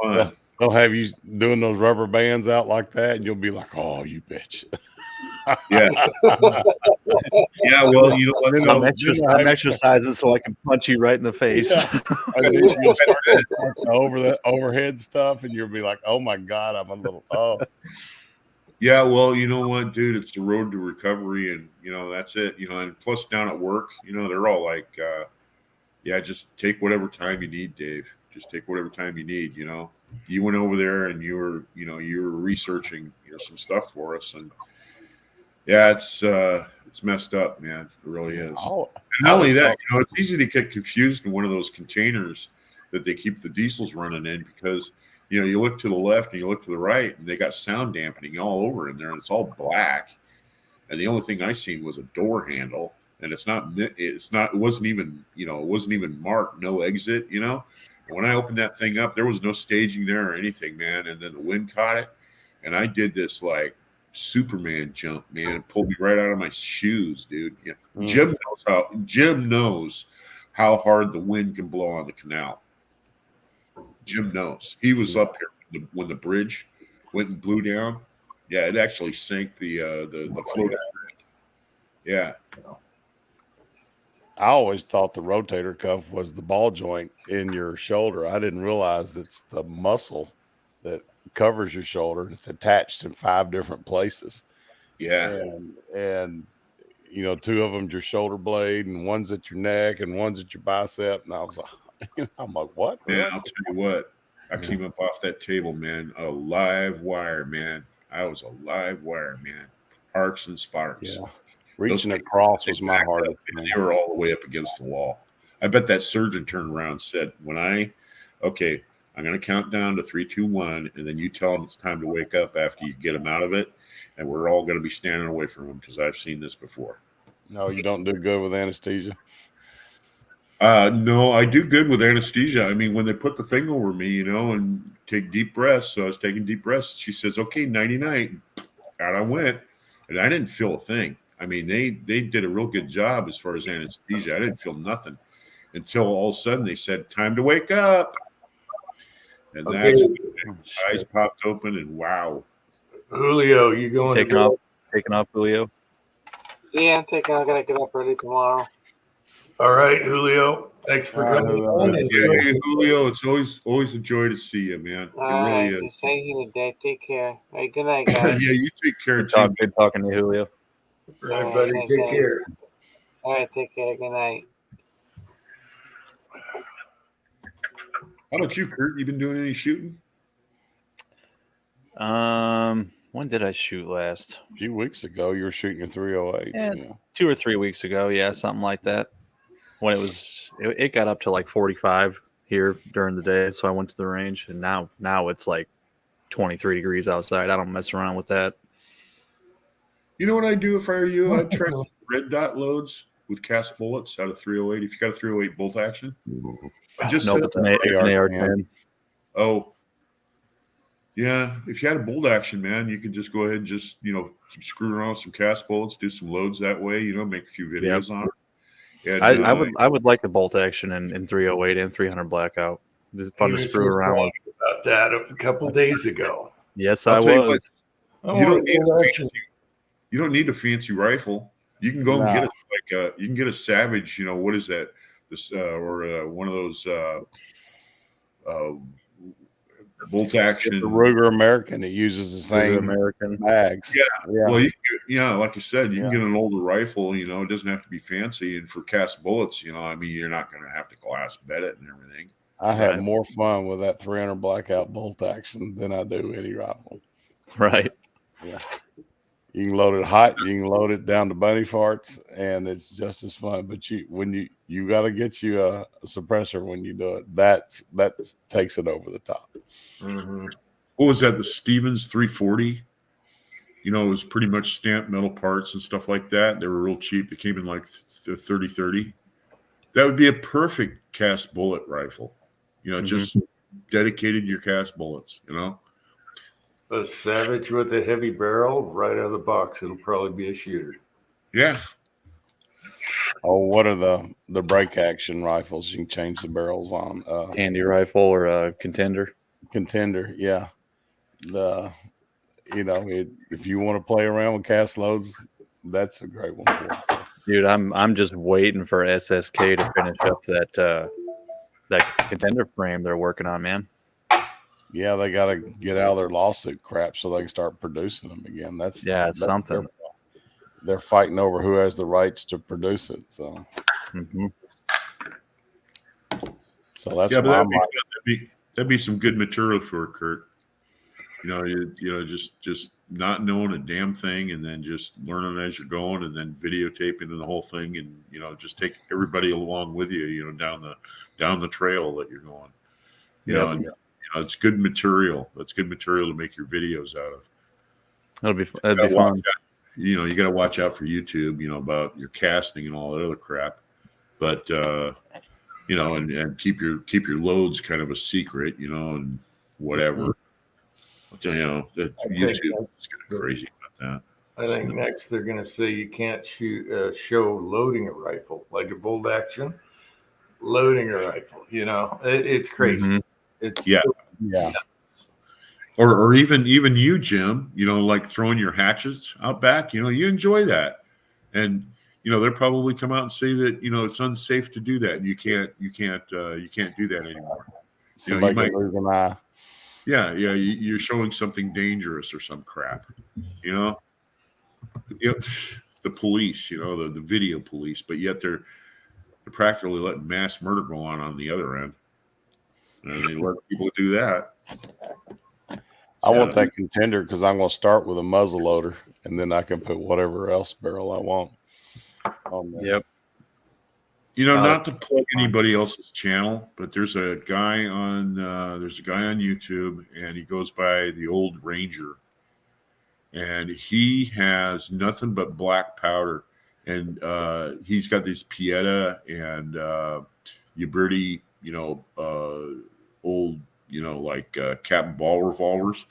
Fun. They'll have you doing those rubber bands out like that, and you'll be like, "Oh, you bitch!" Yeah. Yeah. Well, you know what? Then though? I'm exercising so I can punch you right in the face. Yeah. And then you'll start the overhead stuff, and you'll be like, "Oh my god, I'm a little Yeah, well, you know what, dude? It's the road to recovery, and that's it. And plus down at work, they're all like, "Yeah, just take whatever time you need, Dave. Just take whatever time you need." You went over there and you were researching some stuff for us, and yeah, it's messed up, man. It really is. Oh, And not only that, it's easy to get confused in one of those containers that they keep the diesels running in because you look to the left and you look to the right, and they got sound dampening all over in there, and it's all black. And the only thing I seen was a door handle, and it wasn't even marked no exit. And when I opened that thing up, there was no staging there or anything, man. And then the wind caught it, and I did this like Superman jump, man. It pulled me right out of my shoes, dude. Yeah. Jim knows how hard the wind can blow on the canal. Jim knows. He was up here when the bridge went and blew down. Yeah, it actually sank the floating bridge. Yeah. I always thought the rotator cuff was the ball joint in your shoulder. I didn't realize it's the muscle that covers your shoulder. It's attached in 5 different places. Yeah. And two of them your shoulder blade, and one's at your neck, and one's at your bicep. And I was like, I'm like, what? Man, I'll tell you what. I came up off that table, man. A live wire, man. I was a live wire, man. Arcs and sparks. Yeah. Reaching across was my hardest. And they were all the way up against the wall. I bet that surgeon turned around and said, I'm going to count down to 3, 2, 1, and then you tell him it's time to wake up after you get him out of it, and we're all going to be standing away from him because I've seen this before. No, you don't do good with anesthesia. No, I do good with anesthesia. I mean, when they put the thing over me, and take deep breaths. So I was taking deep breaths. She says, "Okay, 99." Out I went, and I didn't feel a thing. I mean, they did a real good job as far as anesthesia. I didn't feel nothing until all of a sudden they said, "Time to wake up." And that's when my eyes popped open, and wow. Julio, you going Taking off, Julio. Yeah, I'm taking. I gotta get up early tomorrow. All right, Julio. Thanks for coming on. Yeah, hey, Julio, it's always a joy to see you, man. It really is. Same here, Dave. Take care. All right, good night, guys. Yeah, you take care too. Good talking to you, Julio. All right, buddy. Take care. All right, take care. Good night. How about you, Kurt? You been doing any shooting? When did I shoot last? A few weeks ago, you were shooting a 308. Yeah. 2 or 3 weeks ago. Yeah, something like that. When it got up to like 45 here during the day. So I went to the range, and now it's like 23 degrees outside. I don't mess around with that. You know what I'd do if I were you? I'd try red dot loads with cast bullets out of 308. If you got a 308 bolt action, just No, it's an AR-10. Oh, yeah. If you had a bolt action, man, you could just go ahead and just screw around with some cast bullets, do some loads that way. Make a few videos on it. Yeah, I would like the bolt action in 308 and 300 blackout. It was fun to screw around with. About that a couple days ago. Yes, I'll I tell you was. what, you don't need a fancy rifle. You can go and get you can get a Savage. What is that? This or one of those bolt action. The Ruger American. It uses the same American mags. Yeah. Well, like you said, you can get an older rifle. It doesn't have to be fancy. And for cast bullets, I mean, you're not going to have to glass bed it and everything. I had more fun with that 300 blackout bolt action than I do any rifle. Right. Yeah. You can load it hot, you can load it down to bunny farts, and it's just as fun. But you got to get you a suppressor when you do it. That takes it over the top. Mm-hmm. What was that? The Stevens 340. You know, it was pretty much stamped metal parts and stuff like that. They were real cheap. They came in like 30. That would be a perfect cast bullet rifle. You know, just dedicated to your cast bullets. You know, A Savage with a heavy barrel right out of the box. It'll probably be a shooter. yeah. Oh, what are the break action rifles? You can change the barrels on. Handy rifle or a contender. Contender, yeah. If you want to play around with cast loads, that's a great one for you. Dude, I'm just waiting for SSK to finish up that contender frame they're working on, man. Yeah, they got to get out of their lawsuit crap so they can start producing them again. That's something. They're fighting over who has the rights to produce it. So, so that's that'd be some good material for Kurt. Just not knowing a damn thing, and then just learning as you're going, and then videotaping the whole thing, and just take everybody along with you. Down the trail that you're going. It's good material. That's good material to make your videos out of. That'd be fun. You got to watch out for YouTube. About your casting and all that other crap, but and keep your loads kind of a secret. And whatever. YouTube is kind of crazy about that. I think next they're going to say you can't show loading a rifle, like a bolt action, loading a rifle. It's crazy. It's yeah. Or even you, Jim. Like throwing your hatchets out back. You enjoy that, and they'll probably come out and say that it's unsafe to do that, and you can't do that anymore. Somebody might lose an eye. Yeah, you're showing something dangerous or some crap, the police, the video police, but yet they're practically letting mass murder go on the other end, and they let people do that. I want that contender because I'm going to start with a muzzle loader, and then I can put whatever else barrel I want. Yep. Not to plug anybody else's channel, but there's a guy on YouTube, and he goes by the Old Ranger, and he has nothing but black powder, and he's got these Pieta and Uberti, old, like cap ball revolvers,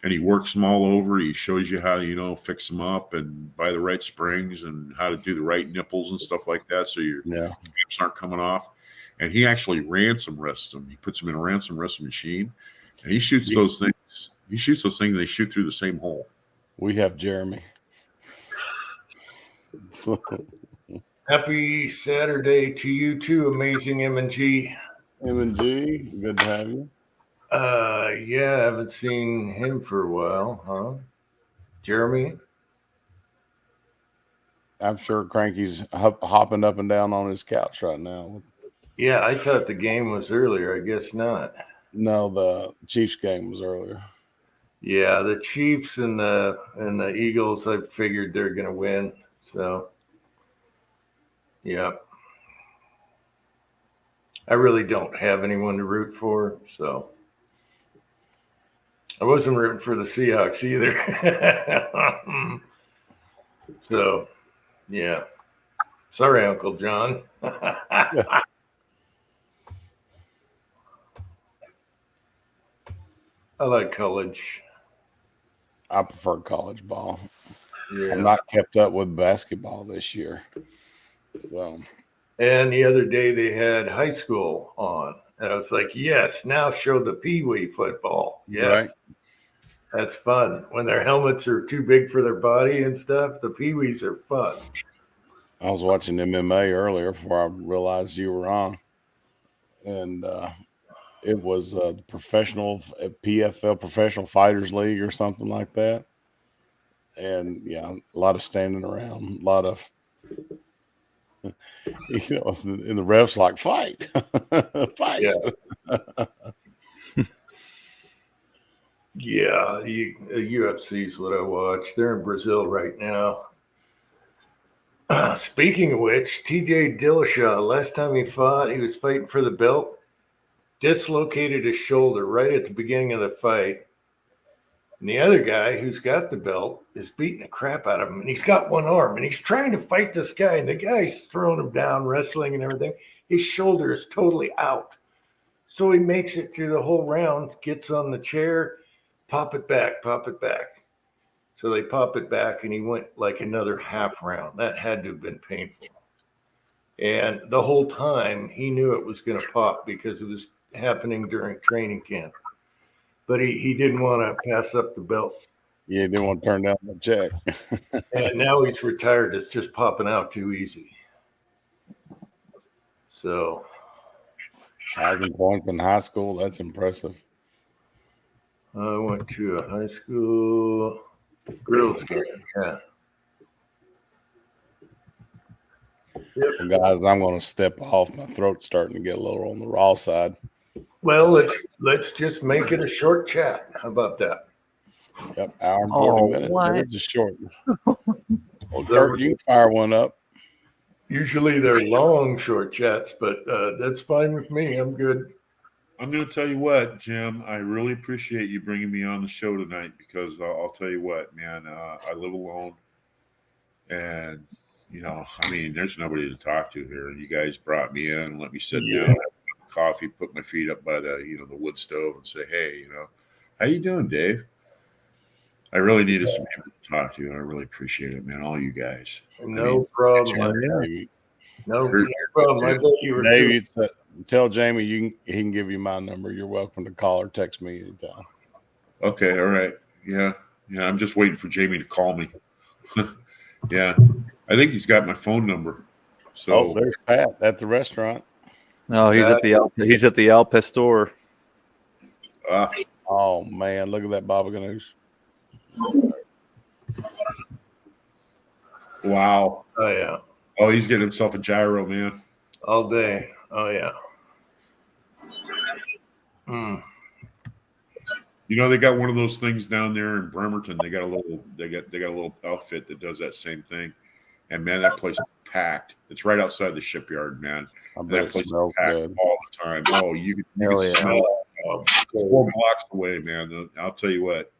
and he works them all over. He shows you how to, fix them up and buy the right springs and how to do the right nipples and stuff like that, so your caps aren't coming off. And he actually ransom rests them. He puts them in a ransom rest machine, and he shoots those things. He shoots those things, and they shoot through the same hole. We have Jeremy. Happy Saturday to you too, amazing M&G. M&G, good to have you. Yeah, I haven't seen him for a while, huh? Jeremy? I'm sure Cranky's hopping up and down on his couch right now. Yeah, I thought the game was earlier. I guess not. No, the Chiefs game was earlier. Yeah, the Chiefs and the Eagles, I figured they're going to win. So, yeah. I really don't have anyone to root for, so. I wasn't rooting for the Seahawks either. So, yeah. Sorry, Uncle John. I like college. I prefer college ball. Yeah. I'm not kept up with basketball this year. So. And the other day they had high school on. And I was like, yes, now show the Pee-wee football. Yeah. Right. That's fun. When their helmets are too big for their body and stuff, the Pee-wees are fun. I was watching MMA earlier before I realized you were on. And it was professional PFL, Professional Fighters League or something like that. And, yeah, a lot of standing around, a lot of, and the refs like, fight, fight. Yeah. Yeah, UFC is what I watch. They're in Brazil right now. Speaking of which, TJ Dillashaw, last time he fought, he was fighting for the belt, dislocated his shoulder right at the beginning of the fight. And the other guy who's got the belt is beating the crap out of him. And he's got one arm and he's trying to fight this guy. And the guy's throwing him down, wrestling and everything. His shoulder is totally out. So he makes it through the whole round, gets on the chair, pop it back. So they pop it back and he went like another half round. That had to have been painful. And the whole time he knew it was going to pop because it was happening during training camp. But he didn't want to pass up the belt. Yeah, didn't want to turn down the check. And now he's retired. It's just popping out too easy. So 1,000 points in high school. That's impressive. I went to a high school girls game. Yeah. Well, guys, I'm going to step off. My throat's starting to get a little on the raw side. Well, let's just make it a short chat. How about that? Yep, hour and 40 minutes. What? It is a short. Well, Kurt, you can fire one up. Usually they're long short chats, but that's fine with me. I'm good. I'm going to tell you what, Jim. I really appreciate you bringing me on the show tonight because I'll tell you what, man. I live alone, and I mean, there's nobody to talk to here. You guys brought me in and let me sit down, have coffee, put my feet up by the the wood stove, and say, hey, how you doing, Dave? I really needed some people to talk to, and I really appreciate it, man. All you guys. No problem. No problem. I bet you were Dave, tell Jamie he can give you my number. You're welcome to call or text me anytime. Okay, all right. Yeah. I'm just waiting for Jamie to call me. Yeah, I think he's got my phone number. So there's Pat at the restaurant. No, he's at the Al Pastor. Oh man, look at that Baba Ganoush. Wow. Oh yeah. Oh, he's getting himself a gyro, man. All day. Oh yeah. They got one of those things down there in Bremerton. They got a little outfit that does that same thing. And man, that place is packed. It's right outside the shipyard, man. That place is packed good. all the time. Oh, you can smell it 4 blocks away, man. I'll tell you what.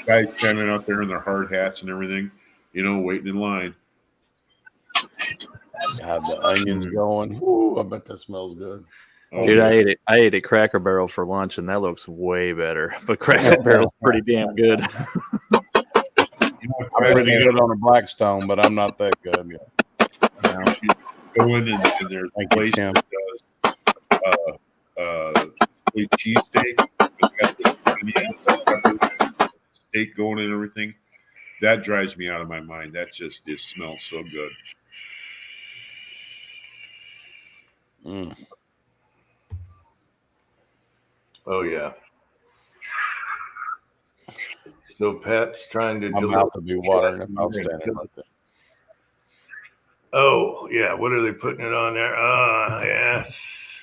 Guys standing out there in their hard hats and everything, waiting in line. Got the onions going. Ooh, I bet that smells good. Oh, Dude, yeah. I ate at Cracker Barrel for lunch, and that looks way better. But Cracker Barrel's pretty damn good. I'm pretty good on a Blackstone, but I'm not that good yet. Go in and there's a place that does cheesesteak. Steak going and everything. That drives me out of my mind. That just smells so good. Oh yeah. So Pat's trying to My mouth will be watering if I'm standing like that. Oh yeah, what are they putting it on there? Yes.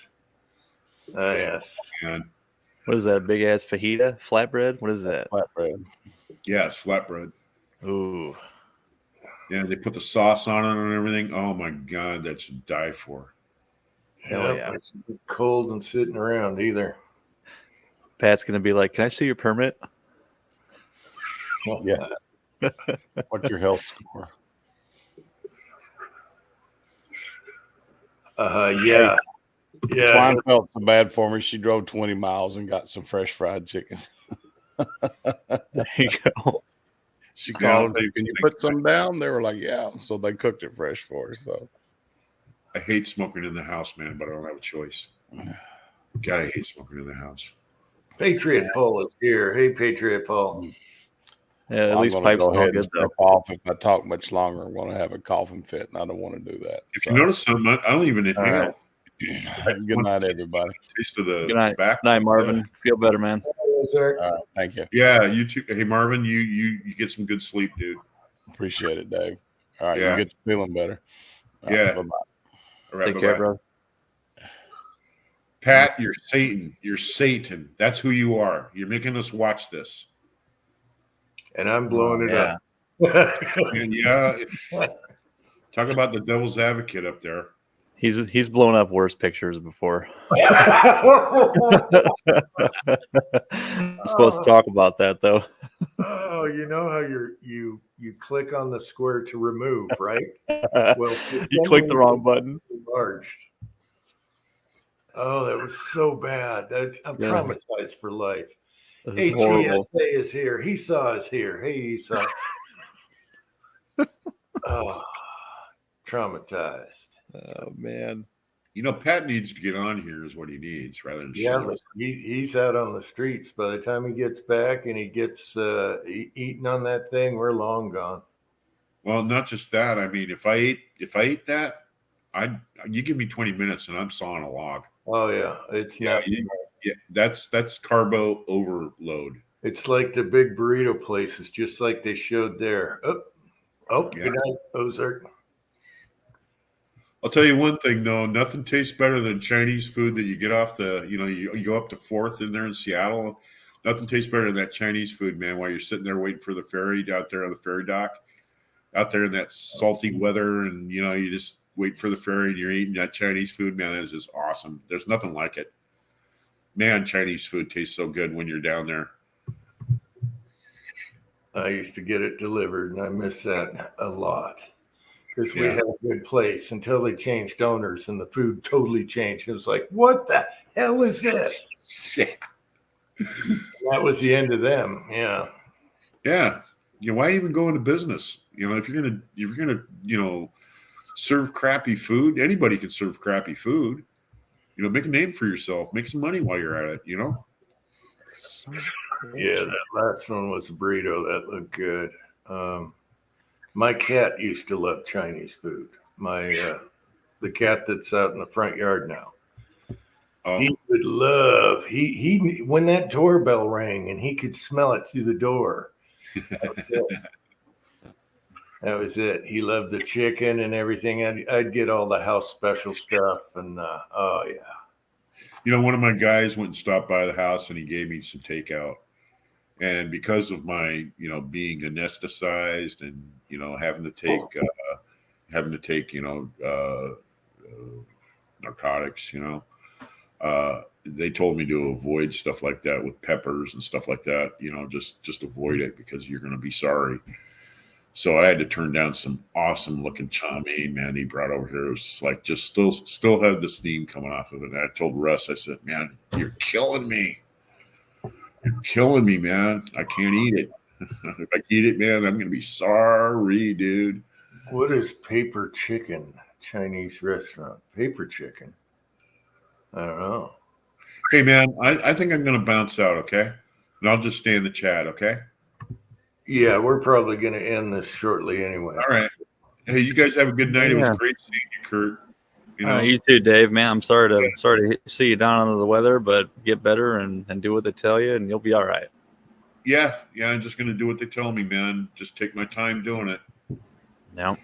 Yes. And What is that, big ass fajita flatbread? What is that? Flatbread. yeah, it's flatbread. Ooh, Yeah, they put the sauce on it and everything. Oh my God, that's to die for. Hell yeah. It's cold and sitting around either. Pat's gonna be like, "Can I see your permit?" Yeah. What's your health score? Yeah. Yeah. Twine felt so bad for me. She drove 20 miles and got some fresh fried chicken. There you go. She Yeah, called, can you put some down? They were like, yeah. So they cooked it fresh for her. So I hate smoking in the house, man, but I don't have a choice. God, I hate smoking in the house. Patriot Paul is here. Hey, Patriot Paul. Yeah, at I'm least gonna pipes go smell ahead and good though. step off. If I talk much longer, I'm going to have a coughing fit, and I don't want to do that. If So, you notice something, I don't even inhale. good night, everybody. Taste of the Good night, tobacco. night, Marvin. Feel better, man. Sir. All right, thank you. Yeah, you too. Hey, Marvin, you get some good sleep, dude. Appreciate it, Dave. All right, Yeah. you get to feeling better. All Yeah. right, bye-bye. All right, Take care, bye-bye. bro. Pat, you're Satan. You're Satan. That's who you are. You're making us watch this. And I'm blowing it up. And yeah, talk about the devil's advocate up there. He's blown up worse pictures before. Supposed to talk about that though. Oh, you know how you click on the square to remove, right? Well, You clicked the wrong button. enlarged. Oh, that was so bad. I'm Yeah. traumatized for life. It was horrible. HESA is here. He saw us here. Hey, Esau. Oh, traumatized. Oh man. You know, Pat needs to get on here is what he needs rather than Yeah, show but us. he's out on the streets. By the time he gets back and he gets eating on that thing, we're long gone. Well, not just that. I mean, if I ate that, you give me 20 minutes and I'm sawing a log. Oh yeah, it's Yeah, not. yeah, that's carbo overload. It's like the big burrito places, just like they showed there. Oh, Yeah. good night, Ozark. I'll tell you one thing though, nothing tastes better than Chinese food that you get off you go up to 4th in there in Seattle. Nothing tastes better than that Chinese food, man, while you're sitting there waiting for the ferry out there on the ferry dock, out there in that salty weather, and you just wait for the ferry and you're eating that Chinese food, man. That is just awesome. There's nothing like it. Man, Chinese food tastes so good when you're down there. I used to get it delivered, and I miss that a lot because we Yeah. had a good place until they changed owners, and the food totally changed. It was like, what the hell is this? Yeah. That was the end of them. Yeah. Yeah. Why even go into business? If you're gonna serve crappy food, anybody can serve crappy food. Make a name for yourself, make some money while you're at it, Yeah, that last one was a burrito. That looked good. My cat used to love Chinese food. The cat that's out in the front yard now. Oh, He would love he when that doorbell rang and he could smell it through the door. That was it. He loved the chicken and everything. I'd get all the house special stuff, and oh yeah. One of my guys went and stopped by the house and he gave me some takeout. And because of my, being anesthetized and, having to take, narcotics, they told me to avoid stuff like that with peppers and stuff like that, just avoid it because you're going to be sorry. So I had to turn down some awesome looking chow mein, man, he brought over here. It was like just still had the steam coming off of it. And I told Russ, I said, man, you're killing me. You're killing me, man. I can't eat it. If I eat it, man, I'm going to be sorry, dude. What is Paper Chicken Chinese restaurant? Paper Chicken? I don't know. Hey, man, I think I'm going to bounce out, okay? And I'll just stay in the chat, okay? Yeah, we're probably going to end this shortly anyway. All right. Hey, you guys have a good night. It Yeah. was great seeing you, Kurt. You too, Dave. Man, I'm sorry to see you down under the weather, but get better and do what they tell you, and you'll be all right. Yeah, I'm just going to do what they tell me, man. Just take my time doing it. No. All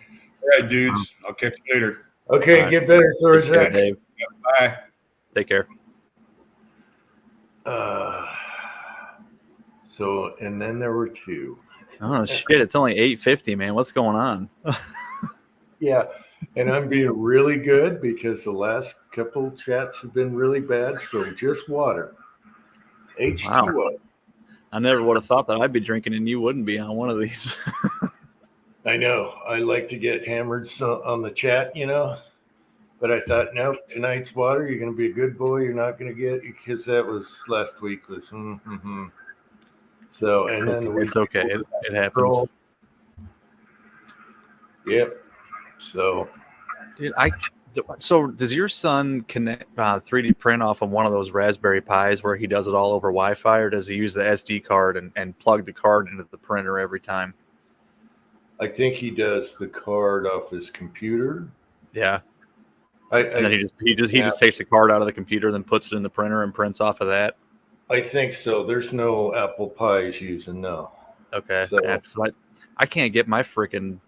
right, dudes. I'll catch you later. Okay, All right. get better, Take care, Thorzak. Dave. Bye. Take care. So, and then there were two. Oh shit! It's only 8:50, man. What's going on? Yeah, and I'm being really good because the last couple chats have been really bad. So just water, H2O. I never would have thought that I'd be drinking and you wouldn't be on one of these. I know. I like to get hammered on the chat, but I thought, nope, tonight's water. You're going to be a good boy. You're not going to get, because that was last week was. So, and then the week It's okay. It happens. before- Yep. So Dude, so does your son connect 3D print off of one of those Raspberry Pis where he does it all over Wi-Fi, or does he use the SD card and plug the card into the printer every time? I think he does the card off his computer. Yeah. And then he just takes the card out of the computer, then puts it in the printer and prints off of that. I think so. There's no Apple Pies using no. Okay. So- Yeah, so I can't get my freaking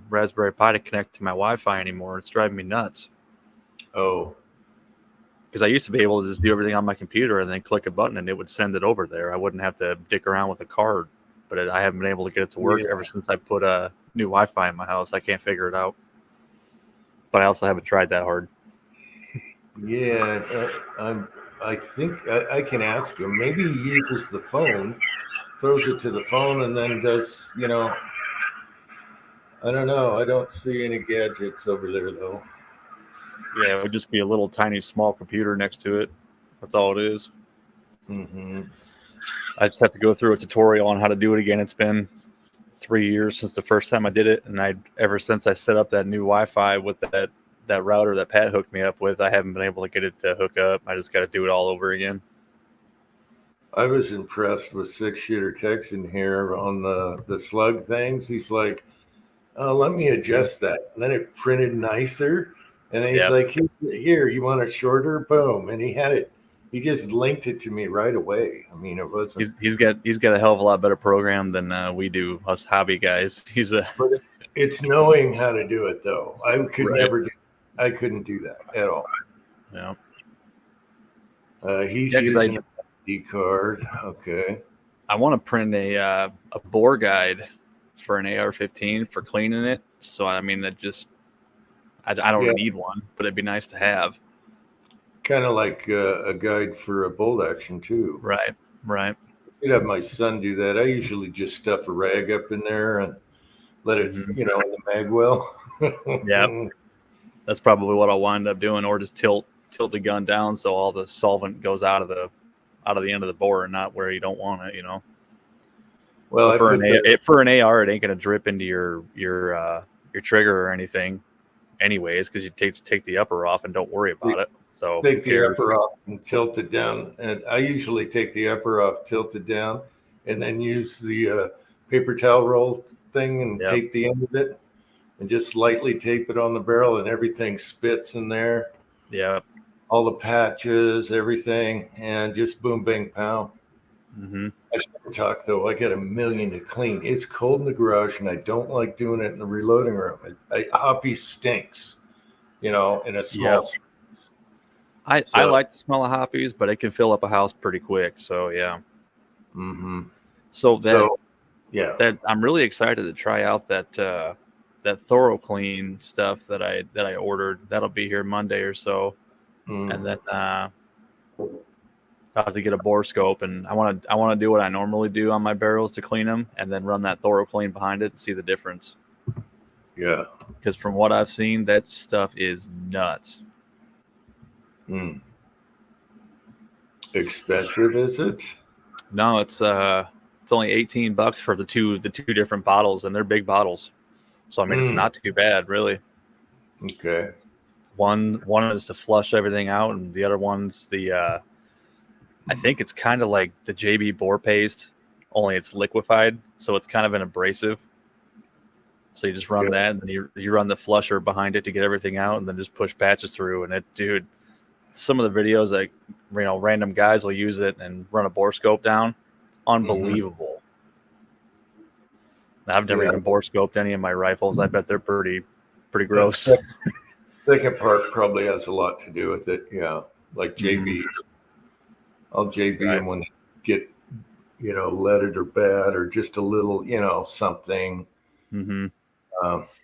Raspberry Pi to connect to my Wi-Fi anymore. It's driving me nuts. Oh, because I used to be able to just do everything on my computer and then click a button and it would send it over there. I wouldn't have to dick around with a card, but I haven't been able to get it to work ever since I put a new Wi-Fi in my house. I can't figure it out, but I also haven't tried that hard. Yeah, I think I can ask him. Maybe he uses the phone, throws it to the phone, and then does, I don't know. I don't see any gadgets over there, though. Yeah, it would just be a little tiny small computer next to it. That's all it is. Mm-hmm. I just have to go through a tutorial on how to do it again. It's been 3 years since the first time I did it, and ever since I set up that new Wi-Fi with that router that Pat hooked me up with, I haven't been able to get it to hook up. I just got to do it all over again. I was impressed with Six Shooter Texan here on the slug things. He's like, "Oh, let me adjust that." And then it printed nicer. And then he's like, here, you want it shorter? Boom. And he had it. He just linked it to me right away. I mean, it wasn't. He's got a hell of a lot better program than we do, us hobby guys. But it's knowing how to do it, though. I could never do. I couldn't do that at all. Yeah. He's using a D card. Okay. I want to print a bore guide for an AR-15 for cleaning it. So I mean, I don't need one, but it'd be nice to have. Kind of like a guide for a bolt action too. Right. I'd have my son do that. I usually just stuff a rag up in there and let it, in the mag well. Yeah. That's probably what I'll wind up doing, or just tilt the gun down so all the solvent goes out of the end of the bore and not where you don't want it, Well, for an AR, it ain't gonna drip into your trigger or anything, anyways, because you take the upper off and don't worry about it. So take the upper off and tilt it down, and I usually take the upper off, tilt it down, and then use the paper towel roll thing and tape the end of it, and just lightly tape it on the barrel, and everything spits in there. Yeah, all the patches, everything, and just boom, bang, pow. Mm-hmm. I shouldn't talk though. I got a million to clean. It's cold in the garage, and I don't like doing it in the reloading room. Hoppy stinks, in a small space. I like the smell of hoppies, but it can fill up a house pretty quick. So yeah. Mm-hmm. That I'm really excited to try out that Thorough Clean stuff that I ordered. That'll be here Monday or so, and then I'll have to get a bore scope, and I want to do what I normally do on my barrels to clean them, and then run that Thorough Clean behind it and see the difference. Yeah, because from what I've seen, that stuff is nuts. Expensive, is it? No, it's only $18 for the two different bottles, and they're big bottles. So I mean, it's not too bad, really. Okay. One is to flush everything out, and the other one's the I think it's kind of like the JB bore paste, only it's liquefied, so it's kind of an abrasive. So you just run that, and then you run the flusher behind it to get everything out, and then just push patches through. And some of the videos, like random guys will use it and run a bore scope down. Unbelievable. I've never even bore scoped any of my rifles. I bet they're pretty gross. Second part probably has a lot to do with it. Yeah, like JBs. I'll JB them when they get, leaded or bad or just a little, something. Mm-hmm.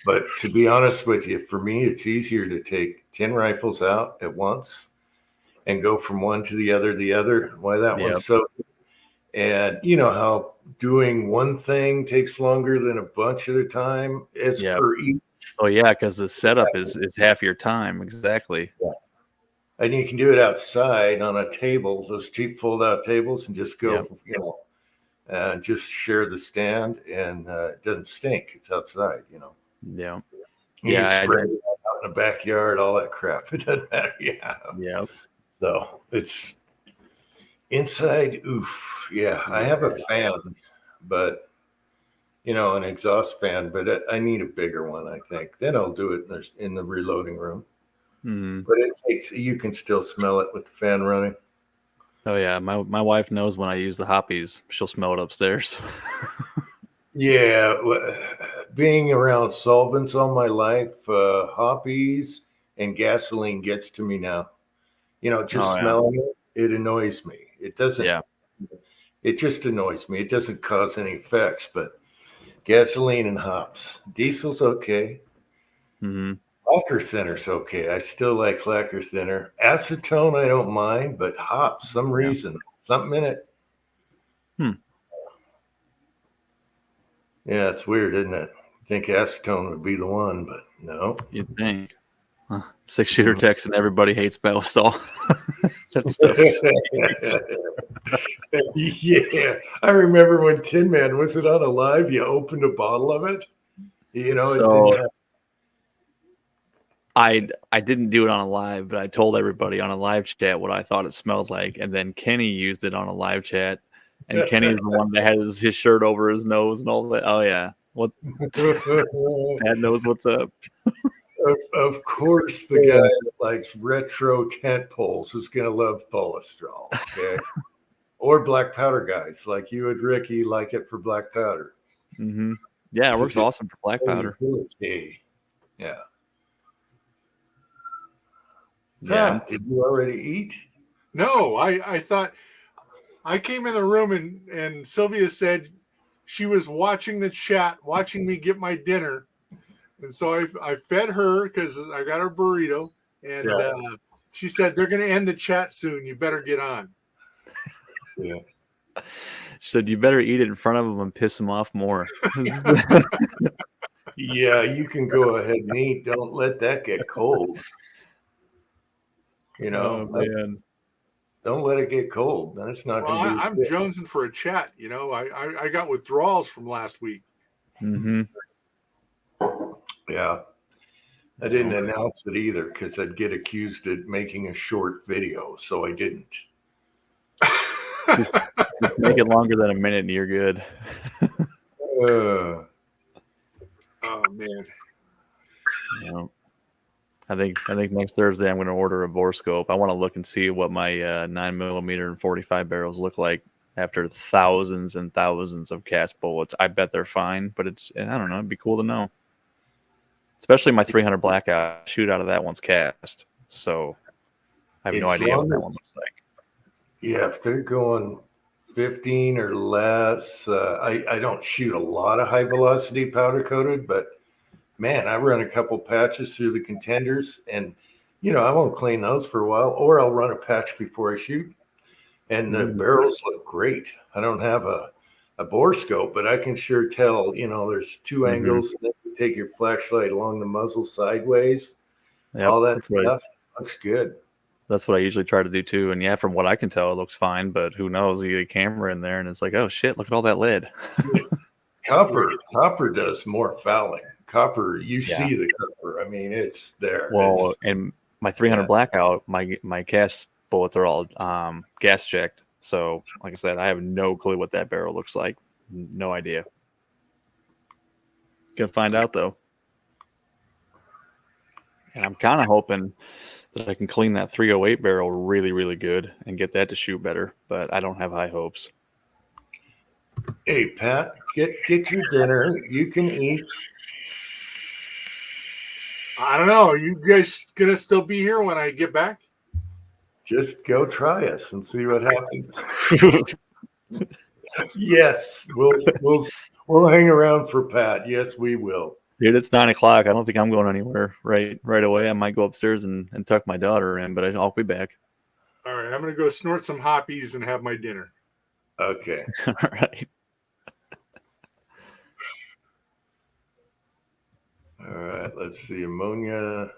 But to be honest with you, for me, it's easier to take 10 rifles out at once and go from one to the other. Why that one's so. And you know how doing one thing takes longer than a bunch at a time? It's per each. Oh, yeah, because the setup is half your time. Exactly. Yeah. And you can do it outside on a table, those cheap fold-out tables, and just go, and just share the stand, and it doesn't stink. It's outside, Yeah. You spray it out in the backyard, all that crap. It doesn't matter. Yeah. Yeah. So it's inside. Oof. Yeah. I have a fan, but an exhaust fan, but I need a bigger one, I think. Then I'll do it in the reloading room. Mm-hmm. But you can still smell it with the fan running. Oh yeah, my wife knows when I use the hoppies. She'll smell it upstairs. Yeah, being around solvents all my life, hoppies and gasoline gets to me now. Just Oh, yeah. smelling it annoys me. It doesn't. Yeah. It just annoys me. It doesn't cause any effects. But gasoline and hops, diesel's okay. Hmm. Lacquer thinner's okay. I still like lacquer thinner. Acetone, I don't mind, but hops, some reason, something in it. Hmm. Yeah, it's weird, isn't it? I think acetone would be the one, but no. You'd think. 6-shooter text and everybody hates Battlestall. That stuff's Yeah, I remember when Tin Man was it on a live? You opened a bottle of it. So- it didn't I didn't do it on a live, but I told everybody on a live chat what I thought it smelled like, and then Kenny used it on a live chat, and Kenny's the one that had his shirt over his nose and all that. Oh yeah, what have- Pat knows what's up. of course, the guy that likes retro tent poles is going to love Polystrol, okay? Or black powder guys like you and Ricky like it for black powder. Hmm. Yeah, it works awesome for black powder. Okay. Yeah. Yeah. Pat, did you already eat? No, I thought I came in the room and Sylvia said she was watching the chat, watching me get my dinner. And so I fed her because I got her burrito. And she said, they're going to end the chat soon. You better get on. Yeah. She said you better eat it in front of them and piss them off more. Yeah, you can go ahead and eat. Don't let that get cold. Oh, man. Don't let it get cold. Then it's not Well, going to be. I'm jonesing for a chat. I got withdrawals from last week. Hmm. Yeah. I didn't announce it either because I'd get accused of making a short video, so I didn't. Just make it longer than a minute and you're good. Uh, Oh man. Yeah. I think next Thursday I'm going to order a bore scope. I want to look and see what my 9mm and 45 barrels look like after thousands and thousands of cast bullets. I bet they're fine, but I don't know. It'd be cool to know. Especially my 300 blackout shoot out of that one's cast. So I have no As idea what long that as- one looks like. yeah, if they're going 15 or less, I don't shoot a lot of high velocity powder coated, but man, I run a couple patches through the contenders and, I won't clean those for a while, or I'll run a patch before I shoot. And the barrels look great. I don't have a bore scope, but I can sure tell, there's two angles. Then you take your flashlight along the muzzle sideways. Yep, all that that's right. stuff looks good. That's what I usually try to do too. And yeah, from what I can tell, it looks fine. But who knows? You get a camera in there, and it's like, oh shit, look at all that lead. Copper does more fouling. Copper, you Yeah. see the copper. I mean, it's there. Well, It's- and my 300 yeah. blackout, my cast bullets are all gas checked. So, like I said, I have no clue what that barrel looks like. No idea. Gonna find out though. And I'm kind of hoping that I can clean that 308 barrel really, really good and get that to shoot better. But I don't have high hopes. Hey, Pat, get your dinner. You can eat. I don't know. Are you guys gonna still be here when I get back? Just go try us and see what happens. Yes, we'll hang around for Pat. Yes, we will. Dude, it's 9 o'clock. I don't think I'm going anywhere right away. I might go upstairs and tuck my daughter in, but I'll be back. All right, I'm gonna go snort some hoppies and have my dinner. Okay. All right. All right. Let's see. Ammonia.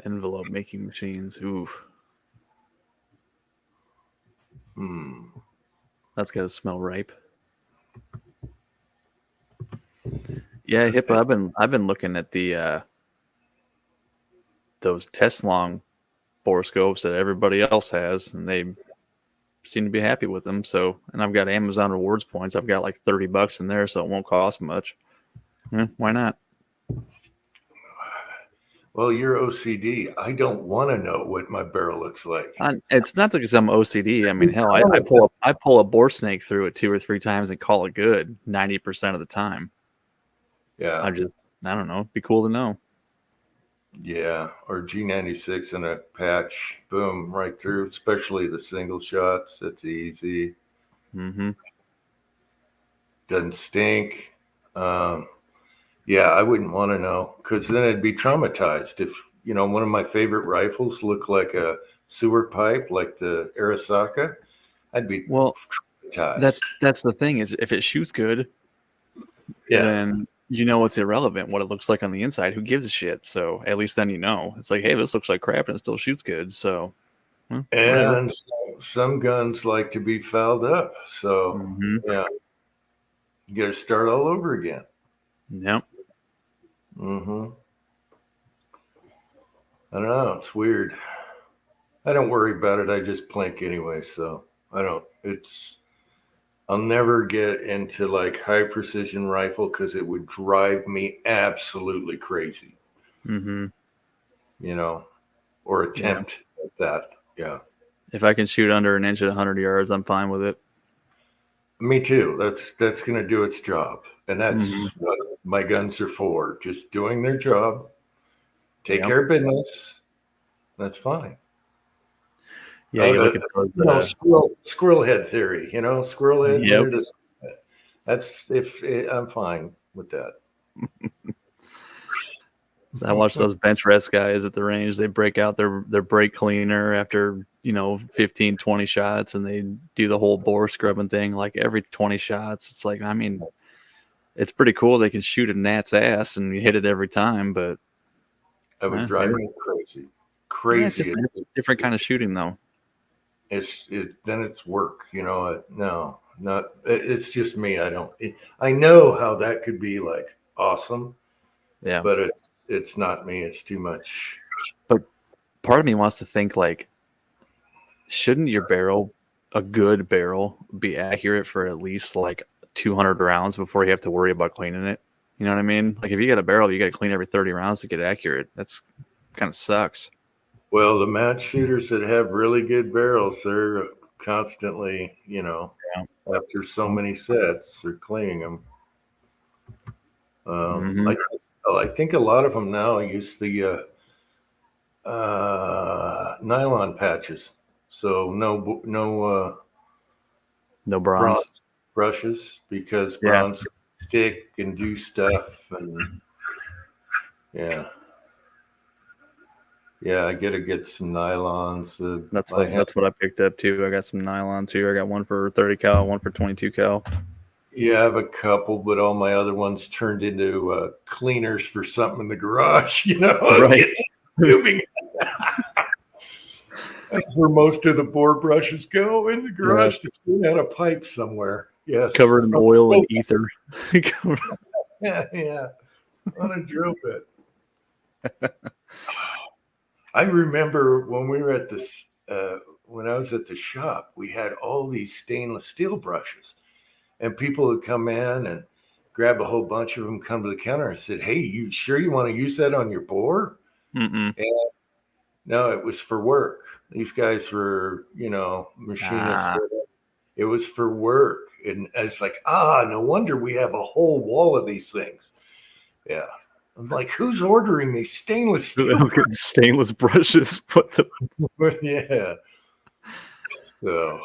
Envelope making machines. Ooh, that's gotta smell ripe. Yeah, Hippo. I've been looking at the those test long bore scopes that everybody else has, and they seem to be happy with them. So, and I've got Amazon rewards points. I've got like $30 in there, so it won't cost much. Why not? Well, you're OCD. I don't want to know what my barrel looks like. It's not because I'm OCD. I mean, hell, I pull a bore snake through it 2 or 3 times and call it good 90% of the time. Yeah. I don't know. It'd be cool to know. Yeah, or G96 and a patch, boom, right through. Especially the single shots. That's easy. Mm-hmm. Doesn't stink. Yeah, I wouldn't want to know because then I'd be traumatized. If one of my favorite rifles looked like a sewer pipe, like the Arisaka, I'd be traumatized. That's the thing is if it shoots good, then it's irrelevant what it looks like on the inside. Who gives a shit? So at least then it's like, hey, this looks like crap and it still shoots good. So and some guns like to be fouled up. So yeah, you got to start all over again. Yep. I don't know. It's weird. I don't worry about it. I just plink anyway. So I don't. I'll never get into like high precision rifle because it would drive me absolutely crazy. Or attempt at that. Yeah. If I can shoot under an inch at 100 yards, I'm fine with it. Me too. That's going to do its job. And that's what my guns are for. Just doing their job. Take care of business. That's fine. Yeah, you look at those, squirrel head theory. Squirrel head. Yep. That's I'm fine with that. So I watch those bench rest guys at the range. They break out their brake cleaner after 15, 20 shots, and they do the whole bore scrubbing thing like every 20 shots. It's like, I mean, it's pretty cool. They can shoot a gnat's ass and you hit it every time, but that would drive me crazy. Crazy. Yeah, it's different kind of shooting though. Then it's work. No, not. It's just me. I know how that could be like awesome. Yeah, but it's not me. It's too much. But part of me wants to think like, shouldn't your a good barrel, be accurate for at least like 200 rounds before you have to worry about cleaning it? You know what I mean? Like if you got a barrel, you got to clean every 30 rounds to get accurate. That's kind of sucks. Well, the match shooters that have really good barrels, they're constantly, after so many sets, they're cleaning them. I think a lot of them now use the nylon patches, so no bronze brushes because bronze stick and do stuff, and I gotta get some nylons. That's what I picked up too. I got some nylon too. I got one for 30 cal, one for 22 cal. Yeah, I have a couple, but all my other ones turned into cleaners for something in the garage. Right. That's where most of the bore brushes go, in the garage to clean out a pipe somewhere. Yes, covered in oil and ether. yeah, on a drill bit. I remember when we were at this, when I was at the shop, we had all these stainless steel brushes. And people would come in and grab a whole bunch of them, come to the counter and said, "Hey, you sure you want to use that on your bore?" And no, it was for work. These guys were, machinists. It was for work. And it's like, no wonder we have a whole wall of these things. Yeah. I'm like, who's ordering these stainless steel stainless brushes? What the? Yeah. So.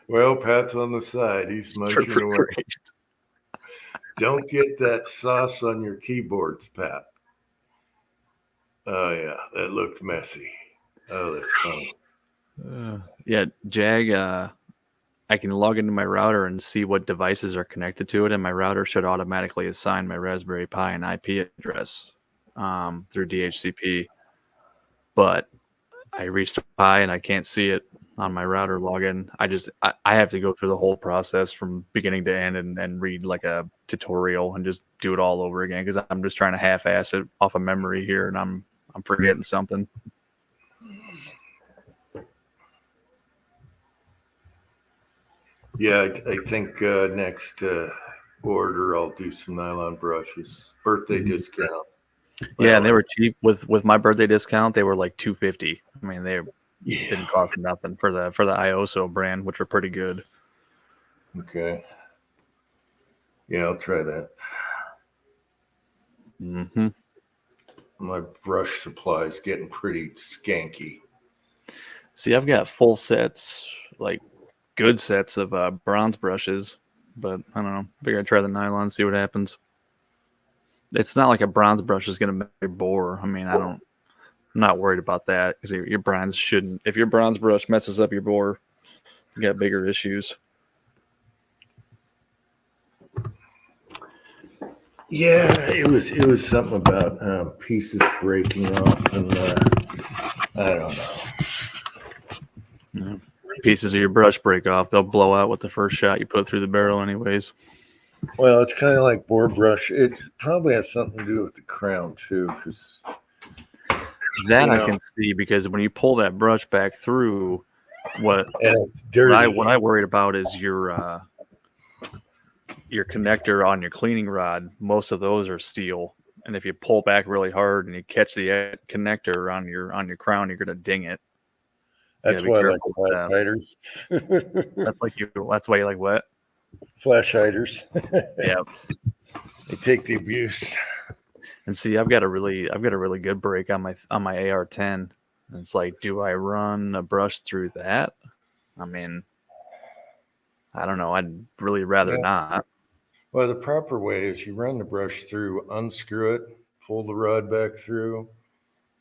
Well, Pat's on the side. He's munching away. Don't get that sauce on your keyboards, Pat. Oh, yeah. That looked messy. Oh, that's funny. Yeah, Jag, I can log into my router and see what devices are connected to it, and my router should automatically assign my Raspberry Pi an IP address through DHCP. But I restart Pi and I can't see it on my router login. I have to go through the whole process from beginning to end and read like a tutorial and just do it all over again because I'm just trying to half-ass it off of memory here and I'm forgetting something. Yeah, I think next order I'll do some nylon brushes. Birthday discount. Yeah, and they were cheap with my birthday discount. They were like $250. I mean, they didn't cost nothing for the IOSO brand, which are pretty good. Okay. Yeah, I'll try that. Mm-hmm. My brush supply is getting pretty skanky. See, I've got full sets, like good sets of bronze brushes, but I don't know. Figure I'd try the nylon, see what happens. It's not like a bronze brush is going to make your bore. I mean, I'm not worried about that because your bronze shouldn't. If your bronze brush messes up your bore, you got bigger issues. Yeah, it was something about pieces breaking off, and I don't know. Pieces of your brush break off, they'll blow out with the first shot you put through the barrel, anyways. Well, it's kind of like bore brush. It probably has something to do with the crown too, because that I can see because when you pull that brush back through, what I worried about is your connector on your cleaning rod. Most of those are steel, and if you pull back really hard and you catch the connector on your crown, you're gonna ding it. That's why I like flash hiders. That's why you like what? Flash hiders. Yeah, they take the abuse. And see, I've got a really good break on my AR-10. And it's like, do I run a brush through that? I mean, I don't know. I'd really rather not. Well, the proper way is you run the brush through, unscrew it, pull the rod back through,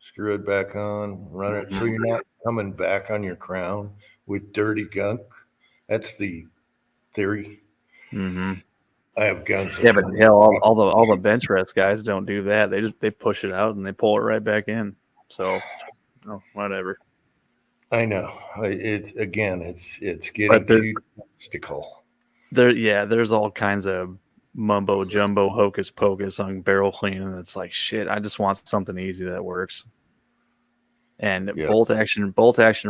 screw it back on, run it so you're not coming back on your crown with dirty gunk. That's the theory. Mm-hmm. I have guns. Yeah, but hell, all the bench rest guys don't do that. They push it out and they pull it right back in. So, whatever. I know. It's getting too mystical. There's all kinds of mumbo jumbo hocus pocus on barrel cleaning. It's like shit. I just want something easy that works. And Bolt Action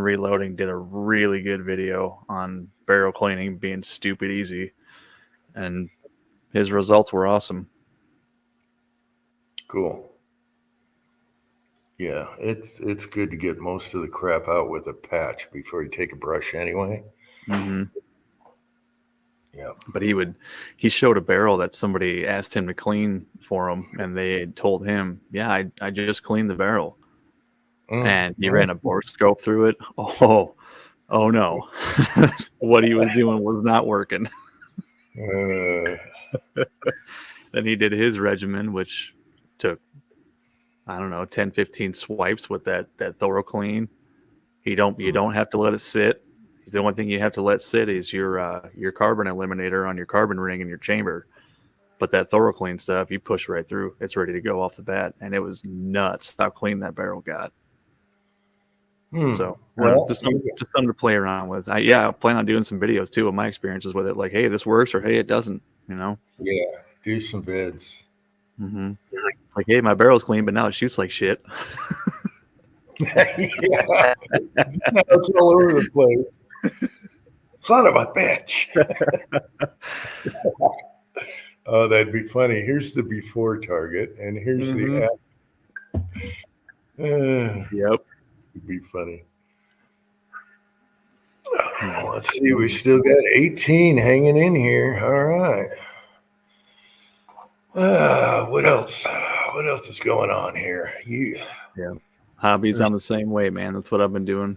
Reloading did a really good video on barrel cleaning being stupid easy, and his results were awesome. Cool. Yeah, it's good to get most of the crap out with a patch before you take a brush anyway. Mm-hmm. Yeah. But he showed a barrel that somebody asked him to clean for him, and they had told him, yeah, I just cleaned the barrel. And he ran a bore scope through it. Oh no. What he was doing was not working. Then he did his regimen, which took, I don't know, 10, 15 swipes with that ThoroClean. You don't have to let it sit. The only thing you have to let sit is your carbon eliminator on your carbon ring in your chamber. But that ThoroClean stuff, you push right through. It's ready to go off the bat. And it was nuts how clean that barrel got. So just something to play around with. I plan on doing some videos too of my experiences with it. Like, hey, this works, or hey, it doesn't. Yeah, do some vids. Mm-hmm. Like, hey, my barrel's clean, but now it shoots like shit. It's all over the place. Son of a bitch. Oh, that'd be funny. Here's the before target, and here's the after. Yep. It'd be funny. Let's see. We still got 18 hanging in here. All right. What else? What else is going on here? Hobbies on the same way, man. That's what I've been doing.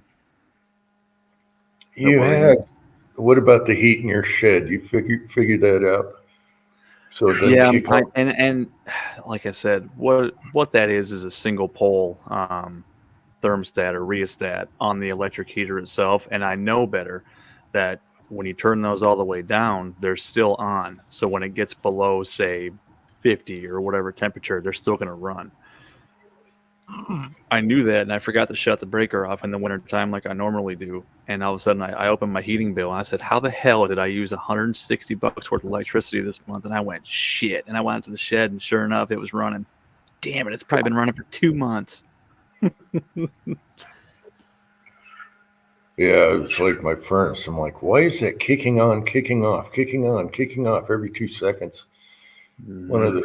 What about the heat in your shed? You figured that out? So and like I said, what that is a single pole thermostat or rheostat on the electric heater itself. And I know better that when you turn those all the way down, they're still on. So when it gets below, say, 50 or whatever temperature, they're still going to run. I knew that, and I forgot to shut the breaker off in the wintertime like I normally do. And all of a sudden, I opened my heating bill, and I said, how the hell did I use $160 worth of electricity this month? And I went, shit. And I went out to the shed, and sure enough, it was running. Damn it, it's probably been running for 2 months. It's like my furnace. I'm like, why is that kicking on, kicking off, kicking on, kicking off every 2 seconds? One of the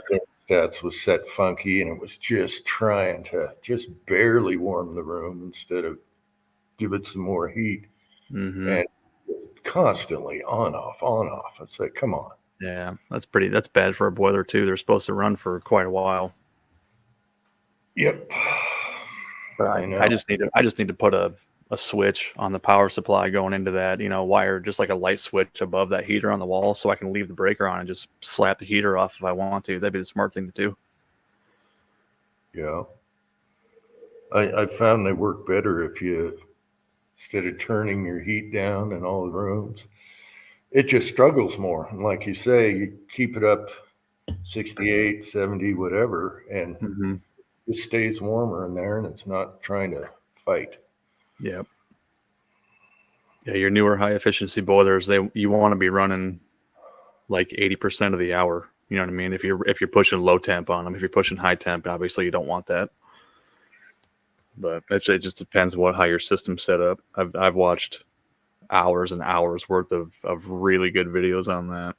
thermostats was set funky, and it was just trying to just barely warm the room instead of give it some more heat. And constantly on off. It's like, come on. Yeah, that's bad for a boiler too. They're supposed to run for quite a while. Yep. But I know. I just need to put a switch on the power supply going into that, wire, just like a light switch above that heater on the wall, so I can leave the breaker on and just slap the heater off if I want to. That'd be the smart thing to do. Yeah. I found they work better if you, instead of turning your heat down in all the rooms, it just struggles more. And like you say, you keep it up 68, 70, whatever, and Mm-hmm. it stays warmer in there and it's not trying to fight. Yeah. Yeah, your newer high efficiency boilers, you want to be running like 80% of the hour. You know what I mean? If you're pushing low temp on them, if you're pushing high temp, obviously you don't want that. But it just depends how your system's set up. I've watched hours and hours worth of really good videos on that,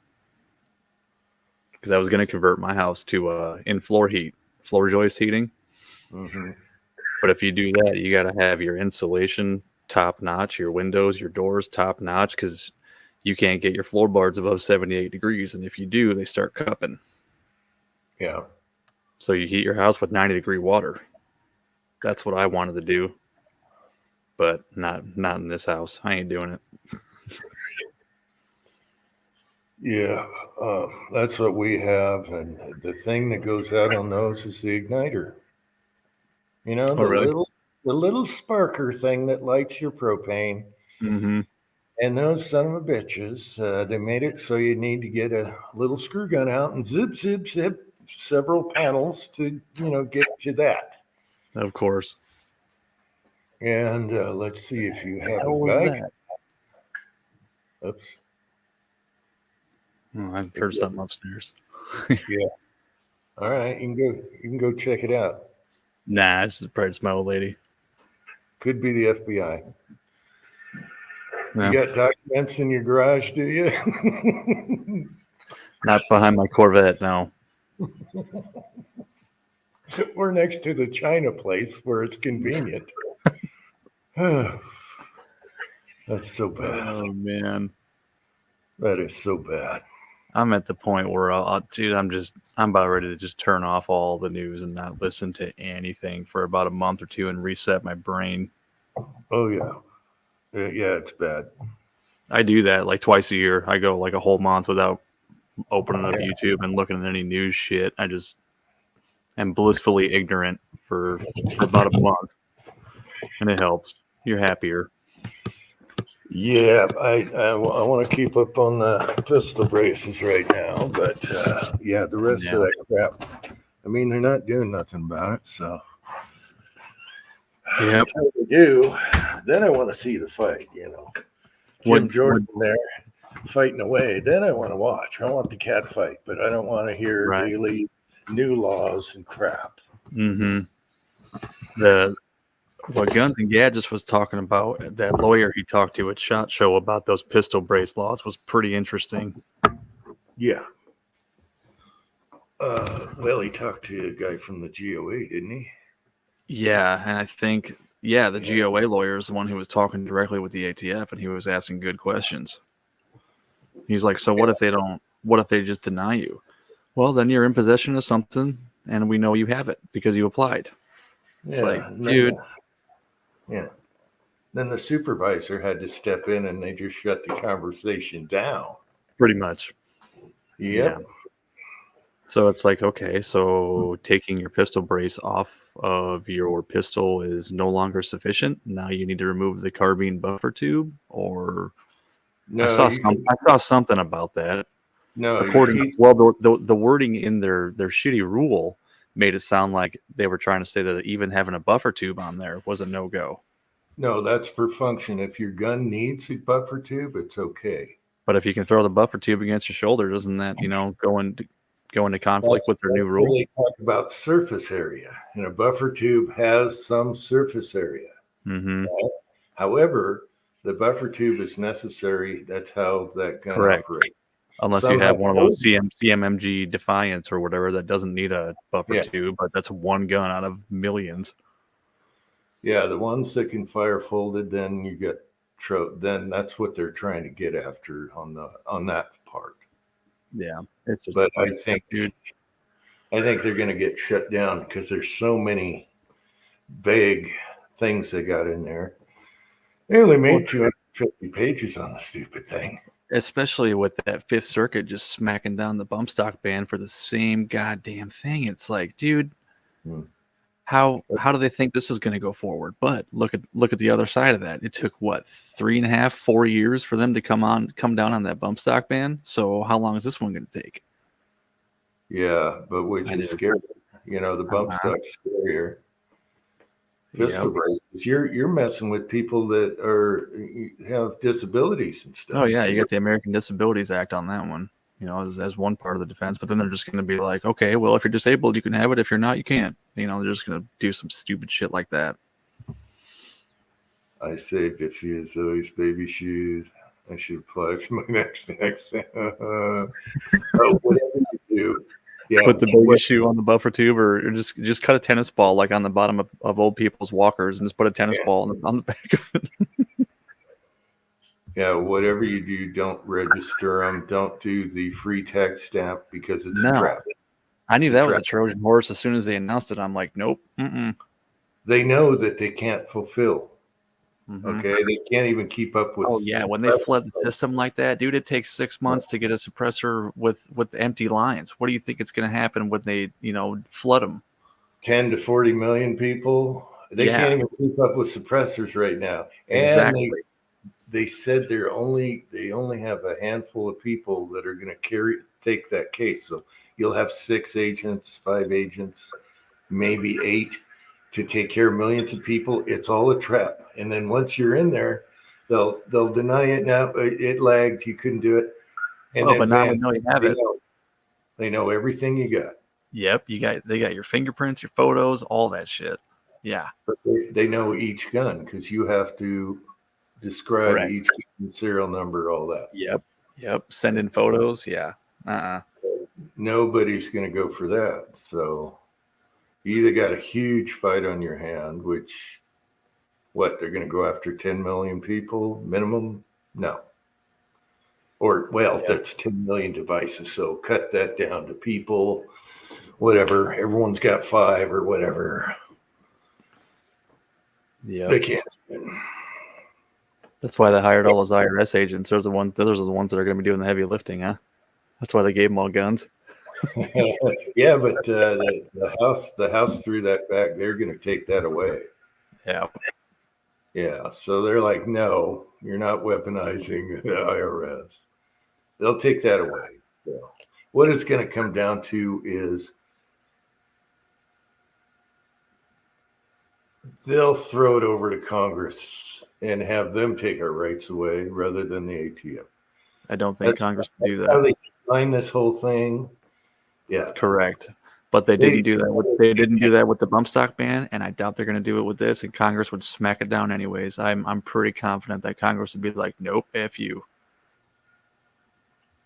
because I was going to convert my house to in floor joist heating. Mm-hmm. But if you do that, you got to have your insulation top notch, your windows, your doors top notch, because you can't get your floorboards above 78 degrees, and if you do, they start cupping. Yeah. So you heat your house with 90-degree water. That's what I wanted to do, but not in this house. I ain't doing it. Yeah, that's what we have, and the thing that goes out on those is the igniter. Oh, really? The little sparker thing that lights your propane. Mm-hmm. And those son of a bitches, they made it so you need to get a little screw gun out and zip, zip, zip several panels to, get to that. Of course. And let's see if you have How a was guy. that? Oops. Oh, I've heard something upstairs. Yeah. All right, you can go check it out. Nah, this is probably just my old lady. Could be the FBI. Yeah. You got documents in your garage, do you? Not behind my Corvette, no. We're next to the China place where it's convenient. That's so bad. Oh man, That is so bad. I'm at the point where dude, I'm about ready to just turn off all the news and not listen to anything for about a month or two and reset my brain. Oh yeah. Yeah, it's bad. I do that like twice a year. I go like a whole month without opening up YouTube and looking at any news shit. I just am blissfully ignorant for about a month, and it helps. You're happier. Yeah, I want to keep up on the pistol braces right now, but yeah, the rest of that crap. I mean, they're not doing nothing about it, so. Yeah. Until they do, then I want to see the fight. Jim Jordan there fighting away. Then I want to watch. I want the cat fight, but I don't want to hear daily new laws and crap. Mm-hmm. What Guns and Gadgets was talking about, that lawyer he talked to at SHOT Show about those pistol brace laws, was pretty interesting. Yeah. Well, he talked to a guy from the GOA, didn't he? Yeah, and I think, the GOA lawyer is the one who was talking directly with the ATF, and he was asking good questions. He's like, so what if they just deny you? Well, then you're in possession of something, and we know you have it because you applied. It's like, dude. Yeah. Then the supervisor had to step in and they just shut the conversation down. Pretty much. Yep. Yeah. So it's like, okay, so taking your pistol brace off of your pistol is no longer sufficient. Now you need to remove the carbine buffer tube, or no, I saw something about that. No, the wording in their shitty rule made it sound like they were trying to say that even having a buffer tube on there was a no-go. No, that's for function. If your gun needs a buffer tube, it's okay. But if you can throw the buffer tube against your shoulder, doesn't that, go into conflict with their new rule? Really talk about surface area, and a buffer tube has some surface area. Mm-hmm. Right? However, the buffer tube is necessary. That's how that gun operates. Unless you have one of those CMMG Defiance or whatever that doesn't need a buffer tube, but that's one gun out of millions. Yeah, the ones that can fire folded, then you get then that's what they're trying to get after on that part. Yeah, it's just But I think dude. they're going to get shut down because there's so many vague things they got in there. They only made 250 pages on the stupid thing. Especially with that Fifth Circuit just smacking down the bump stock ban for the same goddamn thing. It's like, dude, how do they think this is going to go forward? But look at the other side of that. It took what 3.5, 4 years for them to come down on that bump stock ban. So how long is this one going to take? Yeah, but which is scary. You know, the bump stock's scarier. Pistol braces. You're messing with people that have disabilities and stuff. Oh yeah, you got the American Disabilities Act on that one. You know, as one part of the defense. But then they're just going to be like, okay, well, if you're disabled, you can have it. If you're not, you can't. You know, they're just going to do some stupid shit like that. I saved a few of Zoe's baby shoes. I should pledge my next. Oh, whatever you do. Yeah, put the baby shoe on the buffer tube, or just cut a tennis ball like on the bottom of old people's walkers, and just put a tennis ball on the back of it. Yeah, whatever you do, don't register them. Don't do the free tax stamp because it's a trap. I knew that was a Trojan horse as soon as they announced it. I'm like, nope. They know that they can't fulfill. Okay, they can't even keep up with. Oh yeah, when they flood the system like that, dude, it takes 6 months to get a suppressor with empty lines. What do you think it's going to happen when they, flood them? 10 to 40 million people. They can't even keep up with suppressors right now. And exactly. They said they only have a handful of people that are going to take that case. So you'll have 6 agents, 5 agents, maybe 8 to take care of millions of people. It's all a trap. And then once you're in there, they'll deny it. Now it lagged. You couldn't do it. And but now we know you have it. They know everything you got. Yep, they got your fingerprints, your photos, all that shit. Yeah. But they know each gun because you have to describe each serial number, all that. Yep. Send in photos. Yeah. Nobody's going to go for that. So you either got a huge fight on your hand, which they're going to go after 10 million people minimum? No. Or, that's 10 million devices. So cut that down to people, whatever. Everyone's got 5 or whatever. Yeah. They can't. That's why they hired all those IRS agents. Those are the ones that are going to be doing the heavy lifting, huh? That's why they gave them all guns. Yeah, but the house threw that back. They're going to take that away. Yeah. So they're like, no, you're not weaponizing the IRS. They'll take that away. So what it's going to come down to is they'll throw it over to Congress and have them take our rights away rather than the ATF. I don't think Congress can do that. How they designed this whole thing. Yeah, correct. But they didn't do that. They didn't do that with the bump stock ban, and I doubt they're going to do it with this. And Congress would smack it down anyways. I'm pretty confident that Congress would be like, nope, F you.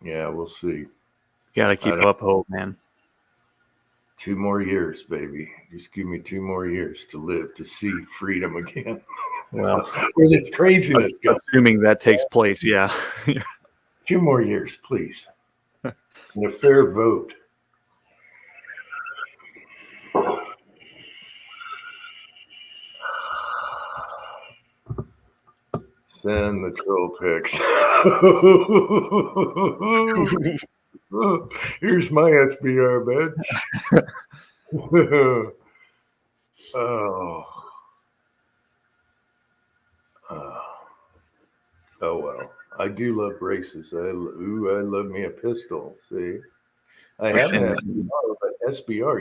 Yeah, we'll see. Got to keep up hope, man. 2 more years, baby. Just give me 2 more years to live to see freedom again. Well, where this craziness goes. Assuming that takes place, yeah. 2 more years, please. And a fair vote. Send the troll pics. Here's my SBR badge. Oh well. I do love braces. I love me a pistol. See, I have an SBR, but SBR,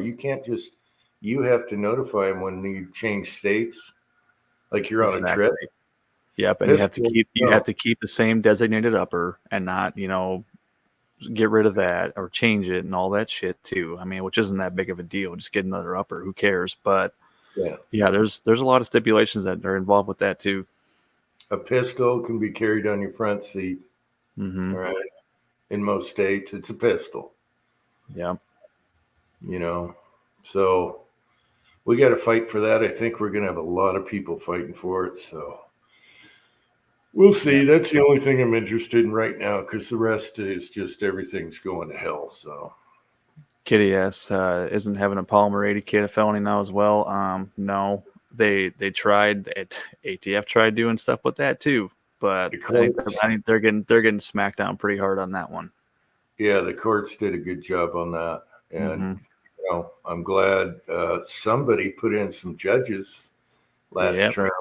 you have to notify them when you change states, like you're on a trip. Yep, and you have to keep the same designated upper and not, get rid of that or change it and all that shit too. I mean, which isn't that big of a deal. Just get another upper. Who cares? But yeah, there's a lot of stipulations that are involved with that too. A pistol can be carried on your front seat. Mm-hmm. All right. In most states, it's a pistol. Yeah. So we got to fight for that. I think we're going to have a lot of people fighting for it. So We'll see. That's the only thing I'm interested in right now because the rest is just everything's going to hell. So Kitty asks, isn't having a Polymer 80 kit a felony now as well? No, they tried it. ATF tried doing stuff with that too, but I think they're getting smacked down pretty hard on that one. Yeah, the courts did a good job on that, and you know, I'm glad somebody put in some judges last term.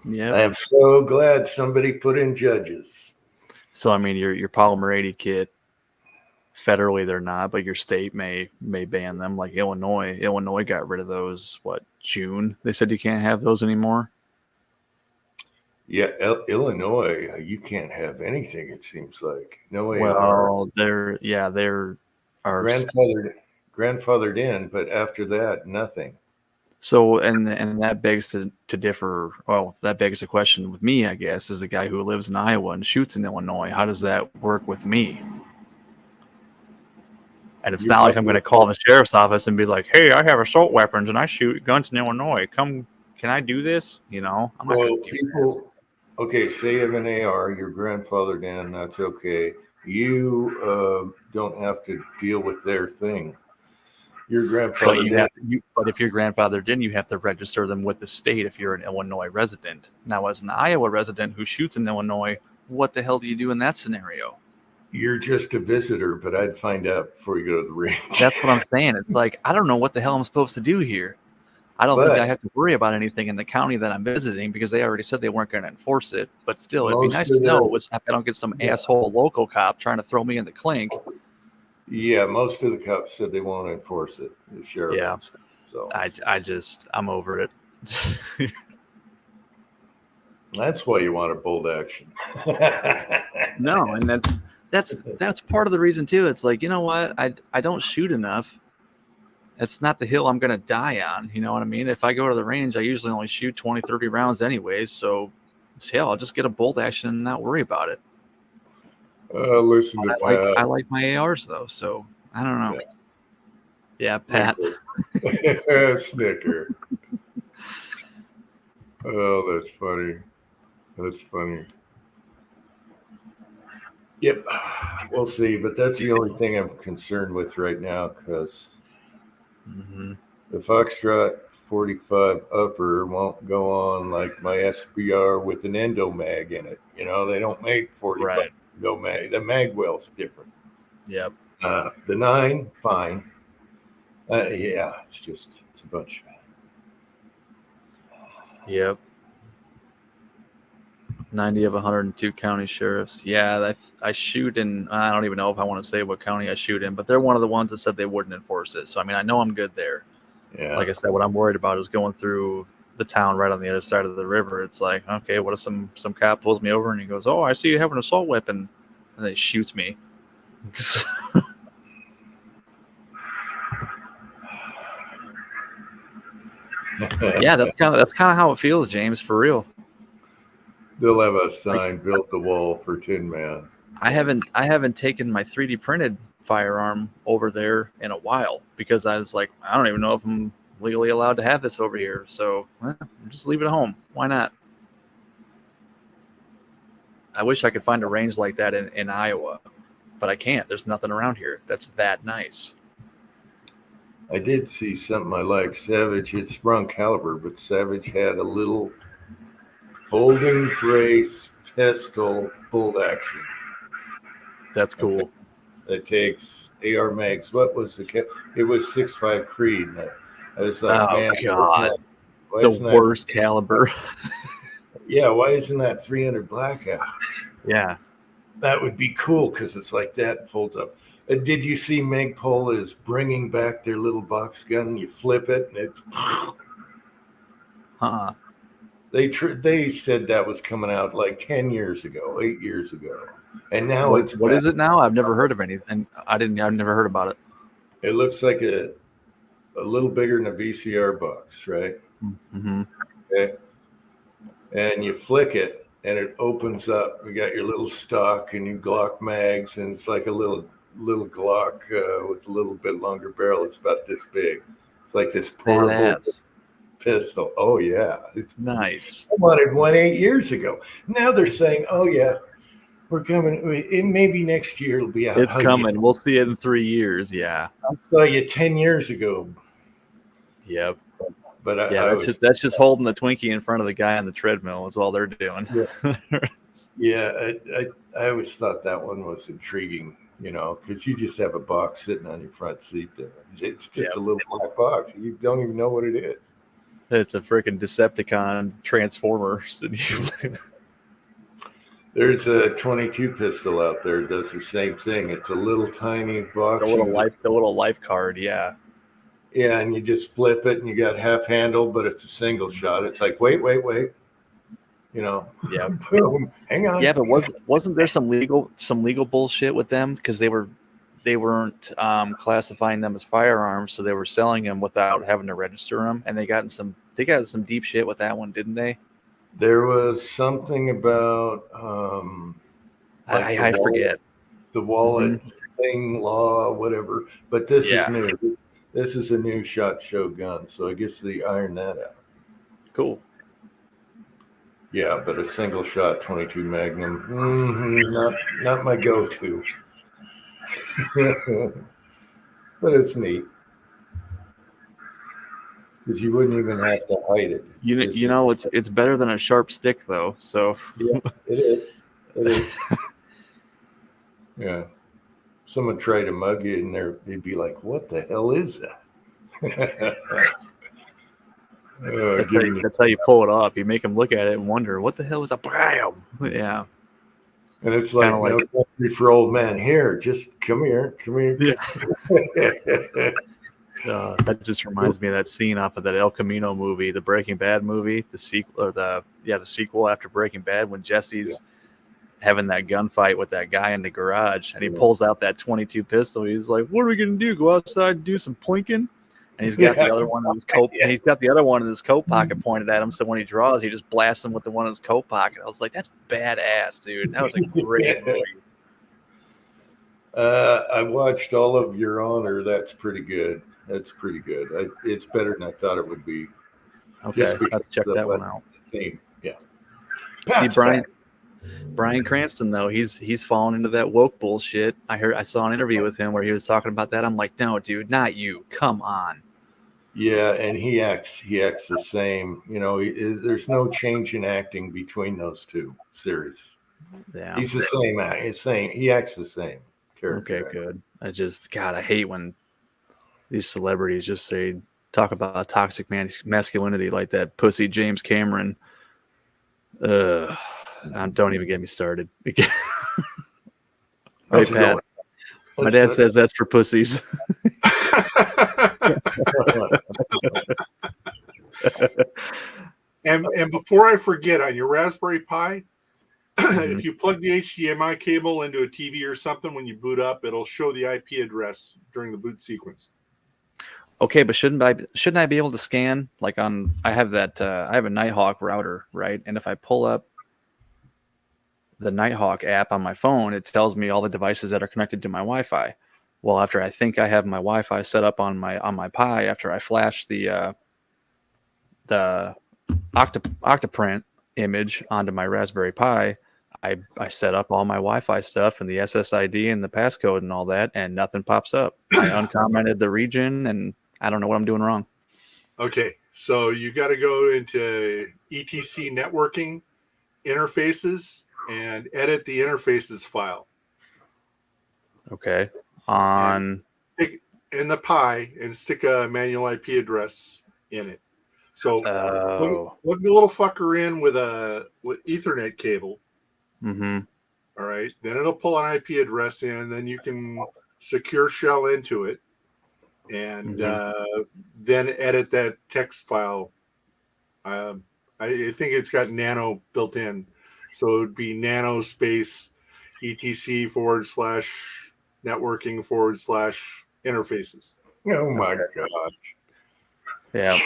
Yeah, I am so glad somebody put in judges. So I mean, your Polymer 80 kit, federally they're not, but your state may ban them. Like Illinois got rid of those. What, June? They said you can't have those anymore. Yeah, Illinois, you can't have anything. It seems like no AR. Well, they're grandfathered in, but after that, nothing. So and that begs to differ. Well, that begs the question with me, I guess, as a guy who lives in Iowa and shoots in Illinois. How does that work with me? And it's not like I'm going to call the sheriff's office and be like, "Hey, I have assault weapons and I shoot guns in Illinois. Can I do this?" You know, I'm not going to do that. Okay, say you have an AR, you're grandfathered in. That's okay. You don't have to deal with their thing. Your grandfather but if you're grandfathered in, you have to register them with the state if you're an Illinois resident. Now, as an Iowa resident who shoots in Illinois, what the hell do you do in that scenario? You're just a visitor, but I'd find out before you go to the range. That's what I'm saying. It's like, I don't know what the hell I'm supposed to do here. I don't think I have to worry about anything in the county that I'm visiting because they already said they weren't going to enforce it. But still, it'd be nice to know if I don't get some asshole local cop trying to throw me in the clink. Yeah, most of the cops said they won't enforce it. The sheriff. Yeah. So I'm over it. That's why you want a bold action. No, and that's part of the reason too. It's like, you know what? I don't shoot enough. It's not the hill I'm going to die on. You know what I mean? If I go to the range, I usually only shoot 20, 30 rounds anyways. So hell, I'll just get a bolt action and not worry about it. Listen to Pat. I like my ARs though, so I don't know. Yeah, Pat. Snicker. Oh, that's funny. That's funny. Yep, we'll see. But that's the only thing I'm concerned with right now because the Foxtrot 45 upper won't go on like my SBR with an endo mag in it. You know, they don't make 45 endo mag. The mag well's different. Yep. The 9, fine. Yeah, it's a bunch. Yep. 90 of 102 county sheriffs. Yeah, I shoot in, I don't even know if I want to say what county I shoot in, but they're one of the ones that said they wouldn't enforce it. So, I mean, I know I'm good there. Yeah. Like I said, what I'm worried about is going through the town right on the other side of the river. It's like, okay, what if some cop pulls me over and he goes, "Oh, I see you have an assault weapon," and then he shoots me. Yeah, that's kind of how it feels, James, for real. They'll have a sign, "Built the wall for Tin Man." I haven't taken my 3D printed firearm over there in a while because I was like, I don't even know if I'm legally allowed to have this over here. So just leave it at home. Why not? I wish I could find a range like that in Iowa, but I can't. There's nothing around here that's that nice. I did see something I like. Savage, it's wrong caliber, but Savage had a little folding brace pistol bolt action. That's cool. It takes AR mags. What was it was 6.5 Creed. I was like, oh, man, God. The worst caliber. Yeah, why isn't that 300 blackout? Yeah. That would be cool because it's like that and folds up. Did you see Magpul is bringing back their little box gun? You flip it and it's... They said that was coming out like 10 years ago, 8 years ago. And now what is it now? I've never heard of anything. I've never heard about it. It looks like a little bigger than a VCR box, right? Mm-hmm. Okay. And you flick it and it opens up. You got your little stock and your Glock mags, and it's like a little Glock with a little bit longer barrel. It's about this big. It's like this pistol. Oh yeah, Nice. I wanted one 8 years ago. Now they're saying, oh yeah, we're coming. Maybe next year it'll be out. It's Oh, yeah. coming. We'll see it in 3 years. Yeah. I saw you 10 years ago, Yep. but Yeah, I that's just holding the Twinkie in front of the guy on the treadmill. That's all they're doing. Yeah, I always thought that one was intriguing, because you just have a box sitting on your front seat there. It's just a little black box. You don't even know what it is. It's a freaking Decepticon transformer. There's a 22 pistol out there that does the same thing. It's a little tiny box. The little life card, yeah. Yeah, and you just flip it and you got half handle, but it's a single shot. It's like, wait. Yeah. Boom. Hang on. Yeah, but wasn't there some legal bullshit with them because they weren't classifying them as firearms, so they were selling them without having to register them, and they got some deep shit with that one, didn't they? There was something about I forget the wallet thing law, whatever. But this is new. This is a new shot show gun, so I guess they ironed that out. Cool. Yeah, but a single shot 22 Magnum, not my go-to. But it's neat because you wouldn't even have to hide it. It's better than a sharp stick though. So yeah, it is. It is. Yeah. Someone tried to mug you, and they'd be like, "What the hell is that?" That's how you pull it off. You make them look at it and wonder, what the hell is a bam? Yeah. And it's like, no country for old men. Here, just come here. Yeah. That just reminds me of that scene off of that El Camino movie, the Breaking Bad movie, the sequel, or the sequel after Breaking Bad, when Jesse's having that gunfight with that guy in the garage, and he pulls out that 22 pistol. He's like, "What are we gonna do? Go outside and do some plinking?" And he's got the other one in his coat. He's got the other one in his coat pocket pointed at him. So when he draws, he just blasts him with the one in his coat pocket. I was like, "That's badass, dude. That was a great movie." I watched all of Your Honor. That's pretty good. It's better than I thought it would be. Okay, let's check that one out. Theme. Yeah. See, Bryan Cranston though, he's fallen into that woke bullshit. I saw an interview with him where he was talking about that. I'm like, no, dude, not you. Come on. Yeah, and he acts the same. There's no change in acting between those two series. Yeah, he's the same. He acts the same character. Okay, good. I hate when these celebrities just talk about toxic masculinity like that pussy James Cameron. Don't even get me started. Right, Pat? My dad says that's for pussies. and before I forget, on your Raspberry Pi, if you plug the HDMI cable into a TV or something, when you boot up, it'll show the IP address during the boot sequence. Okay, but shouldn't I be able to scan I have a Nighthawk router, right? And if I pull up the Nighthawk app on my phone, it tells me all the devices that are connected to my Wi-Fi. Well, after I think I have my Wi-Fi set up on my Pi, after I flash the Octoprint image onto my Raspberry Pi, I set up all my Wi-Fi stuff and the SSID and the passcode and all that, and nothing pops up. I uncommented the region, and I don't know what I'm doing wrong. Okay, so you got to go into ETC networking interfaces and edit the interfaces file. Okay. Stick in the Pi and stick a manual IP address in it. So plug the little fucker in with Ethernet cable. Mm-hmm. All right. Then it'll pull an IP address in. Then you can secure shell into it, and then edit that text file. I think it's got nano built in, so it would be nano space etc /networking /interfaces. Oh my gosh. Yeah.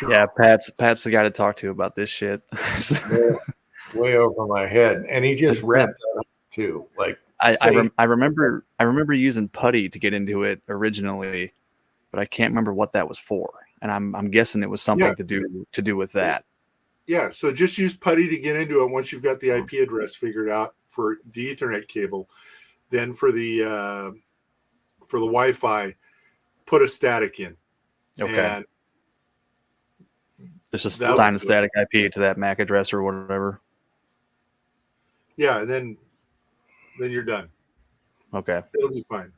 Yeah, Pat's the guy to talk to about this shit. way over my head, and he just wrapped that up too. Like I remember using Putty to get into it originally, but I can't remember what that was for. and I'm guessing it was something to do with that. Yeah, so just use PuTTY to get into it once you've got the IP address figured out for the Ethernet cable. Then for the Wi-Fi, put a static in. Okay. And There's just that assign a would- static IP to that MAC address or whatever. yeah, and then you're done. Okay. It'll be fine.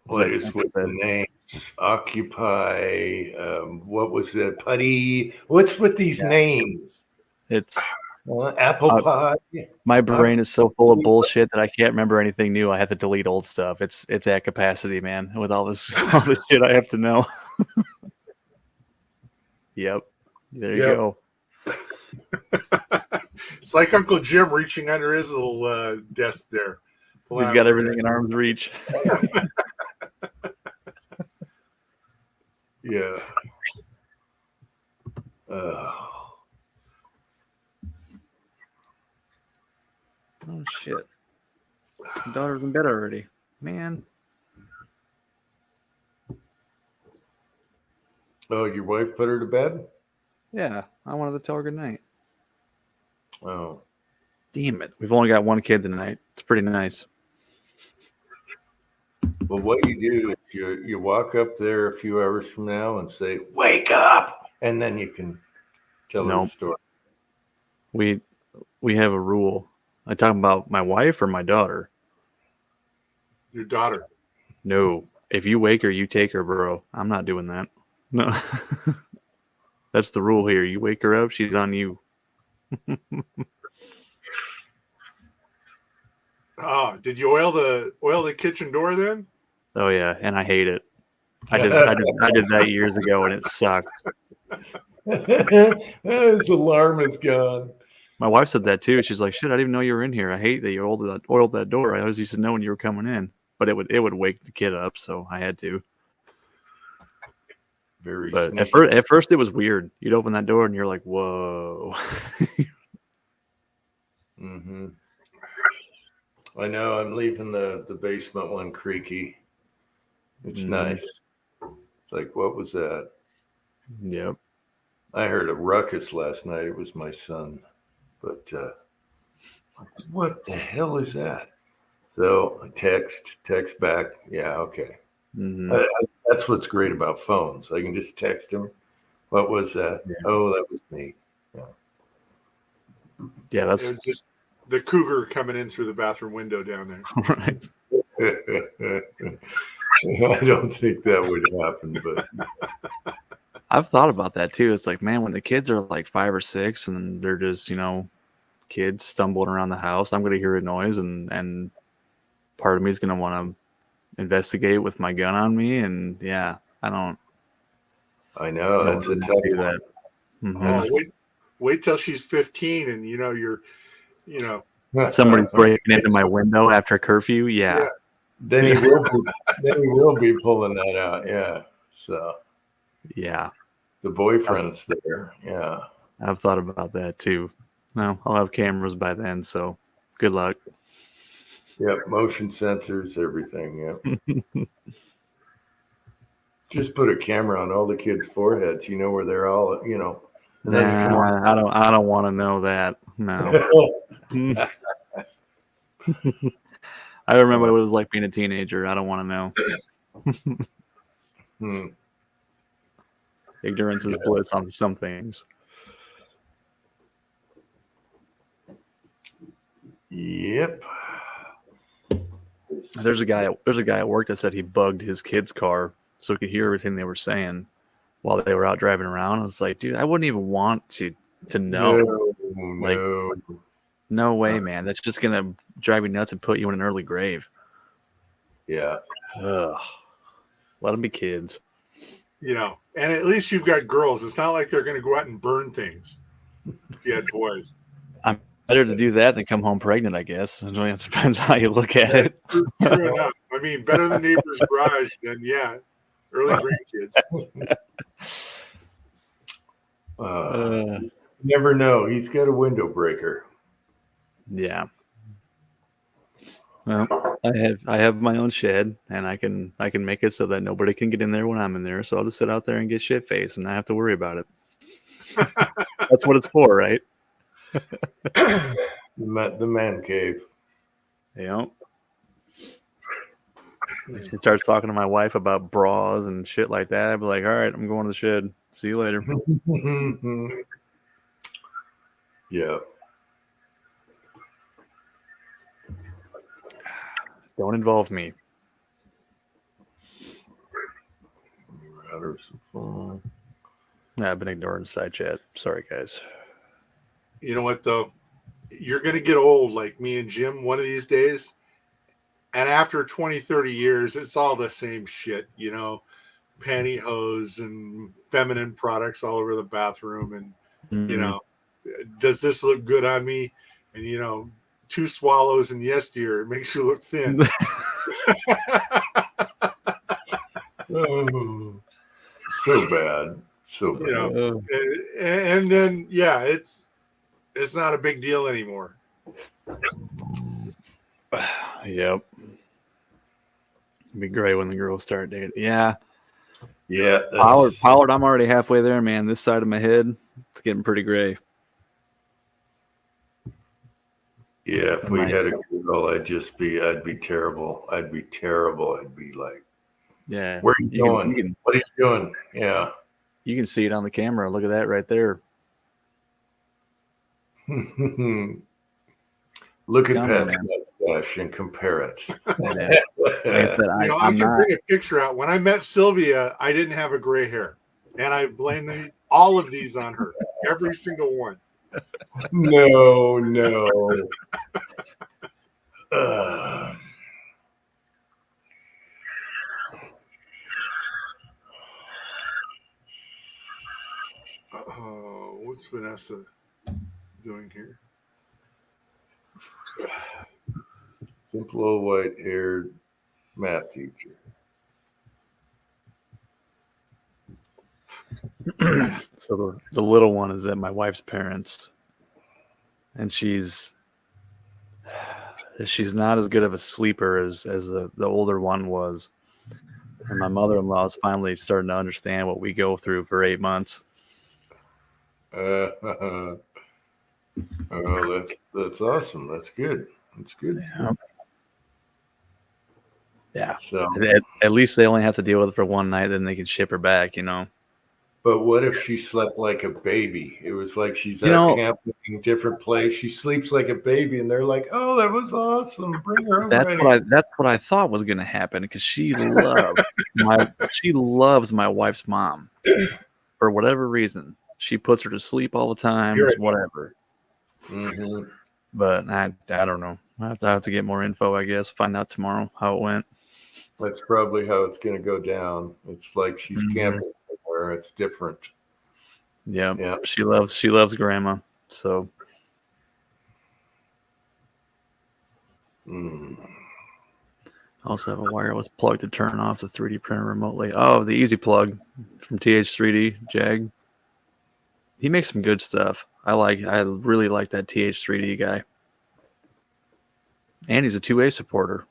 What is with the names? Occupy. What was it? PuTTY. What's with these names? It's Apple Pie. my brain is so full of bullshit that I can't remember anything new. I have to delete old stuff. It's at capacity, man, with all this shit I have to know. Yep. There you go. It's like Uncle Jim reaching under his little desk there. He's got everything in arm's reach. Yeah. Oh shit. My daughter's in bed already. Man. Oh, your wife put her to bed? Yeah. I wanted to tell her good night. Oh. Damn it. We've only got one kid tonight. It's pretty nice. Well, what you do is you walk up there a few hours from now and say, "Wake up!" and then you can tell her the Nope. story. We have a rule. I talking about my wife or my daughter? Your daughter. No. If you wake her, you take her, bro. I'm not doing that. No. That's the rule here. You wake her up, she's on you. Oh, did you oil the kitchen door then? Oh yeah, and I hate it. I did that years ago and it sucked. His alarm is gone. My wife said that too. She's like, "Shit, I didn't even know you were in here. I hate that you oiled that door. I always used to know when you were coming in, but it would wake the kid up, so I had to." Very But sneaky. at first it was weird. You'd open that door and you're like, "Whoa." Mm-hmm. I know. I'm leaving the basement one creaky. It's nice. It's like, what was that? Yep. I heard a ruckus last night. It was my son. But what the hell is that? So I text back. Yeah, okay. Mm-hmm. That's what's great about phones. I can just text him. What was that? Yeah. Oh, that was me. Yeah, It that's was just the cougar coming in through the bathroom window down there. right. I don't think that would happen, but I've thought about that too. It's like, man, when the kids are like 5 or 6 and they're just, kids stumbling around the house, I'm going to hear a noise and part of me is going to want to investigate with my gun on me. And yeah, I don't I know that's a really tough do one. that. Mhm. Oh, wait till she's 15 and you're Somebody's breaking into my window after curfew. Yeah. Yeah. Then he will be pulling that out. Yeah. So Yeah. the boyfriend's there. Yeah. I've thought about that too. No, I'll have cameras by then. So good luck. Yep. Motion sensors, everything. Yep. Just put a camera on all the kids' foreheads. You know where they're all. And then you come on. Nah, I don't want to know that. No. I remember what it was like being a teenager. I don't want to know. Ignorance is bliss on some things. Yep. There's a guy at work that said he bugged his kid's car so he could hear everything they were saying while they were out driving around. I was like, dude, I wouldn't even want to know. No. No way, man. That's just gonna drive you nuts and put you in an early grave. Yeah. Ugh. Let them be kids. and at least you've got girls. It's not like they're going to go out and burn things. If you had boys. Better to do that than come home pregnant, I guess. It really depends how you look at it. True enough. I mean, better than neighbor's garage than early grandkids. You never know. He's got a window breaker. Yeah. Well, I have my own shed, and I can make it so that nobody can get in there when I'm in there. So I'll just sit out there and get shit faced, and not have to worry about it. That's what it's for, right? The man cave. You know. She starts talking to my wife about bras and shit like that. I'd be like, all right, I'm going to the shed. See you later. Yeah. Don't involve me. Rather some fun. I've been ignoring the side chat. Sorry, guys. You know what, though? You're going to get old like me and Jim one of these days. And after 20, 30 years, it's all the same shit, you know, pantyhose and feminine products all over the bathroom. And, you know, does this look good on me? And, you know, 2 swallows and yes, dear, it makes you look thin. Oh, so bad. So bad. You know, and then, yeah, it's not a big deal anymore. Yep. It'd be great when the girls start dating. Yeah. Yeah. Pollard, I'm already halfway there, man. This side of my head, it's getting pretty gray. Yeah, if we had a girl, I'd be terrible. I'd be terrible. I'd be like, yeah. Where are you going? What are you doing? Yeah. You can see it on the camera. Look at that right there. Look at Pat's mustache and compare it. I can bring a picture out. When I met Sylvia, I didn't have a gray hair. And I blame all of these on her. Every single one. No. What's Vanessa doing here? Simple old white-haired math teacher. So the little one is at my wife's parents, and she's not as good of a sleeper as the older one was. And my mother-in-law is finally starting to understand what we go through for 8 months. Oh, that's awesome. That's good. That's good. Yeah. So at least they only have to deal with it for one night, then they can ship her back, you know. But what if she slept like a baby? It was like she's at camping in a different place. She sleeps like a baby, and they're like, "Oh, that was awesome! Bring her over." That's what I thought was going to happen, because she loves my wife's mom for whatever reason. She puts her to sleep all the time, whatever. Mm-hmm. But I don't know. I have to get more info, I guess. Find out tomorrow how it went. That's probably how it's going to go down. It's like she's camping somewhere. It's different. Yeah. She loves grandma. So. I also have a wireless plug to turn off the 3D printer remotely. Oh, the Easy Plug from TH3D Jag. He makes some good stuff. I really like that TH3D guy. And he's a 2A supporter.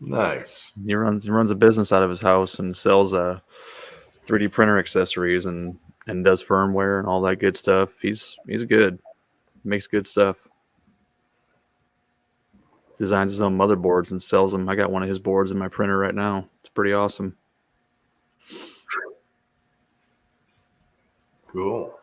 Nice. He runs a business out of his house and sells 3D printer accessories and does firmware and all that good stuff. He's good. Makes good stuff. Designs his own motherboards and sells them. I got one of his boards in my printer right now. It's pretty awesome. Cool.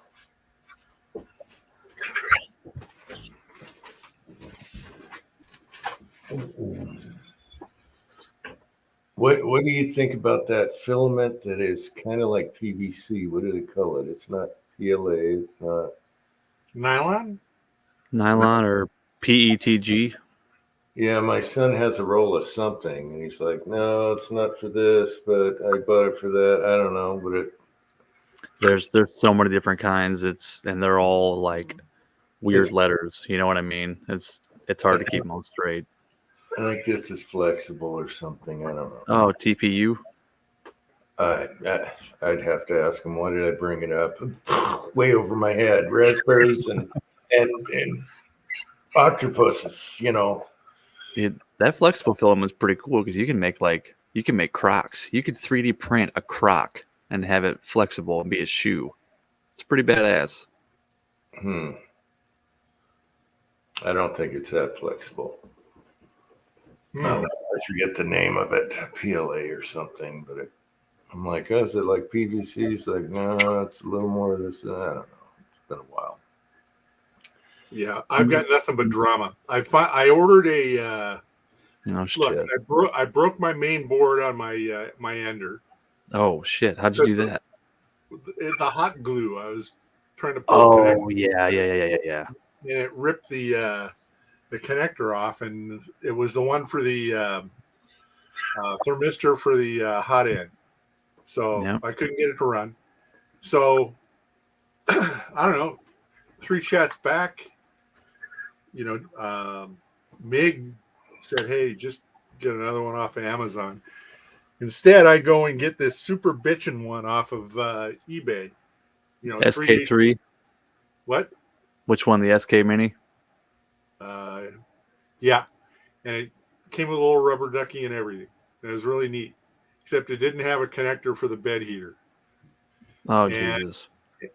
What do you think about that filament that is kind of like PVC? What do they call it? It's not PLA. It's not nylon or PETG. Yeah, my son has a roll of something, and he's like, "No, it's not for this, but I bought it for that." I don't know, but there's so many different kinds. And they're all like weird letters. You know what I mean? It's hard to keep them all straight. I think this is flexible or something. I don't know. Oh, TPU. I'd have to ask him. Why did I bring it up? Way over my head. Raspberries and octopuses. You know. That flexible filament is pretty cool because you can make Crocs. You could 3D print a Croc and have it flexible and be a shoe. It's pretty badass. I don't think it's that flexible. I forget the name of it, PLA or something. But I'm like, oh, is it like PVC? It's like, no, it's a little more of this. I don't know. It's been a while. Yeah, I've got nothing but drama. I ordered a. Oh Look, shit! I broke my main board on my my ender. Oh shit! How'd you do that? The hot glue. I was trying to pull. Oh yeah. And it ripped the connector off, and it was the one for the thermistor for the hot end. So Yep. I couldn't get it to run. So I don't know. 3 chats back, Mig said, "Hey, just get another one off of Amazon." Instead, I go and get this super bitchin' one off of eBay. SK3. What? Which one? The SK Mini? Yeah, and it came with a little rubber ducky and everything. It was really neat, except it didn't have a connector for the bed heater. Oh And- Jesus!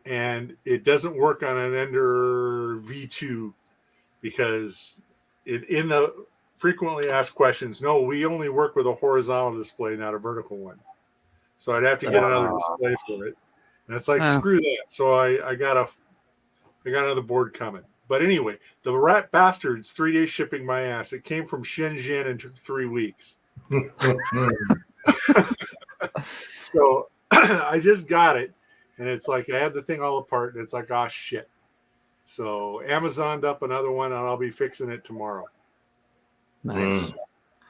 And it doesn't work on an Ender V2 because in the frequently asked questions, no, we only work with a horizontal display, not a vertical one. So I'd have to get another display for it. And it's like, screw that. So I got another board coming. But anyway, the rat bastards 3-day shipping my ass. It came from Shenzhen and took 3 weeks. So I just got it. And it's like I had the thing all apart, and it's like, oh shit. So Amazoned up another one, and I'll be fixing it tomorrow. Nice.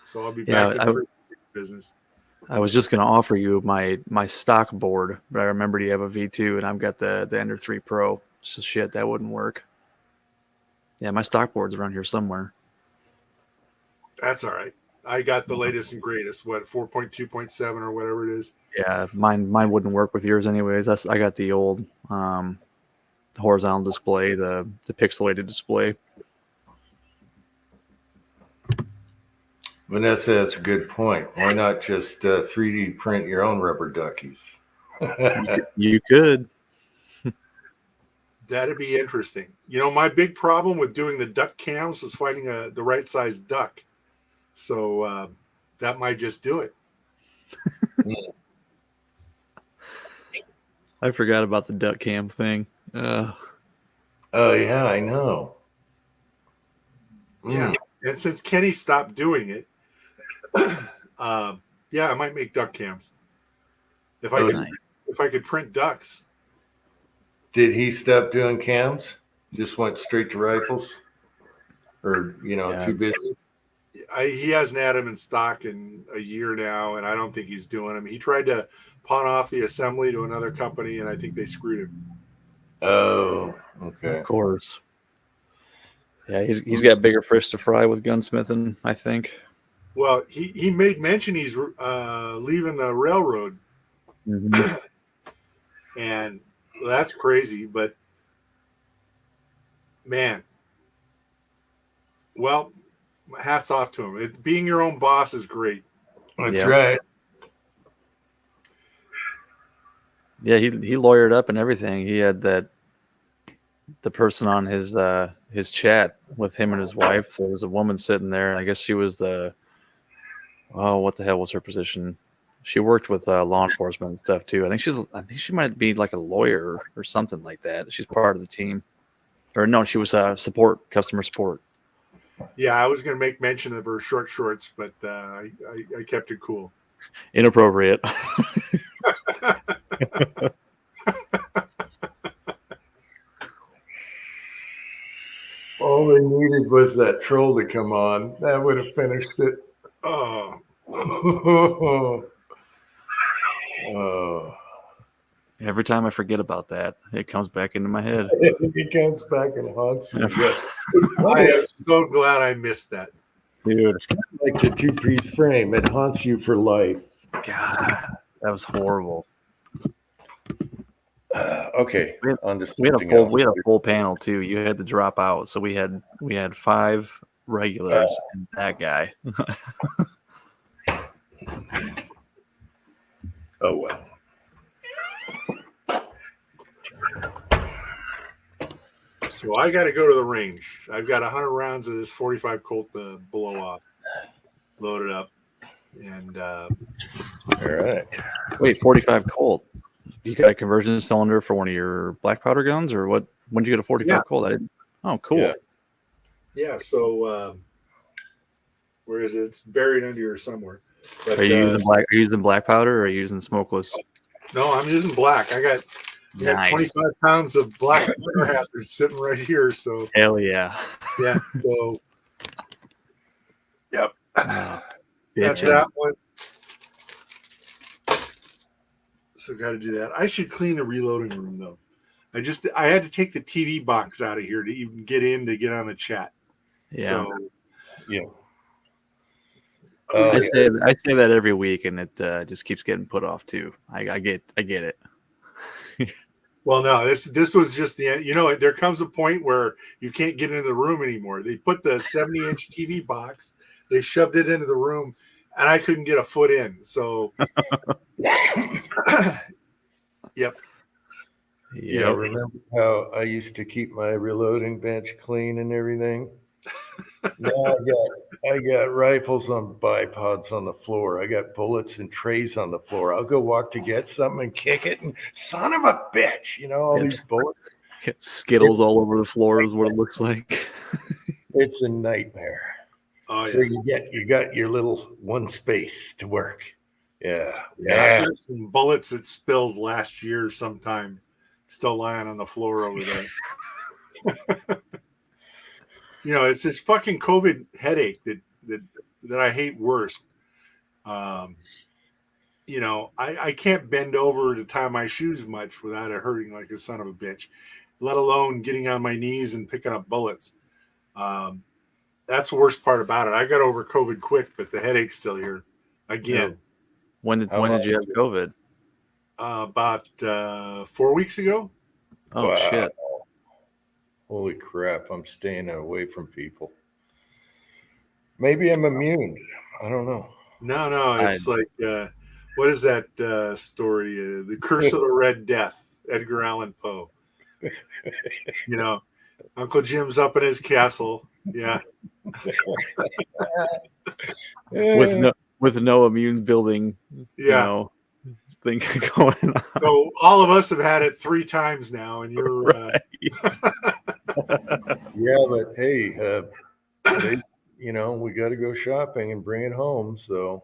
So I'll be back Yeah, in business. I was just gonna offer you my stock board, but I remembered you have a V2, and I've got the Ender 3 Pro. So shit, that wouldn't work. Yeah, my stock board's around here somewhere. That's all right. I got the latest and greatest. What 4.2.7 or whatever it is. Yeah, mine wouldn't work with yours anyways. I got the old horizontal display, the pixelated display. Vanessa, that's a good point. Why not just 3D print your own rubber duckies? You could. That'd be interesting. My big problem with doing the duck cams was finding the right size duck. So that might just do it. I forgot about the duck cam thing. Oh yeah, I know. Yeah, and since Kenny stopped doing it, I might make duck cams. If I could print ducks. Did he stop doing cams? Just went straight to rifles, or too busy? He hasn't had them in stock in a year now, and I don't think he's doing them. He tried to pawn off the assembly to another company, and I think they screwed him. Oh, okay. Of course. Yeah, he's got bigger fish to fry with gunsmithing, I think. Well, he made mention he's leaving the railroad, Mm-hmm. and that's crazy. But man, well, hats off to him. Being your own boss is great. That's right. Yeah, he lawyered up and everything. He had the person on his chat with him and his wife. There was a woman sitting there, and I guess she was what the hell was her position? She worked with law enforcement and stuff too. I think she might be like a lawyer or something like that. She's part of the team, or no, she was customer support. Yeah, I was going to make mention of her short shorts, but I kept it cool. Inappropriate. All they needed was that troll to come on. That would have finished it. Oh. Oh. Every time I forget about that, it comes back into my head. It comes back and haunts you. Yes. I am so glad I missed that. Dude, It's kind of like the two-piece frame. It haunts you for life. God, that was horrible. Okay. On to We had something else. a full panel too. You had to drop out, so we had 5 regulars and that guy. Oh well. So I got to go to the range. I've got 100 rounds of this 45 Colt to blow off, loaded up, and All right. Wait, 45 Colt. You got a conversion cylinder for one of your black powder guns, or what? When did you get a 45 Yeah. Colt? I didn't. Oh, cool. Yeah. yeah. So where is it? It's buried under here somewhere. But, Are you using black? Are you using black powder, or are you using smokeless? No, I'm using black. I got Nice. 25 pounds of black fire hazard sitting right here. So Hell yeah. yeah. So yep. Oh, That's bitchin'. that one. So got to do that. I should clean the reloading room though. I had to take the TV box out of here to even get in to get on the chat. Yeah. So, Yeah. I say that every week, and it just keeps getting put off too. I get it. well, no, this was just the end. You know, there comes a point where you can't get into the room anymore. They put the 70-inch TV box, they shoved it into the room, and I couldn't get a foot in. So, yep. Yeah, remember how I used to keep my reloading bench clean and everything? Now I got rifles on bipods on the floor. I got bullets and trays on the floor. I'll go walk to get something and kick it, and son of a bitch, you know, all these bullets. Skittles all over the floor is what it looks like. It's a nightmare. Oh So yeah. you got your little one space to work. Yeah. I've got some bullets that spilled last year sometime, still lying on the floor over there. You know, it's this fucking COVID headache that I hate worse. You know, I can't bend over to tie my shoes much without it hurting like a son of a bitch, let alone getting on my knees and picking up bullets. That's the worst part about it. I got over COVID quick, but the headache's still here again. When did you have COVID? About 4 weeks ago. Oh Wow. shit. Holy crap, I'm staying away from people. Maybe I'm immune. I don't know. No, it's like what is that story? The Curse of the Red Death, Edgar Allan Poe. You know, Uncle Jim's up in his castle. Yeah. With no immune building, Yeah. thing going on. So all of us have had it 3 times now, and you're Right. Yeah, but hey, we got to go shopping and bring it home. So,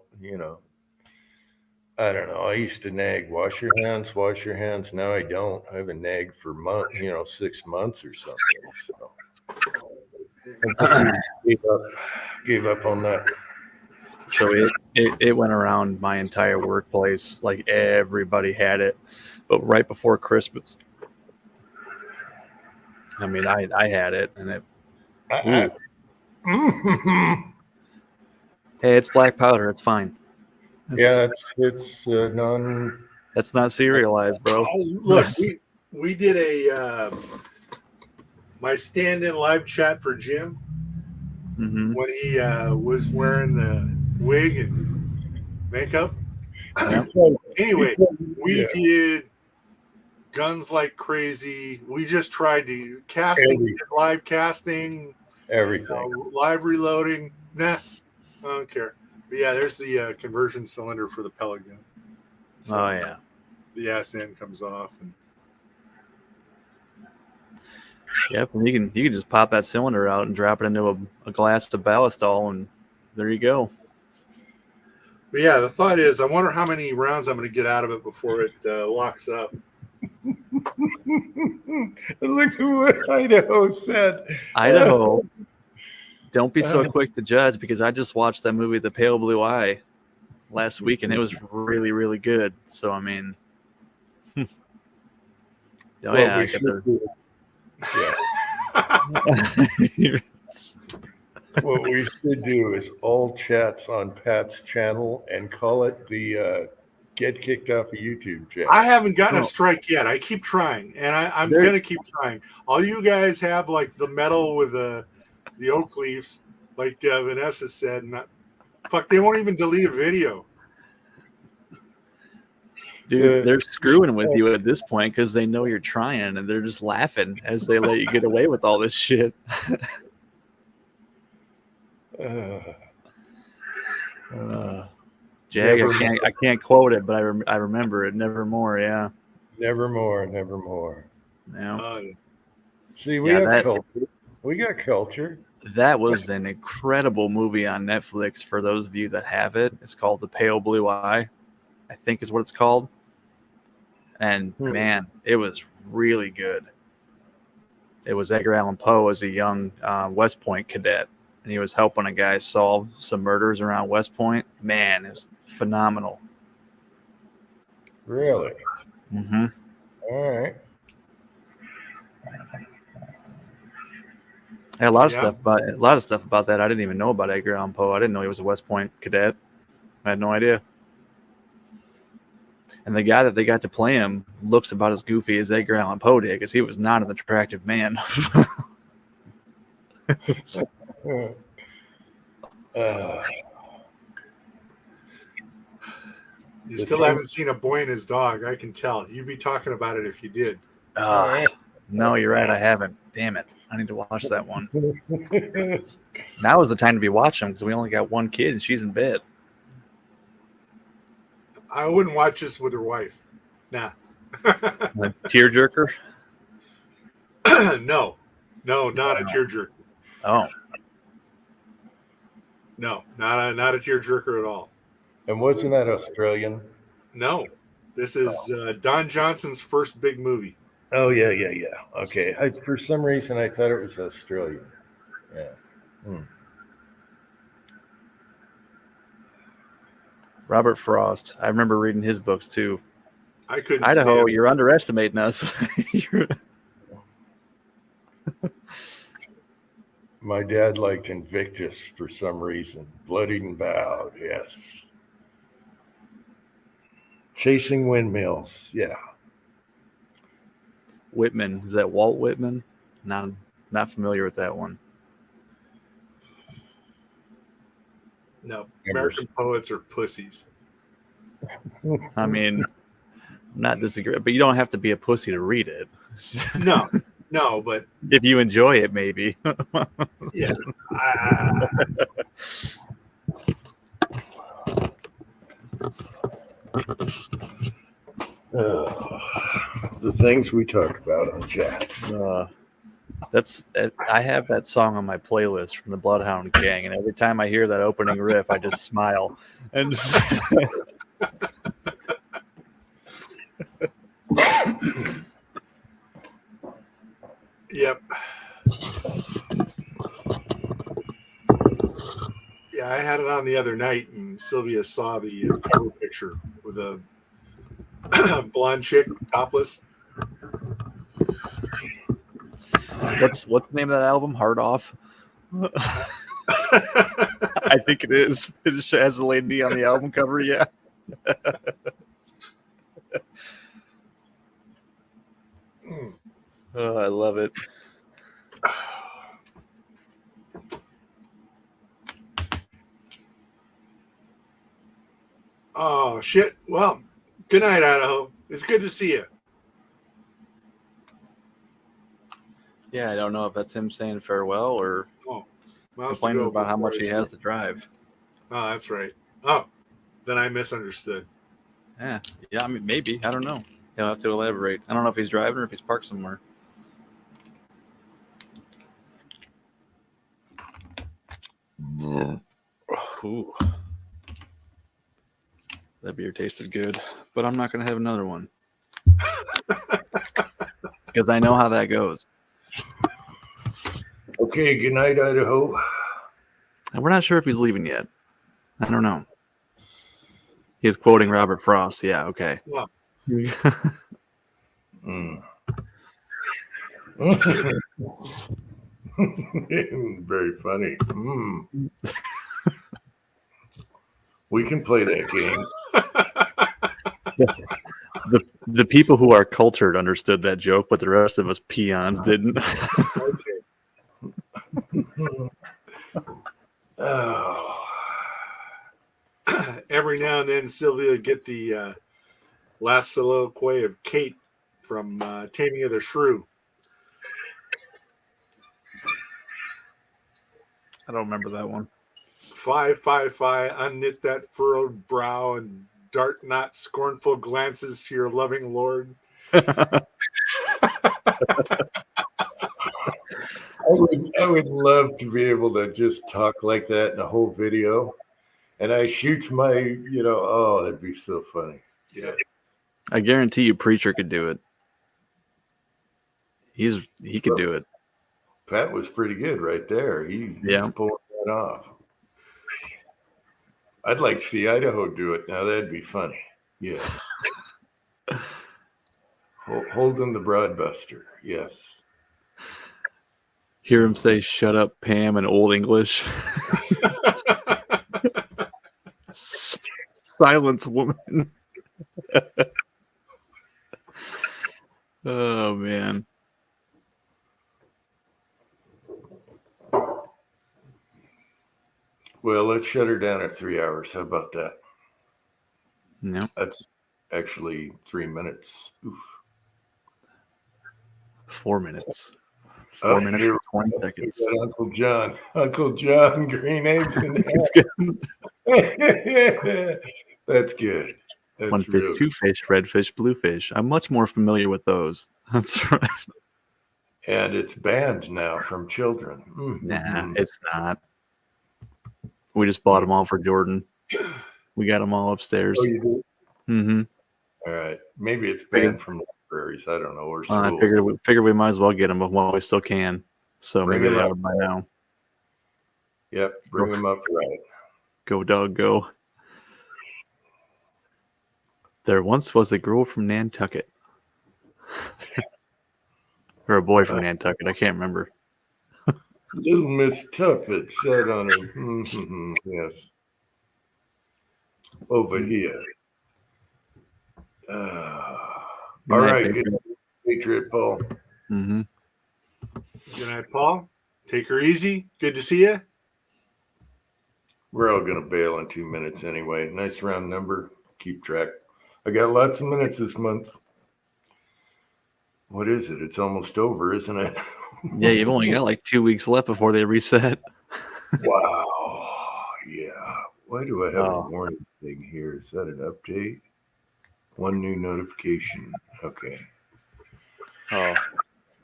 I don't know. I used to nag, wash your hands. Now I don't. I haven't nagged for 6 months or something. So I gave up on that. So it went around my entire workplace. Like everybody had it, but right before Christmas. I mean, I had it, and it. Hey, it's black powder. It's fine. It's non. That's not serialized, bro. Oh, look, we did a my stand-in live chat for Jim Mm-hmm. when he was wearing the wig and makeup. Anyway, we did guns like crazy. We just tried to live casting, Everything. live reloading. Nah, I don't care. But yeah, there's the conversion cylinder for the pellet gun. So Oh yeah. the ass end comes off. And Yep. And you can just pop that cylinder out and drop it into a glass of ballistol, and there you go. But yeah, the thought is, I wonder how many rounds I'm going to get out of it before it locks up. Look at what Idaho said. Idaho. Don't be so quick to judge, because I just watched that movie, The Pale Blue Eye, last week, and it was really, really good. So I mean, What we should do is all chats on Pat's channel and call it the Get Kicked Off of YouTube channel. I haven't gotten a strike yet. I keep trying, and I'm going to keep trying. All you guys have like the metal with the oak leaves. like Vanessa said. Fuck, they won't even delete a video. Dude, they're screwing with you at this point because they know you're trying, and they're just laughing as they let you get away with all this shit. Jag, I can't quote it, but I remember it. Nevermore, yeah. Nevermore, nevermore. Yeah. See, we have culture. We got culture. That was an incredible movie on Netflix for those of you that have it. It's called The Pale Blue Eye, I think is what it's called. And man, it was really good. It was Edgar Allan Poe as a young West Point cadet, and he was helping a guy solve some murders around West Point. Man, it's phenomenal. Really? Mm-hmm. All right. A lot of stuff about that I didn't even know about Edgar Allan Poe. I didn't know he was a West Point cadet. I had no idea. And the guy that they got to play him looks about as goofy as Edgar Allan Poe did, because he was not an attractive man. You still haven't seen A Boy and His Dog. I can tell. You'd be talking about it if you did. No, you're right. I haven't. Damn it. I need to watch that one. Now is the time to be watching because we only got one kid and she's in bed. I wouldn't watch this with her wife. Nah. A tearjerker? No, not a tearjerker. Oh. No, not a tearjerker at all. And wasn't that Australian? No, this is Don Johnson's first big movie. Oh, yeah. Okay. For some reason, I thought it was Australian. Yeah. Robert Frost. I remember reading his books, too. I couldn't Idaho, stand you're underestimating us. My dad liked Invictus for some reason. Bloodied and Bowed, yes. Chasing Windmills, yeah. Whitman. Is that Walt Whitman? Not familiar with that one. No, American poets are pussies. I mean, I'm not disagreeing, but you don't have to be a pussy to read it. No, but if you enjoy it, maybe. Yeah. The things we talk about on chats. I have that song on my playlist from the Bloodhound Gang, and every time I hear that opening riff, I just smile. And Yep. Yeah, I had it on the other night, and Sylvia saw the cover picture with a blonde chick topless. What's the name of that album? Hard Off? I think it is. It just has a lady on the album cover, yeah. Oh, I love it. Oh, shit. Well, good night, Idaho. It's good to see you. Yeah, I don't know if that's him saying farewell or Miles complaining to go about how before much I he sleep. has to drive. Oh, that's right. Oh, then I misunderstood. Yeah, I mean, maybe. I don't know. He'll have to elaborate. I don't know if he's driving or if he's parked somewhere. Ooh. That beer tasted good, but I'm not going to have another one. Because I know how that goes. Okay, good night, Idaho. And we're not sure if he's leaving yet. I don't know. He's quoting Robert Frost. Yeah, okay. Wow. Very funny. We can play that game. The people who are cultured understood that joke, but the rest of us peons didn't. Oh, Every now and then, Sylvia get the last soliloquy of Kate from Taming of the Shrew. I don't remember that one. Fie, fie, fie, unknit that furrowed brow and dart not scornful glances to your loving lord. I would love to be able to just talk like that in a whole video. And I shoot my, oh, that'd be so funny. Yeah. I guarantee you, Preacher could do it. He could do it. Pat was pretty good right there. He was pulling that off. I'd like to see Idaho do it. Now that'd be funny. Yes. Holden the Broadbuster. Yes. Hear him say "Shut up, Pam" in Old English. Silence, woman. Oh man. Well, let's shut her down at 3 hours. How about that? Yeah. That's actually 3 minutes. Oof. 4 minutes. 4 minutes and 20 seconds. Uncle John, green eggs and That's good. That's One fish, real. two fish, red fish, blue fish. I'm much more familiar with those. That's right. And it's banned now from children. Mm-hmm. Nah, it's not. We just bought them all for Jordan. We got them all upstairs. Oh, you do? Mm-hmm. All right. Maybe it's banned from libraries. I don't know. Or I schools. figured we might as well get them while we still can. So Bring maybe them they up. have them by now. Yep. Bring them up right. Go, dog, go. There once was a girl from Nantucket. Or a boy from Nantucket. I can't remember. Little Miss Tuffet sat on her. Mm-hmm. Yes. Over here. All right. Good night, Patriot Paul. Mm-hmm. Good night, Paul. Take her easy. Good to see you. We're all going to bail in 2 minutes anyway. Nice round number. Keep track. I got lots of minutes this month. What is it? It's almost over, isn't it? Yeah, you've only got like 2 weeks left before they reset. Wow. Yeah. Why do I have Oh. a warning thing here? Is that an update? One new notification. Okay. Oh,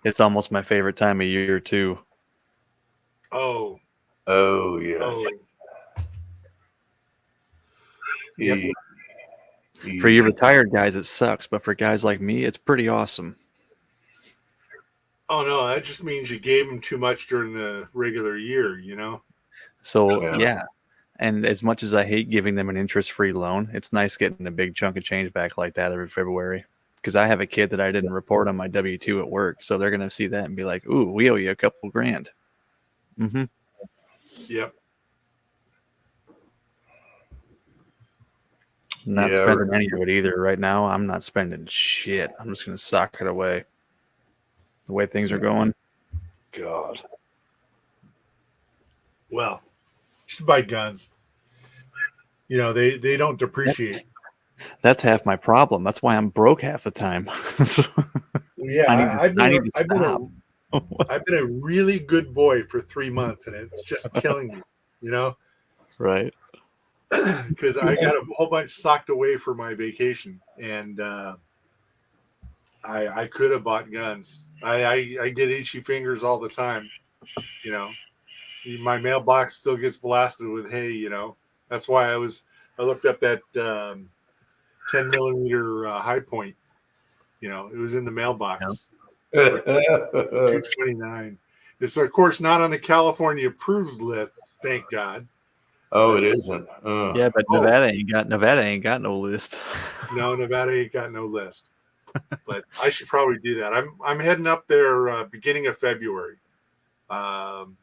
it's almost my favorite time of year too. Oh. Oh, yes. Oh. Yep. For you retired guys, it sucks, but for guys like me, it's pretty awesome. Oh, no. That just means you gave them too much during the regular year, you know? So yeah. And as much as I hate giving them an interest-free loan, it's nice getting a big chunk of change back like that every February. Because I have a kid that I didn't report on my W-2 at work, so they're gonna see that and be like, "Ooh, we owe you a couple grand." Mm-hmm. Yep. Not spending any of it either right now. I'm not spending shit. I'm just gonna sock it away. The way things are going. God. Well, you should buy guns. You know, they don't depreciate. That's half my problem. That's why I'm broke half the time. So Yeah, I need to stop. I've been a really good boy for 3 months, and it's just killing me, you know? Right. Because I got a whole bunch socked away for my vacation, and I could have bought guns. I get itchy fingers all the time, you know. My mailbox still gets blasted with hay, you know. That's why I looked up that 10 millimeter high point. You know, it was in the mailbox. 229. It's of course not on the California approved list, thank God. Oh, it isn't. Yeah, but Nevada ain't got no list. No, Nevada ain't got no list. But I should probably do that. I'm heading up there beginning of February. I'm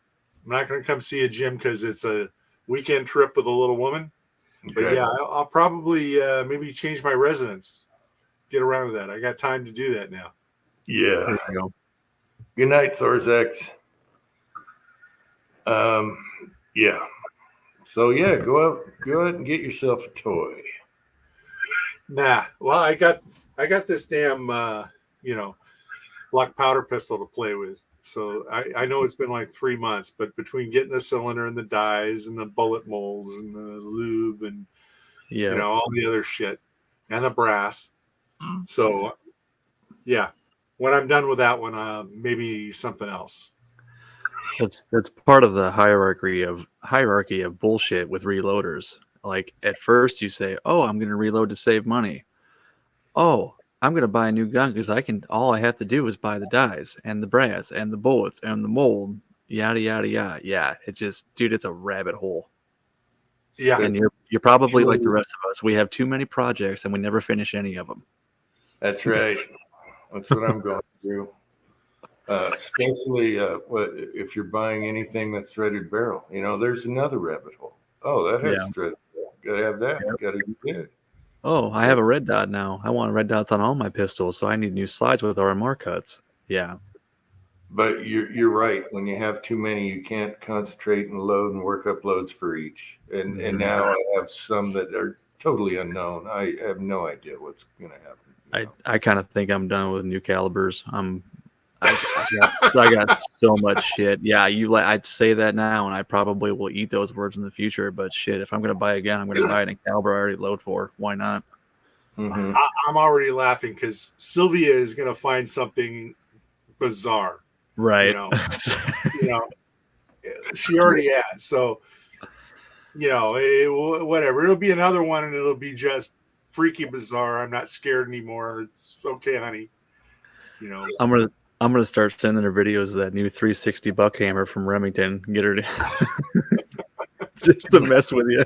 not going to come see a Jim because it's a weekend trip with a little woman. But Okay. yeah, I'll probably maybe change my residence. Get around to that. I got time to do that now. Yeah. There you go. Good night, Thorzax. Yeah. So yeah, go out and get yourself a toy. Nah. Well, I got this damn black powder pistol to play with. So I know it's been like 3 months, but between getting the cylinder and the dies and the bullet molds and the lube and Yeah. all the other shit and the brass. So yeah, when I'm done with that one, maybe something else. That's part of the hierarchy of bullshit with reloaders. Like at first you say, "Oh, I'm going to reload to save money." Oh, I'm going to buy a new gun because all I have to do is buy the dies and the brass and the bullets and the mold, yada yada yada. Yeah, dude, it's a rabbit hole. Yeah. And you're probably like the rest of us. We have too many projects and we never finish any of them. That's right. That's what I'm going through. Especially if you're buying anything that's threaded barrel. There's another rabbit hole. Oh, that has threaded barrel. Gotta have that. Yep. Gotta get it. Oh, I have a red dot now. I want red dots on all my pistols, so I need new slides with RMR cuts. Yeah. But you're right. When you have too many, you can't concentrate and load and work up loads for each. And now I have some that are totally unknown. I have no idea what's going to happen. I kind of think I'm done with new calibers. I got so much shit. Yeah, I'd say that now, and I probably will eat those words in the future. But shit, if I'm gonna buy again, I'm gonna buy it in caliber I already load for. Why not? Mm-hmm. I'm already laughing because Sylvia is going to find something bizarre. Right. She already has. So, whatever. It'll be another one, and it'll be just freaky bizarre. I'm not scared anymore. It's okay, honey. I'm gonna start sending her videos of that new 360 buck hammer from Remington. Get her to just to mess with you.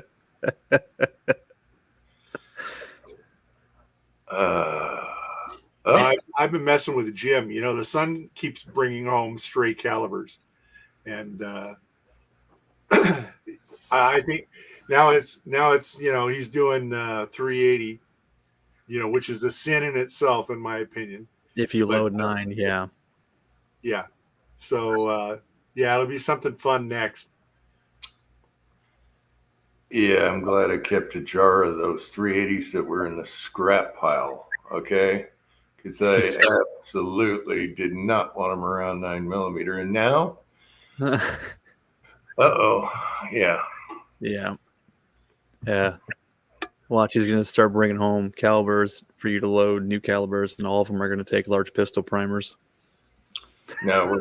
I've been messing with Jim. The son keeps bringing home stray calibers, and I think now it's he's doing 380, which is a sin in itself, in my opinion. If you load 9, yeah. Yeah. So it'll be something fun next. Yeah, I'm glad I kept a jar of those 380s that were in the scrap pile. Okay. Because I absolutely did not want them around 9mm. And now, yeah. Watch, he's going to start bringing home calibers for you to load, new calibers, and all of them are going to take large pistol primers. No, we're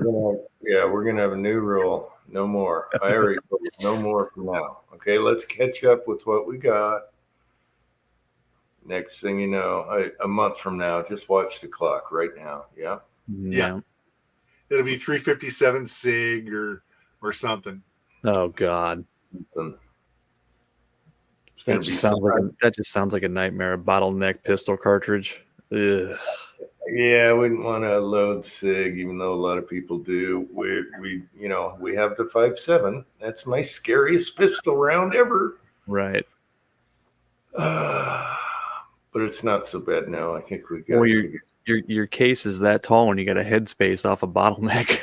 gonna have a new rule. No more. I already told you, no more from now. Okay, let's catch up with what we got. Next thing you know, a month from now, just watch the clock right now. Yeah. Yeah. It'll be 357 SIG or something. Oh God. That just sounds like a nightmare. A bottleneck pistol cartridge. Ugh. Yeah, I wouldn't want to load SIG, even though a lot of people do. We have the 5.7. That's my scariest pistol round ever. Right. But it's not so bad now. I think we got. Well, your case is that tall, and you got a headspace off a bottleneck.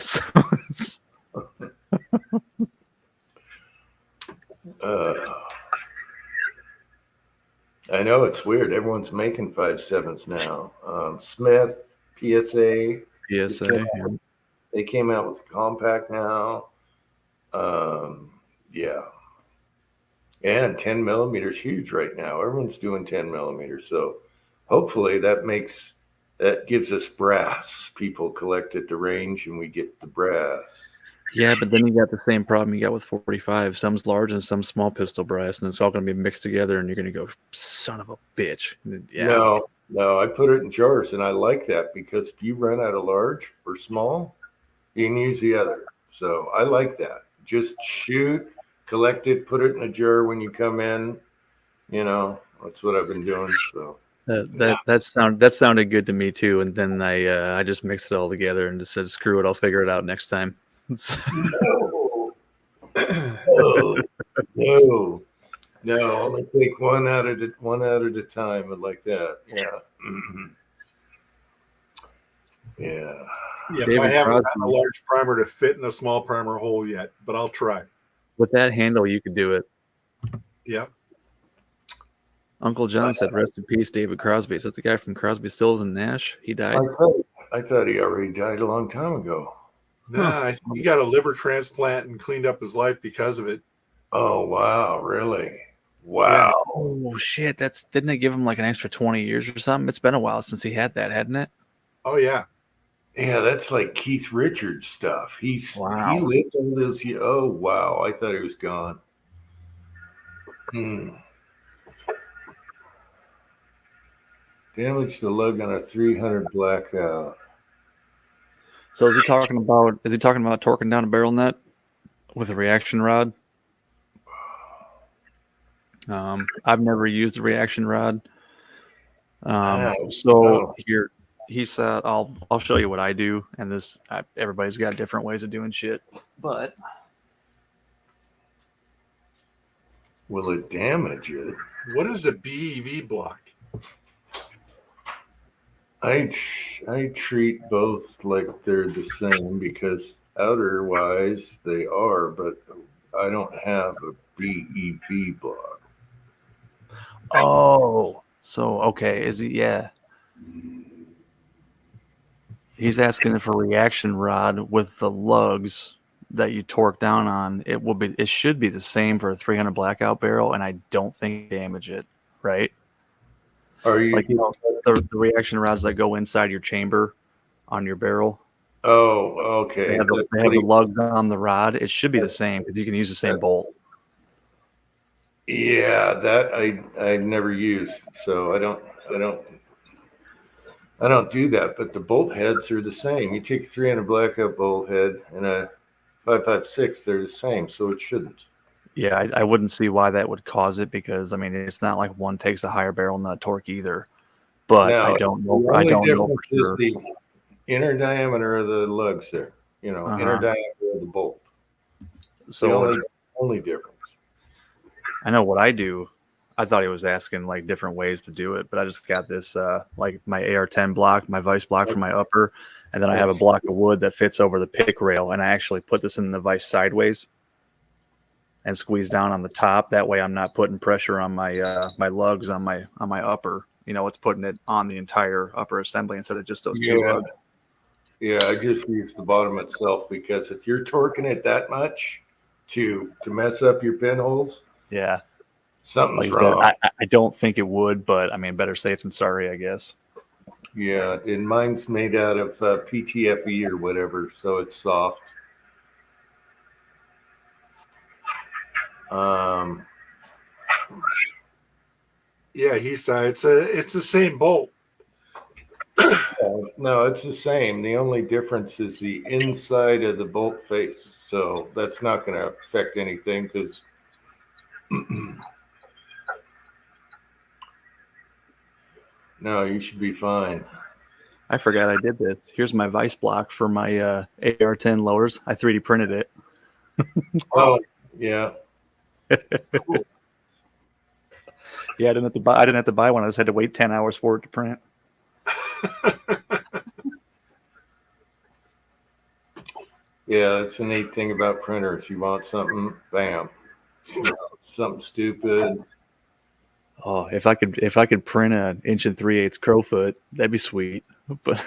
I know it's weird. Everyone's making 5.7s now. Smith, PSA. They came out with a compact now. Yeah. And 10mm is huge right now. Everyone's doing 10mm. So hopefully that gives us brass. People collect at the range and we get the brass. Yeah, but then you got the same problem you got with 45. Some's large and some small pistol brass, and it's all going to be mixed together, and you're going to go, son of a bitch. Yeah. No, I put it in jars, and I like that because if you run out of large or small, you can use the other. So I like that. Just shoot, collect it, put it in a jar when you come in. That's what I've been doing. So that sounded good to me too. And then I just mixed it all together and just said, screw it, I'll figure it out next time. No. Only take one out at a time, and like that. Yeah. Yeah. I haven't gotten a large primer to fit in a small primer hole yet, but I'll try. With that handle, you could do it. Yep. Uncle John said, "Rest in peace, David Crosby." Is that the guy from Crosby, Stills, and Nash? He died. I thought he already died a long time ago. Nah, I think he got a liver transplant and cleaned up his life because of it. Oh wow, really? Wow. Oh shit! Didn't it give him like an extra 20 years or something? It's been a while since he had that, hadn't it? Oh yeah. Yeah, that's like Keith Richards stuff. He Wow. lived all those years. Oh wow, I thought he was gone. Damage the lug on a 300 blackout. So is he talking about torquing down a barrel nut with a reaction rod? I've never used a reaction rod. Here he said, I'll show you what I do, and everybody's got different ways of doing shit. But will it damage it? What is a BEV block? I treat both like they're the same because outer wise they are, but I don't have a BEV block. oh, so okay, is he? Yeah, he's asking if a reaction rod with the lugs that you torque down on it should be the same for a 300 blackout barrel, and I don't think damage it, right? Are you like the reaction rods that go inside your chamber on your barrel? Oh, okay. They have the lugs on the rod. It should be the same because you can use the same bolt. Yeah, that I never used, so I don't do that. But the bolt heads are the same. You take a 300 blackout bolt head and a 5.56, they're the same, so it shouldn't. Yeah, I wouldn't see why that would cause it because I mean it's not like one takes a higher barrel nut torque either. But now, I don't know. I don't know for sure. The inner diameter of the lugs there, inner diameter of the bolt. So the only difference. I know what I do. I thought he was asking like different ways to do it, but I just got this like my AR-10 block, my vice block for my upper, and then I have a block of wood that fits over the pick rail, and I actually put this in the vice sideways and squeeze down on the top. That way I'm not putting pressure on my my lugs on my upper. It's putting it on the entire upper assembly instead of just those two lugs. Yeah, I just use the bottom itself because if you're torquing it that much to mess up your pinholes, yeah, something's wrong. I don't think it would, but I mean, better safe than sorry, I guess. Yeah, and mine's made out of PTFE or whatever, so it's soft. Yeah, he said it's the same bolt. No, it's the same. The only difference is the inside of the bolt face. So that's not going to affect anything because no, you should be fine. I forgot I did this. Here's my vice block for my AR-10 loaders. I 3D printed it. Oh, yeah. Cool. Yeah, I didn't have to buy one. I just had to wait 10 hours for it to print. Yeah, it's a neat thing about printers. You want something, bam. Something stupid. Oh, if I could print an 1 3/8 crowfoot, that'd be sweet. But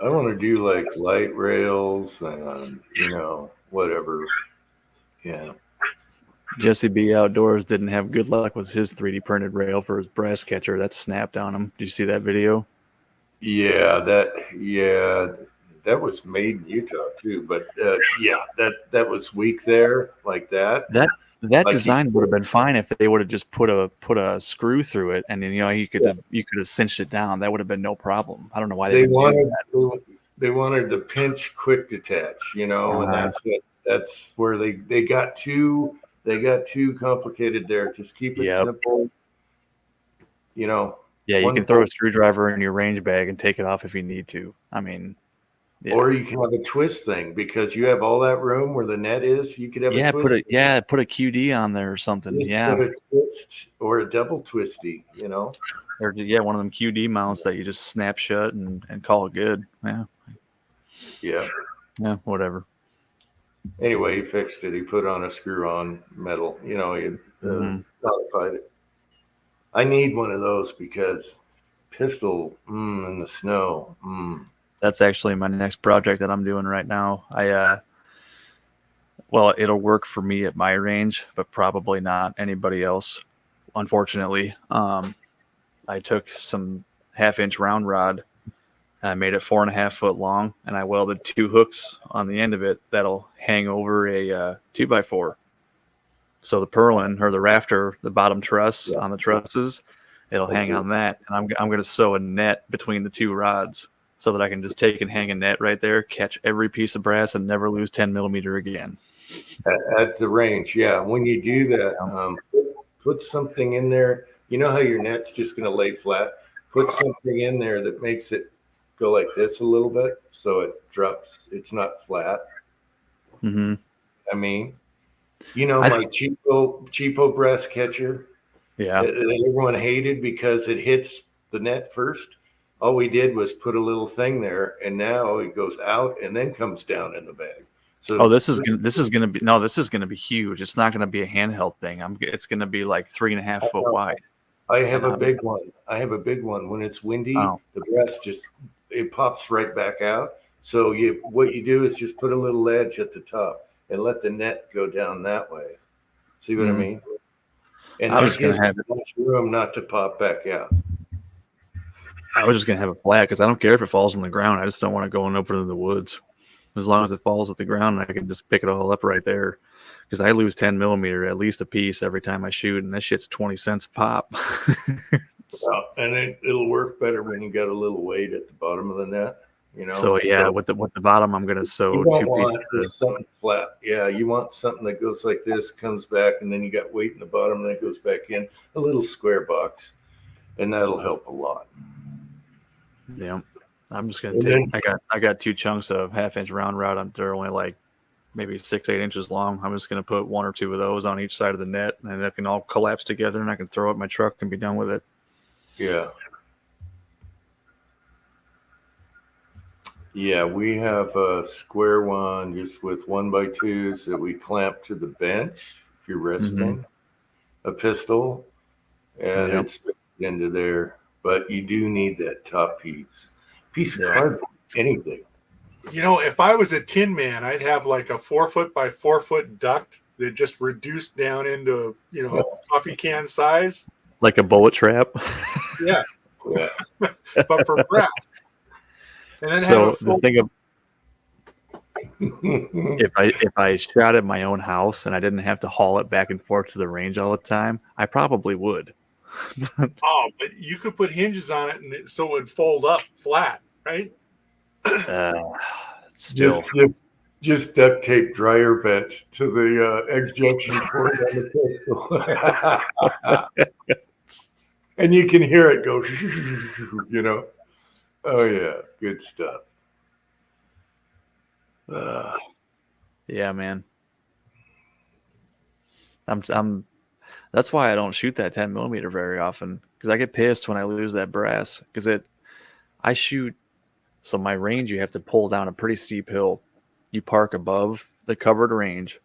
I want to do like light rails and whatever. Yeah. Jesse B Outdoors didn't have good luck with his 3D printed rail for his brass catcher. That snapped on him. Did you see that video? Yeah, that was made in Utah too. But that was weak there, like that. That like design would have been fine if they would have just put a screw through it, and then you could have cinched it down. That would have been no problem. I don't know why they wanted the pinch quick detach, and that's where they got too complicated there. Just keep it simple. Yeah, you can throw a screwdriver in your range bag and take it off if you need to. I mean, yeah. Or you can have a twist thing because you have all that room where the net is. You could have a twist. Put a QD on there or something. Just yeah, put a twist or a double twisty. Or one of them QD mounts that you just snap shut and call it good. Yeah. Yeah. Yeah. Whatever. Anyway, he fixed it. He put on a screw-on metal. You know, he modified it. I need one of those because pistol in the snow. That's actually my next project that I'm doing right now. Well, it'll work for me at my range, but probably not anybody else. Unfortunately, I took some 1/2-inch round rod and I made it 4.5 foot long, and I welded 2 hooks on the end of it that'll hang over a 2x4. So the purlin or the rafter, the bottom truss on the trusses, it'll hang on that, and I'm going to sew a net between the 2 rods so that I can just take and hang a net right there, catch every piece of brass, and never lose 10 millimeter again. At the range, yeah. When you do that, put something in there. You know how your net's just going to lay flat? Put something in there that makes it go like this a little bit so it drops. It's not flat. Mm-hmm. I mean, you know, my cheapo brass catcher Yeah. that everyone hated because it hits the net first. All we did was put a little thing there, and now it goes out and then comes down in the bag. So this is gonna be huge. It's not gonna be a handheld thing. It's gonna be like 3.5 foot wide. I have a big one. When it's windy, the brass it pops right back out. So what you do is just put a little edge at the top and let the net go down that way. See what I mean? And I was gonna have enough room not to pop back out. I was just gonna have it flat because I don't care if it falls on the ground. I just don't want to go and open it in the woods. As long as it falls at the ground, I can just pick it all up right there. Because I lose 10 millimeter at least a piece every time I shoot, and that shit's 20 cents a pop. And it'll work better when you got a little weight at the bottom of the net. You know. So yeah, with the bottom, I'm gonna sew 2 pieces. Something flat. Yeah, you want something that goes like this, comes back, and then you got weight in the bottom, and then it goes back in. A little square box, and that'll help a lot. Yeah, I'm just gonna take. I got 2 chunks of 1/2-inch round rod. They're only like maybe 6-8 inches long. I'm just gonna put 1 or 2 of those on each side of the net, and it can all collapse together, and I can throw it in my truck and be done with it. Yeah. Yeah, we have a square one just with 1x2s that we clamp to the bench if you're resting, a pistol, and it's into there. But you do need that top piece of cardboard, anything. You know, if I was a tin man, I'd have like a 4 foot by 4 foot duct that just reduced down into, coffee can size. Like a bullet trap. Yeah. But for brass. And then the thing of if I shot at my own house and I didn't have to haul it back and forth to the range all the time, I probably would. But you could put hinges on it so it would fold up flat, right? Still. Just duct tape dryer vent to the ejection port on the pistol. And you can hear it go, Oh yeah, good stuff. Yeah, man. I'm. That's why I don't shoot that 10 millimeter very often, because I get pissed when I lose that brass. I shoot. So my range, you have to pull down a pretty steep hill. You park above the covered range,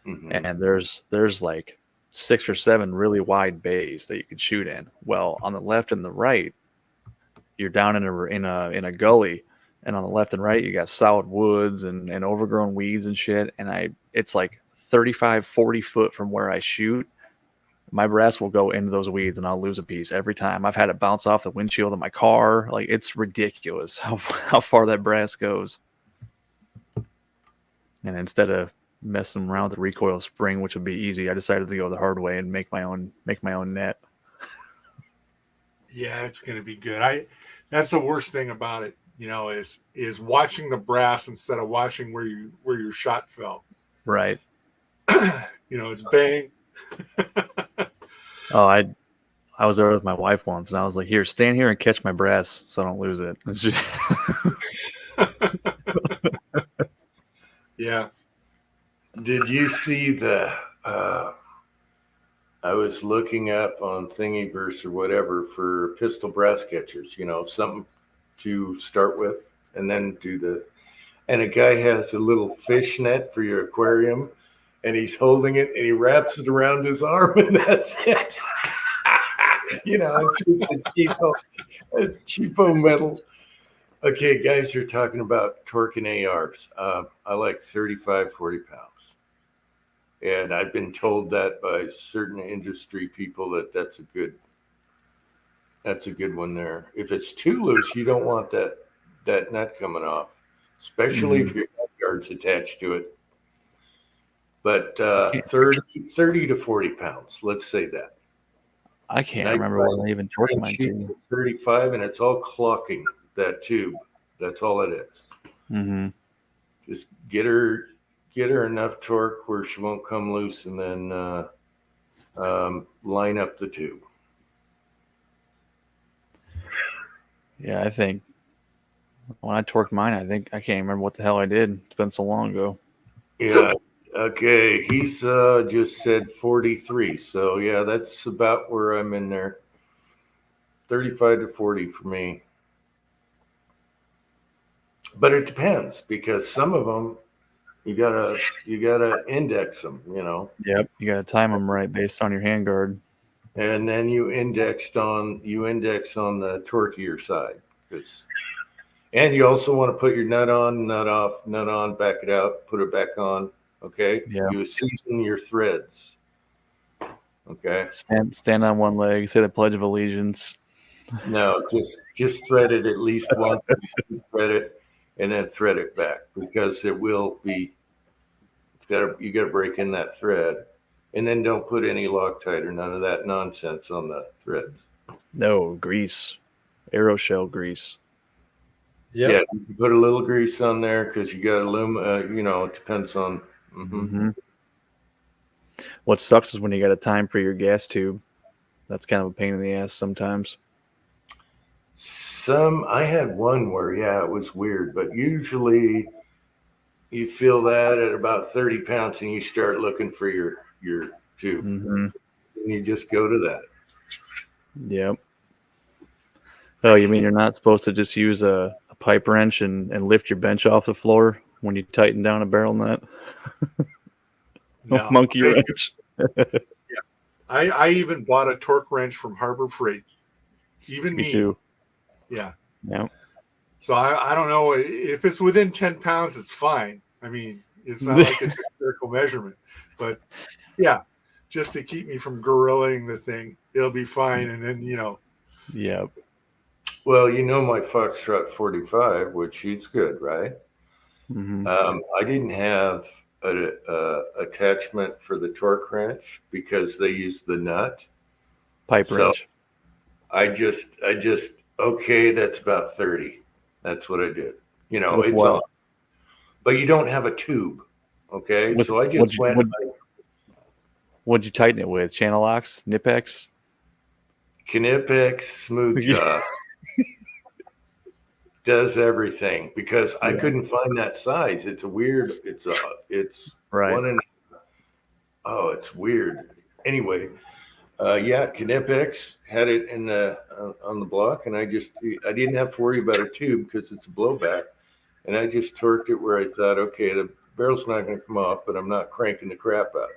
and there's like 6 or 7 really wide bays that you can shoot in. Well, on the left and the right, you're down in a gully, and on the left and right you got solid woods and overgrown weeds and shit. And it's like 35-40 foot from where I shoot. My brass will go into those weeds and I'll lose a piece every time. I've had it bounce off the windshield of my car. Like, it's ridiculous how far that brass goes. And instead of messing around with the recoil spring, which would be easy, I decided to go the hard way and make my own net. Yeah, it's going to be good. That's the worst thing about it, is watching the brass instead of watching where your shot fell. Right. It's bang. Oh, I was there with my wife once, and I was like, "Here, stand here and catch my brass, so I don't lose it." Yeah. Did you see I was looking up on Thingiverse or whatever for pistol brass catchers, something to start with, and then do and a guy has a little fish net for your aquarium, and he's holding it and he wraps it around his arm, and that's it. It's just a cheapo metal. Okay, guys, you're talking about torque and ARs. I like 35, 40 pounds. And I've been told that by certain industry people that's a good one there. If it's too loose, you don't want that nut coming off, especially if your nut guard's attached to it. But 30 to 40 pounds, let's say that. I can't remember what I even torqued mine to. 35, and it's all clocking that tube. That's all it is. Mm-hmm. Just get her enough torque where she won't come loose, and then line up the tube. Yeah, I think when I torqued mine, I can't remember what the hell I did. It's been so long ago. Yeah. Okay. He's just said 43. So yeah, that's about where I'm in there. 35 to 40 for me. But it depends, because some of them you gotta index them, Yep, you gotta time them right based on your handguard. And then you index on the torquier side, and you also want to put your nut on, nut off, nut on, back it out, put it back on. Okay. Yeah. You season your threads. Okay. Stand on one leg, say the Pledge of Allegiance. No, just thread it at least once. Thread it, and then thread it back, because it will be. You got to break in that thread, and then don't put any Loctite or none of that nonsense on the threads. No grease, aeroshell grease. Yep. Yeah, you can put a little grease on there because you got aluminum. It depends on. Mm-hmm. What sucks is when you got a time for your gas tube. That's kind of a pain in the ass sometimes. I had one where, it was weird, but usually you feel that at about 30 pounds and you start looking for your tube. Mm-hmm. And you just go to that. Yep. Oh, you mean you're not supposed to just use a pipe wrench and lift your bench off the floor when you tighten down a barrel nut? No. Monkey wrench. I even bought a torque wrench from Harbor Freight. Even Me too. Yeah. Yeah. So I don't know if it's within 10 pounds, it's fine. I mean, it's not like it's a critical measurement, but yeah, just to keep me from gorillaing the thing, it'll be fine. And then, Yep. Well, my Foxtrot 45, which shoots good, right? Mm-hmm. I didn't have an attachment for the torque wrench because they used the nut. Pipe wrench. I just okay, that's about 30. That's what I did. With it's what? on. But you don't have a tube. Okay. With- so I just What'd you tighten it with? Channel locks? Knipex? Knipex Smooth Job does everything, because I couldn't find that size. It's Right. It's weird. Anyway, Knipex had it in on the block, and I didn't have to worry about a tube because it's a blowback, and I just torqued it where I thought, okay, the barrel's not going to come off, but I'm not cranking the crap out.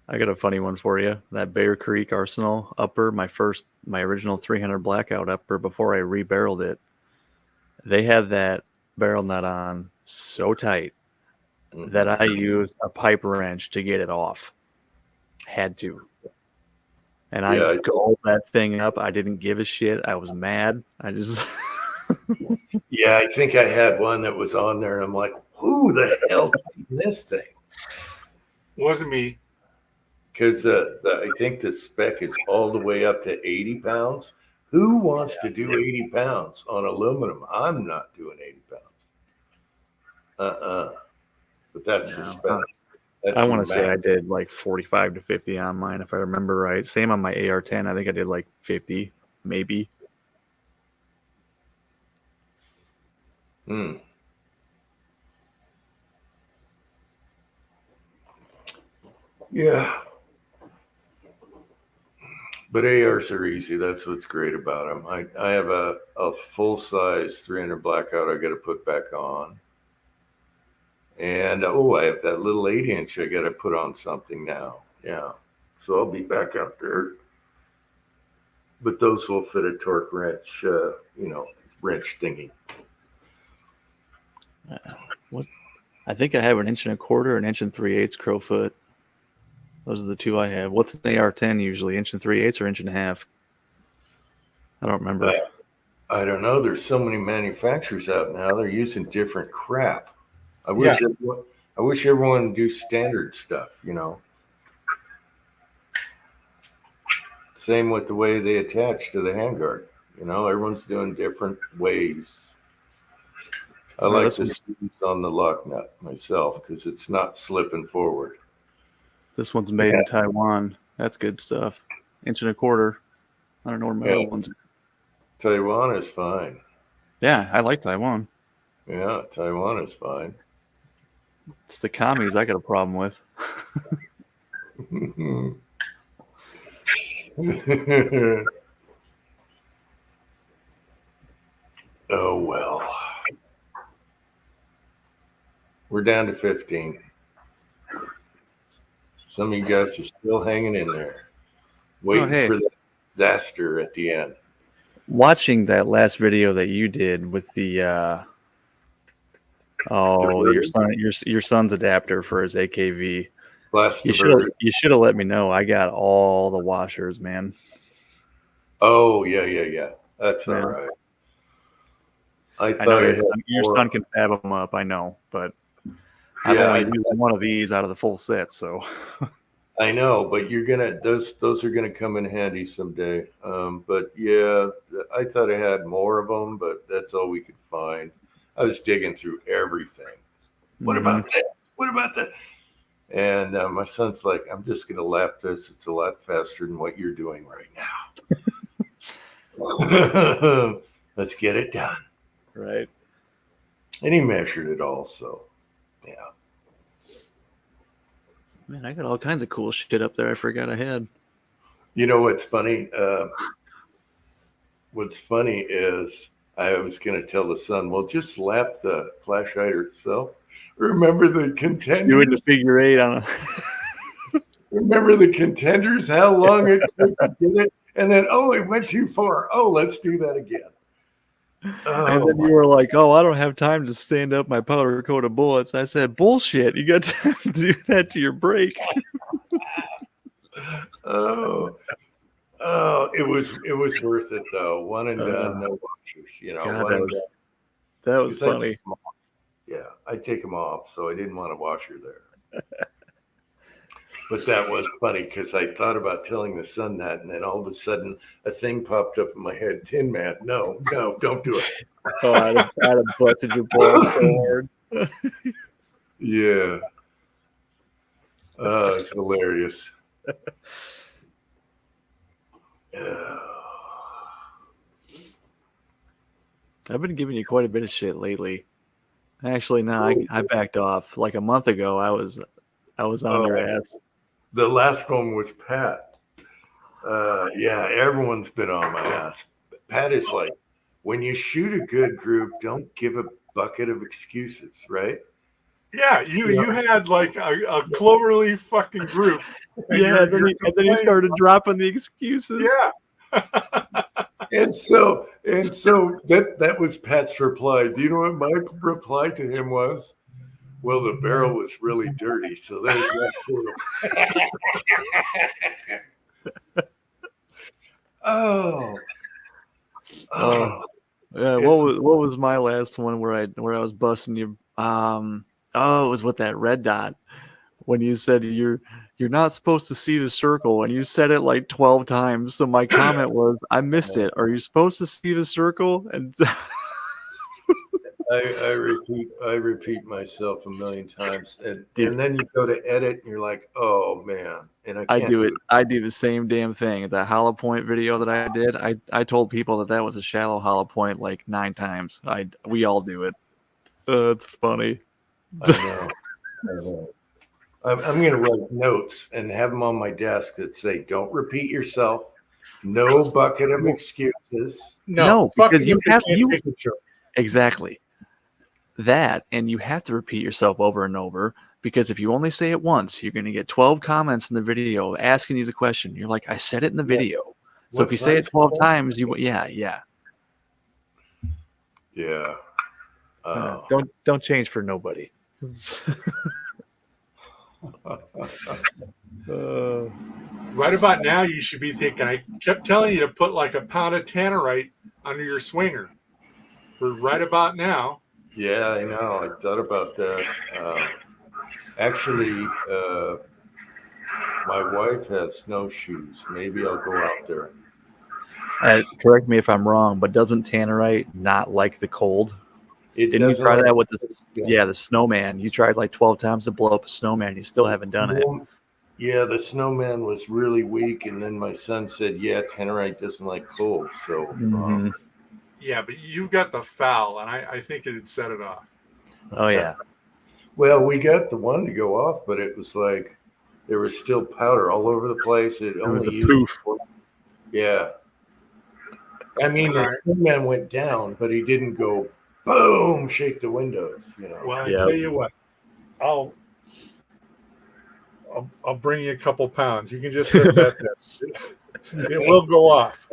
I got a funny one for you. That Bear Creek Arsenal upper, my original 300 blackout upper before I rebarreled it, they had that barrel nut on so tight that I used a pipe wrench to get it off. Had to. And I galled that thing up. I didn't give a shit. I was mad. I just... Yeah, I think I had one that was on there, and I'm like, who the hell tightened this thing? wasn't me. Because I think the spec is all the way up to 80 pounds. Who wants to do 80 pounds on aluminum? I'm not doing 80 pounds. But that's the spec. I want to say I did like 45 to 50 on mine, if I remember right. Same on my AR-10. I think I did like 50, maybe. Yeah. But ARs are easy. That's what's great about them. I have a full size 300 blackout I got to put back on. And I have that little 8-inch I got to put on something now. Yeah. So I'll be back out there. But those will fit a torque wrench, wrench thingy. I think I have an 1 1/4, 1 3/8 Crowfoot. Those are the two I have. What's an AR-10 usually? 1 3/8 or 1 1/2? I don't remember. I don't know. There's so many manufacturers out now. They're using different crap. I wish everyone would do standard stuff, Same with the way they attach to the handguard. Everyone's doing different ways. I like the squeeze on the lock nut myself because it's not slipping forward. This one's made in Taiwan. That's good stuff. 1 1/4. I don't know where my other one's. Taiwan is fine. Yeah, I like Taiwan. Yeah, Taiwan is fine. It's the commies I got a problem with. Oh, well. We're down to 15. Some of you guys are still hanging in there, waiting for the disaster at the end. Watching that last video that you did with the your son's adapter for his AKV. You should have let me know. I got all the washers, man. Oh yeah. That's all right. I thought your son can fab them up. I know, but I've only used one of these out of the full set, so. I know, but those are gonna come in handy someday. But yeah, I thought I had more of them, but that's all we could find. I was digging through everything. What about that? What about that? And my son's like, I'm just gonna lap this. It's a lot faster than what you're doing right now. Let's get it done. Right. And he measured it all, so yeah. Man, I got all kinds of cool shit up there I forgot I had. You know what's funny? What's funny is I was going to tell the son, well, just lap the flash hider itself. Remember the contenders? Doing the figure 8 on a... Remember the contenders? How long it took to get it? And then, it went too far. Oh, let's do that again. And then you were like, I don't have time to stand up my powder coated bullets. I said, bullshit. You got time to do that to your brake. It was worth it though. One and done, no washers. God, that was funny. I take them off, so I didn't want a washer there. But that was funny because I thought about telling the son that, and then all of a sudden a thing popped up in my head. Tin Man, no, don't do it. I'd have busted your balls so hard. Yeah. It's hilarious. I've been giving you quite a bit of shit lately. Actually, no, I backed off. Like a month ago, I was on your ass. The last one was Pat. Everyone's been on my ass. Pat is like, when you shoot a good group, don't give a bucket of excuses, right? Yeah, you had like a cloverleaf fucking group. And then he started dropping the excuses. Yeah. And so that was Pat's reply. Do you know what my reply to him was? Well, the barrel was really dirty, so there's that for him. Yeah. What was my last one where I was busting you? It was with that red dot when you said you're not supposed to see the circle, and you said it like 12 times. So my comment was, I missed it. Are you supposed to see the circle? And I repeat myself a million times, and then you go to edit, and you're like, oh man, and I can't do it. I do the same damn thing. The hollow point video that I did, I told people that was a shallow hollow point like 9 times. We all do it. It's funny. I know. I'm going to write notes and have them on my desk that say, don't repeat yourself. No bucket of excuses. No, fuck because it you if they have- can't you- take the joke. Exactly. That, and you have to repeat yourself over and over, because if you only say it once, you're going to get 12 comments in the video asking you the question. You're like, I said it in the video. So if What you say it size 12 phone? times, yeah. Yeah. Don't change for nobody. Right about now, you should be thinking. I kept telling you to put like a pound of tannerite under your swinger. For right about now, Yeah, I know. I thought about that. Actually, my wife has snowshoes. Maybe I'll go out there. Correct me if I'm wrong, but doesn't tannerite not like the cold? It Didn't you doesn't try like- that with the snowman? You tried like 12 times to blow up a snowman. You still haven't done it. Yeah, the snowman was really weak, and then my son said, "Yeah, tannerite doesn't like cold." So, Mhm. yeah, but you got the foul, and I think it'd set it off. Oh yeah. well, we got the one to go off, but it was like there was still powder all over the place. It was only a used- poof. Yeah. I mean, the Right. snowman went down, but he didn't go boom, shake the windows. You know. Well, I Yeah. tell you what, I'll bring you a couple pounds. You can just set that there. It will go off.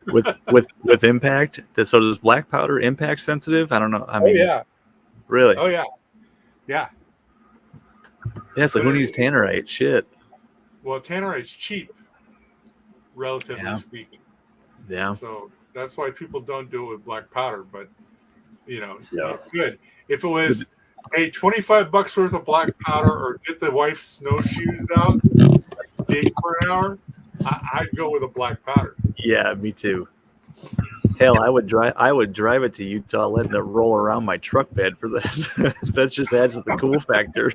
with impact. So does black powder impact sensitive? I don't know. I mean, Oh yeah, really? oh yeah, yeah. Yeah. So who needs tannerite? Shit. Well, tannerite's cheap, relatively Yeah. speaking. Yeah. So that's why people don't do it with black powder. But Yeah. it's good. If it was, hey, $25 worth of black powder, or get the wife's snowshoes out, dig for an hour, I'd go with a black powder. Yeah, me too. Hell, I would drive it to Utah, letting it roll around my truck bed for that. That just adds to the cool factor.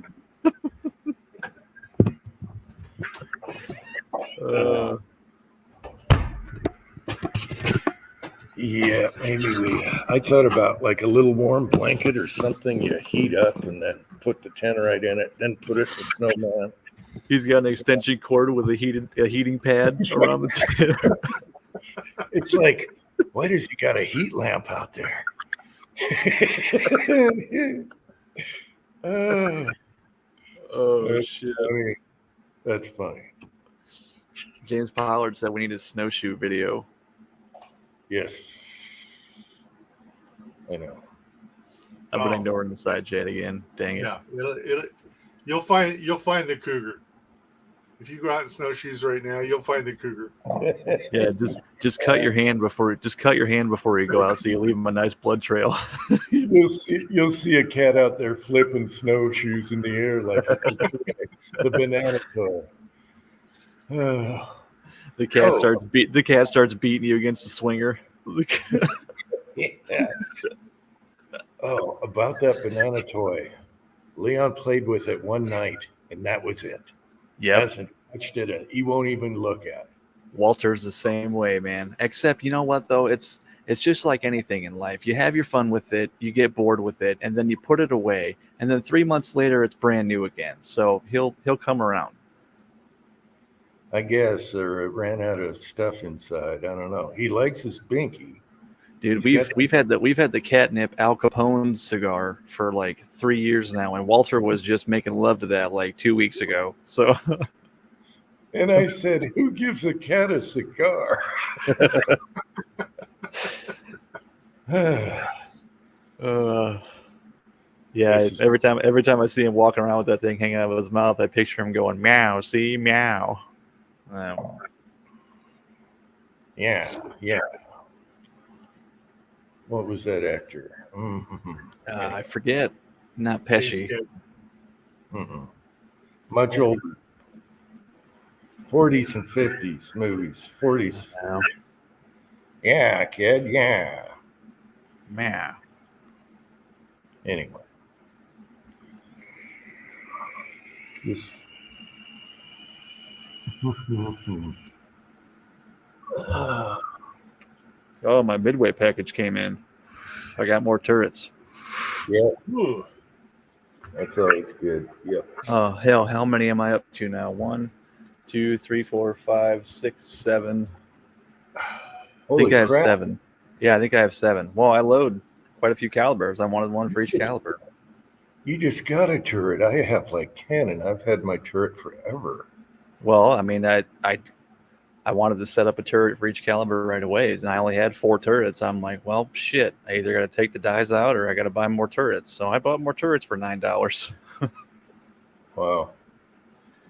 Yeah, maybe I thought about like a little warm blanket or something you heat up and then put the tannerite in it, then put it in the snowman. He's got an extension cord with a heating pad around the It's like, why does he got a heat lamp out there? Oh that's shit! funny. That's funny. James Pollard said we need a snowshoe video. Yes, I know. I'm putting Nora in the side chat again. Dang it! Yeah, you'll find the cougar. If you go out in snowshoes right now, you'll find the cougar. Yeah, just cut your hand before you go out, so you leave him a nice blood trail. You'll see a cat out there flipping snowshoes in the air like it's the banana toy. The cat Oh. starts beating you against the swinger. Yeah. Oh, about that banana toy. Leon played with it one night, and that was it. Yep. Hasn't touched it. He won't even look at it. Walter's the same way, man. Except, you know what though? It's just like anything in life. You have your fun with it, you get bored with it, and then you put it away, and then 3 months later it's brand new again. So he'll come around. I guess, or it ran out of stuff inside. I don't know. He likes his binky. Dude, He's we've had the catnip Al Capone cigar for like 3 years now, and Walter was just making love to that like 2 weeks ago. So And I said, "Who gives a cat a cigar?" yeah, This is- every time I see him walking around with that thing hanging out of his mouth, I picture him going meow, see meow. Yeah. What was that actor? Mm-hmm. I forget. Not James Pesci. Kidd. Mm-hmm. Much older. 40s and 50s movies. 40s. Meow. Yeah, kid. Yeah. Meow. Anyway. This. Oh, my Midway package came in. I got more turrets. Yeah, Ooh, that's always good. Yep. Oh hell, how many am I up to now? 1, 2, 3, 4, 5, 6, 7. think Holy I have crap! 7. Yeah, I think I have 7. Well, I load quite a few calibers. I wanted one for each caliber. You just got a turret. I have like 10, and I've had my turret forever. Well, I mean, I wanted to set up a turret for each caliber right away, and I only had 4 turrets. I'm like, well, shit. I either got to take the dies out or I got to buy more turrets. So I bought more turrets for $9. Wow.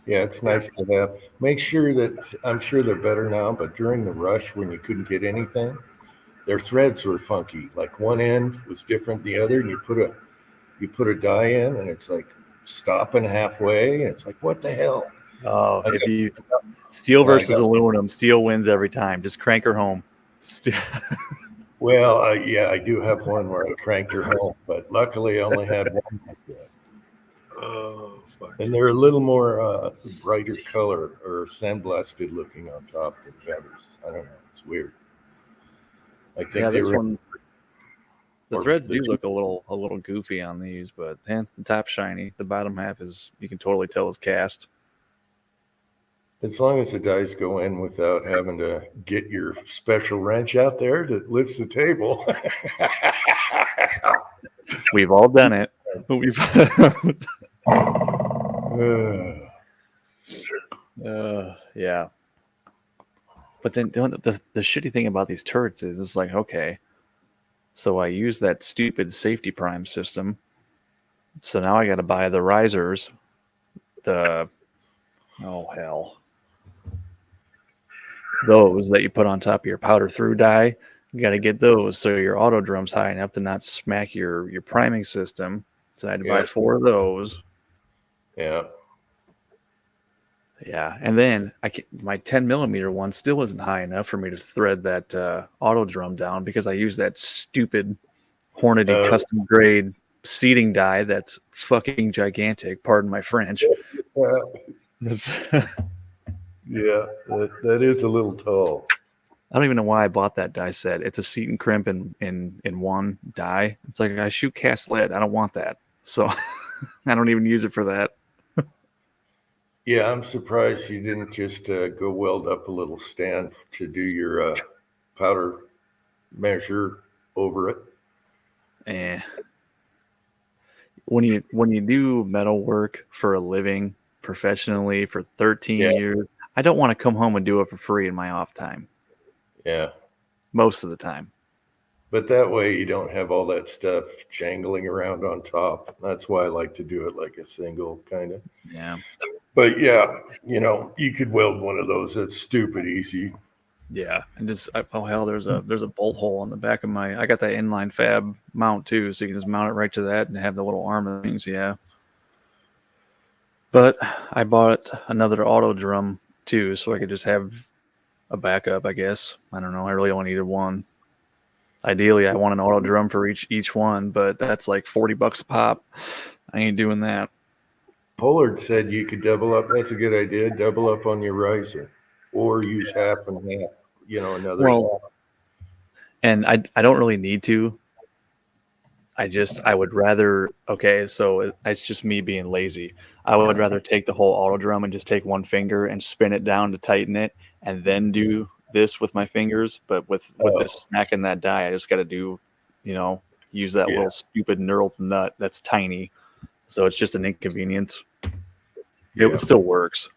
Yeah, it's nice to have. Make sure that I'm sure they're better now, but during the rush when you couldn't get anything, their threads were funky. Like one end was different than the other, and you put a die in, and it's like stopping halfway, and it's like, what the hell? Oh, I if got- you steel I versus got- aluminum, steel wins every time. Just crank her home. Well, yeah, I do have one where I cranked her home, but luckily I only had one like that. Oh, fuck. And they're a little more brighter color or sandblasted looking on top than the others. I don't know. It's weird. I think Yeah, they this were. one, the or threads the do two- look a little goofy on these, but the top's shiny. The bottom half is, you can totally tell is cast. As long as the dice go in without having to get your special wrench out there that lifts the table. We've all done it. We've yeah. But then the shitty thing about these turrets is it's like, okay, so I use that stupid safety prime system. So now I got to buy the risers. Oh hell. Those that you put on top of your powder through die, you got to get those so your auto drum's high enough to not smack your priming system. So I had to buy Yeah. 4 of those. Yeah. Yeah, and then my 10 millimeter one still isn't high enough for me to thread that auto drum down because I use that stupid Hornady custom grade seating die that's fucking gigantic. Pardon my French. Yeah, that is a little tall. I don't even know why I bought that die set. It's a seat and crimp in one die. It's like I shoot cast lead. I don't want that, so I don't even use it for that. Yeah, I'm surprised you didn't just go weld up a little stand to do your powder measure over it. When you do metal work for a living professionally for 13 years, I don't want to come home and do it for free in my off time. Yeah. Most of the time. But that way you don't have all that stuff jangling around on top. That's why I like to do it like a single kind of. Yeah. But yeah, you could weld one of those. That's stupid easy. Yeah. And just, oh hell, there's a bolt hole on the back of I got that inline fab mount too. So you can just mount it right to that and have the little arm and things. Yeah. But I bought another auto drum too, so I could just have a backup, I guess. I don't know. I really only needed one. Ideally, I want an auto drum for each one, but that's like $40 a pop. I ain't doing that. Pollard said you could double up. That's a good idea. Double up on your riser, or use half and half. Another. Well, and I don't really need to. I would rather. Okay, so it's just me being lazy. I would rather take the whole auto drum and just take one finger and spin it down to tighten it, and then do this with my fingers. But with this smacking that die, I just got to do, use that little stupid knurled nut that's tiny. So it's just an inconvenience. It still works.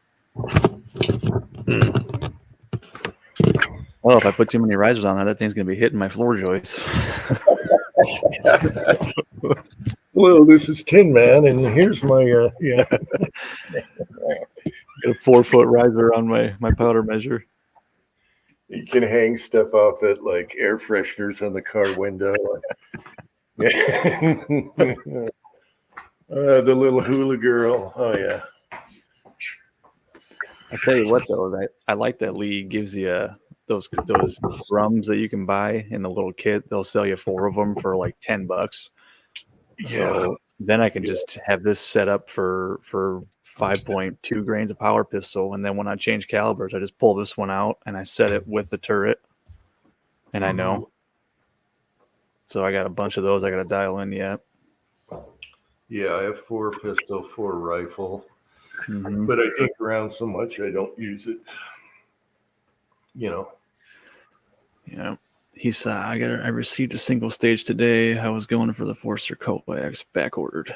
Well, if I put too many risers on that thing's going to be hitting my floor joists. Well, this is Tin Man, and here's my Got a 4-foot riser on my powder measure. You can hang stuff off it like air fresheners on the car window. The little hula girl. Oh yeah. I tell you what, though, I like that Lee gives you those drums that you can buy in the little kit. They'll sell you 4 of them for like $10. Yeah. So then I can just have this set up for 5.2 grains of power pistol, and then when I change calibers, I just pull this one out and I set it with the turret, and I know. So I got a bunch of those I got to dial in yet. Yeah, I have 4 pistol, 4 rifle, Mm-hmm. but I take around so much I don't use it. Yeah. He's I received a single stage today. I was going for the Forster Coax back ordered.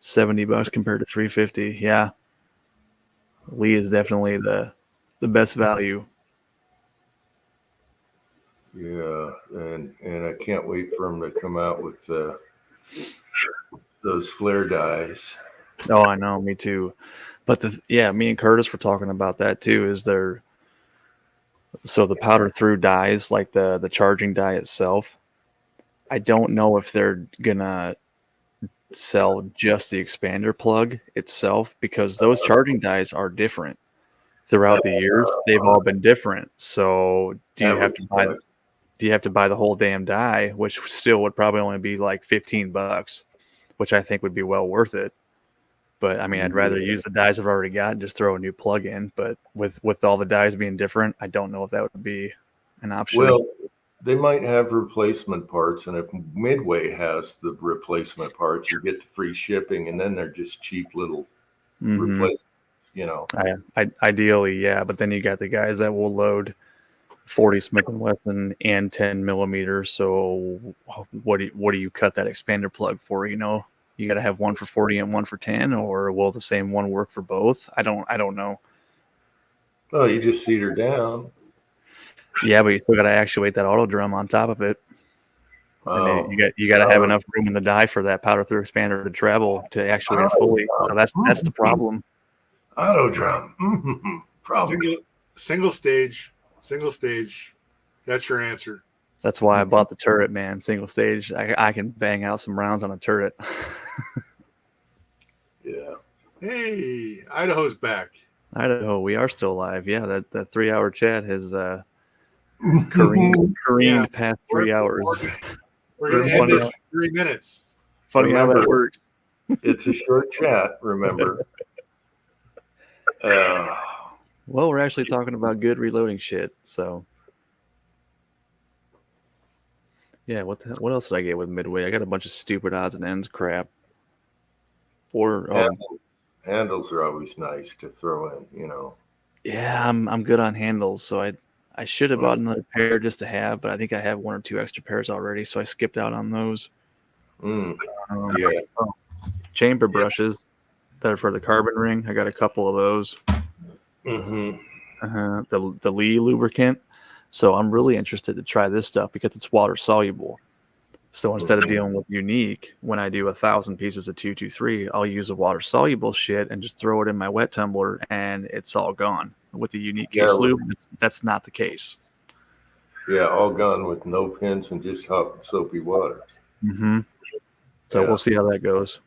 $70 compared to $350. Yeah. Lee is definitely the best value. Yeah, and I can't wait for them to come out with those flare dies. Oh, I know, me too. But me and Curtis were talking about that too. So the powder through dies, like the charging die itself, I don't know if they're gonna sell just the expander plug itself, because those charging dies are different throughout the years. They've all been different. So do you have to buy the whole damn die, which still would probably only be like $15, which I think would be well worth it. But I mean, I'd rather use the dies I've already got and just throw a new plug in. But with all the dies being different, I don't know if that would be an option. Well, they might have replacement parts, and if Midway has the replacement parts, you get the free shipping, and then they're just cheap little replacements. You know, Ideally, yeah. But then you got the guys that will load 40 Smith & Wesson and 10 millimeters. So what do you cut that expander plug for? You know, you got to have one for 40 and one for 10, or will the same one work for both? I don't know. Oh, you just seat her down. Yeah, but you still got to actuate that auto drum on top of it. Oh, And you got to have enough room in the die for that powder through expander to travel to actuate it fully. So that's the problem. Auto drum. Problem. Single stage. That's your answer. That's why I bought the turret, man. Single stage. I can bang out some rounds on a turret. Yeah. Hey, Idaho's back. Idaho, we are still alive. Yeah, that 3-hour chat has careened past 3 hours. We're going to end this in 3 minutes. Funny how that works. It's a short chat, remember. Well, we're actually talking about good reloading shit. So, yeah. What else did I get with Midway? I got a bunch of stupid odds and ends crap. Handles are always nice to throw in, you know. Yeah, I'm good on handles, so I should have bought another pair just to have, but I think I have 1 or 2 extra pairs already, so I skipped out on those. Yeah. Chamber brushes that are for the carbon ring. I got a couple of those. The Lee lubricant. So I'm really interested to try this stuff because it's water soluble. So instead of dealing with unique, when I do 1,000 pieces of 223, I'll use a water soluble shit and just throw it in my wet tumbler, and it's all gone. With the unique case lube, that's not the case. Yeah, all gone with no pins and just hot soapy water. So we'll see how that goes.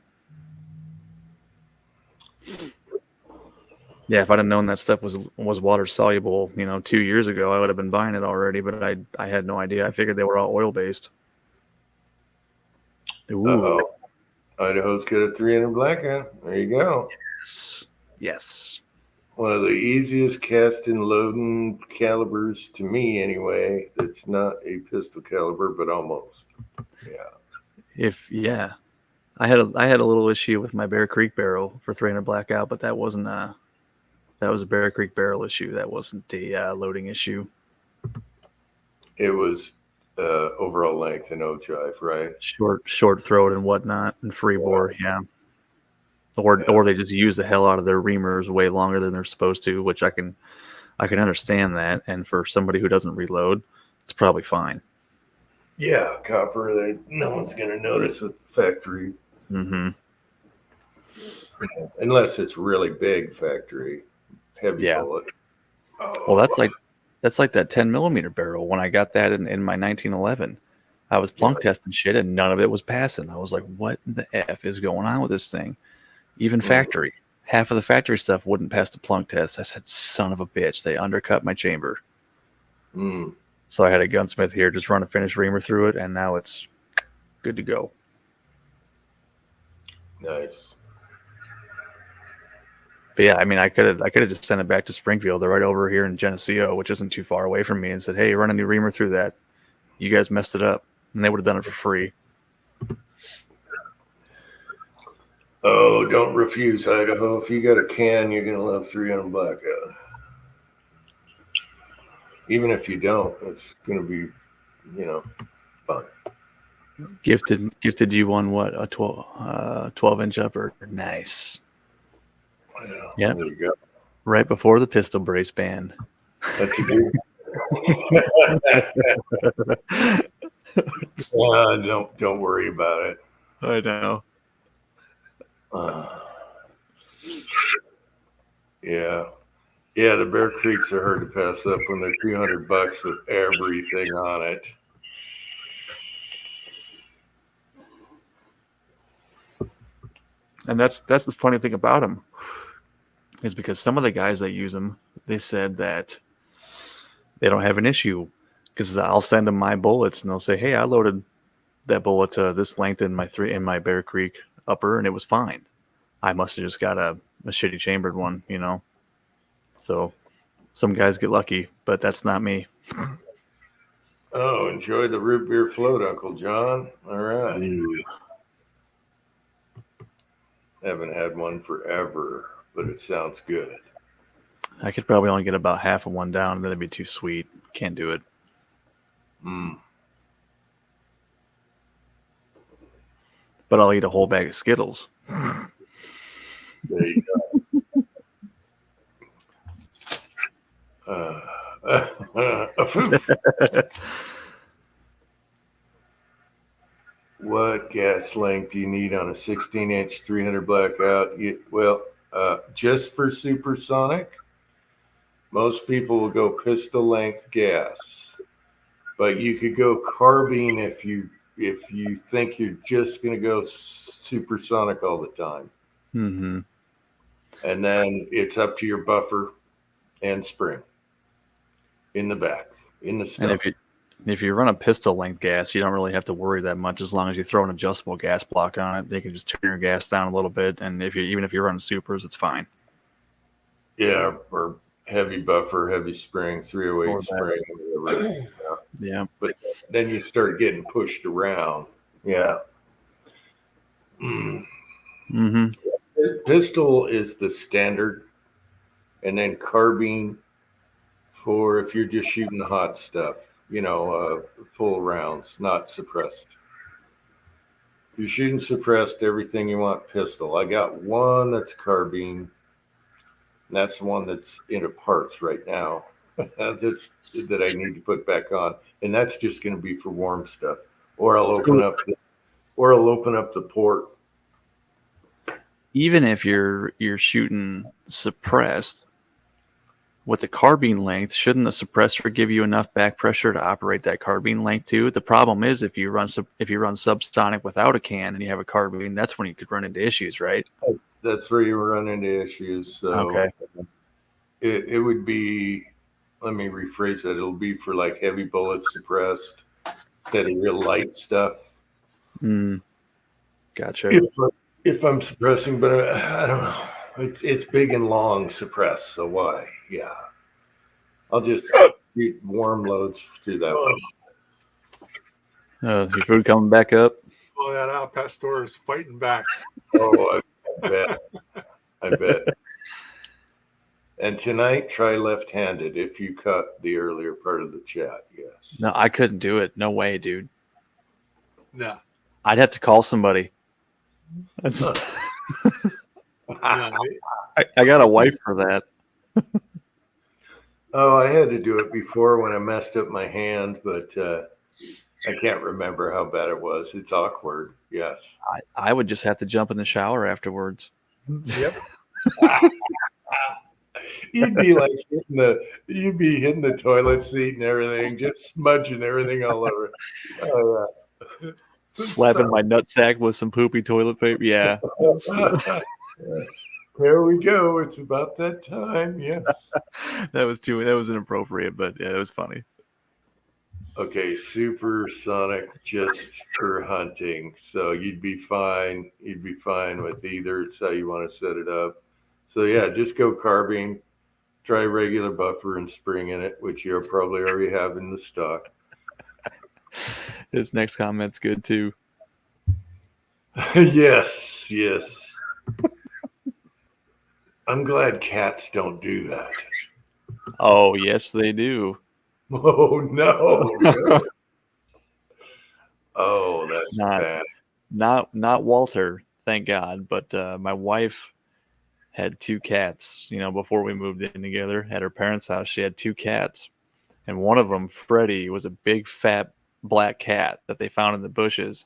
Yeah, if I'd have known that stuff was water soluble, 2 years ago, I would have been buying it already. But I had no idea. I figured they were all oil based. Ooh. Idaho's got a 300 blackout. There you go. Yes. One of the easiest casting loading calibers to me, anyway. It's not a pistol caliber, but almost. Yeah. I had a little issue with my Bear Creek barrel for 300 blackout, but that wasn't that was a Bear Creek barrel issue. That wasn't a loading issue. It was overall length and ogive, right? Short throat and whatnot, and free bore, yeah. Or they just use the hell out of their reamers way longer than they're supposed to, which I can understand that. And for somebody who doesn't reload, it's probably fine. Yeah, copper. No one's gonna notice at the factory, unless it's really big factory, heavy bullet. Well, that's like that 10 millimeter barrel. When I got that in my 1911, I was plunk testing shit and none of it was passing. I was like, what the F is going on with this thing? Even factory, half of the factory stuff wouldn't pass the plunk test. I said, son of a bitch, they undercut my chamber. So I had a gunsmith here just run a finished reamer through it, and now it's good to go. Nice. But yeah, I mean, I could have just sent it back to Springfield. They're right over here in Geneseo, which isn't too far away from me, and said, hey, run a new reamer through that. You guys messed it up. And they would have done it for free. Oh, don't refuse, Idaho. If you got a can, you're going to love 300 blackout. Even if you don't, it's going to be, fun. Gifted you one what, a 12-inch upper. Nice. Yeah, Yep. there you go. Right before the pistol brace ban. That's a good. Don't worry about it. I know. Yeah. Yeah, the Bear Creeks are hard to pass up when they're $200 with everything on it. And that's the funny thing about them, is because some of the guys that use them, they said that they don't have an issue, because I'll send them my bullets and they'll say, "Hey, I loaded that bullet to this length in my Bear Creek upper and it was fine. I must have just got a shitty chambered one, you know." So some guys get lucky, but that's not me. Oh, enjoy the root beer float, Uncle John. All right. Haven't had one forever, but it sounds good. I could probably only get about half of one down, and then it'd be too sweet. Can't do it. But I'll eat a whole bag of Skittles. There you go. A foof. What gas length do you need on a 16-inch 300 blackout? Just for supersonic, most people will go pistol length gas, but you could go carbine if you think you're just going to go supersonic all the time. Mm-hmm. And then it's up to your buffer and spring in the back, in the stuff. And if you run a pistol length gas, you don't really have to worry that much, as long as you throw an adjustable gas block on it. They can just turn your gas down a little bit, and even if you're running supers, it's fine. Yeah, or heavy buffer, heavy spring, 308 Or spring, whatever. Yeah. But then you start getting pushed around. Yeah. Mm-hmm. Pistol is the standard, and then carbine for if you're just shooting hot stuff, full rounds, not suppressed. If you're shooting suppressed, everything you want pistol. I got one that's carbine, and that's the one that's into parts right now. that I need to put back on, and that's just going to be for warm stuff. Or I'll open up the port. Even if you're shooting suppressed with the carbine length, shouldn't the suppressor give you enough back pressure to operate that carbine length too? The problem is if you run subsonic without a can and you have a carbine, that's when you could run into issues, right? That's where you run into issues. So okay, it would be. Let me rephrase that. It'll be for like heavy bullet suppressed instead of real light stuff. Gotcha. If I'm suppressing, but I don't know. It's big and long suppressed, so why? Yeah. I'll just shoot warm loads through that one. Your food coming back up? Oh, that Al Pastor is fighting back. Oh, I bet. And tonight, try left-handed if you cut the earlier part of the chat. Yes. No, I couldn't do it. No way, dude. No. I'd have to call somebody. I got a wife for that. Oh, I had to do it before when I messed up my hand, but I can't remember how bad it was. It's awkward. Yes. I would just have to jump in the shower afterwards. Yep. You'd be like hitting the toilet seat and everything, just smudging everything all over. Oh, yeah. Slapping my nutsack with some poopy toilet paper. Yeah. There we go. It's about that time. Yes. That was inappropriate, but yeah, it was funny. Okay, supersonic just for hunting. So you'd be fine. You'd be fine with either. It's how you want to set it up. So yeah, just go carbine. Try regular buffer and spring in it, which you'll probably already have in the stock. His next comment's good too. Yes. I'm glad cats don't do that. Oh, yes, they do. Oh no! Really? Oh, that's Not bad. not Walter, thank God. But my wife had two cats. You know, before we moved in together at her parents' house, she had two cats, and one of them, Freddie, was a big fat black cat that they found in the bushes.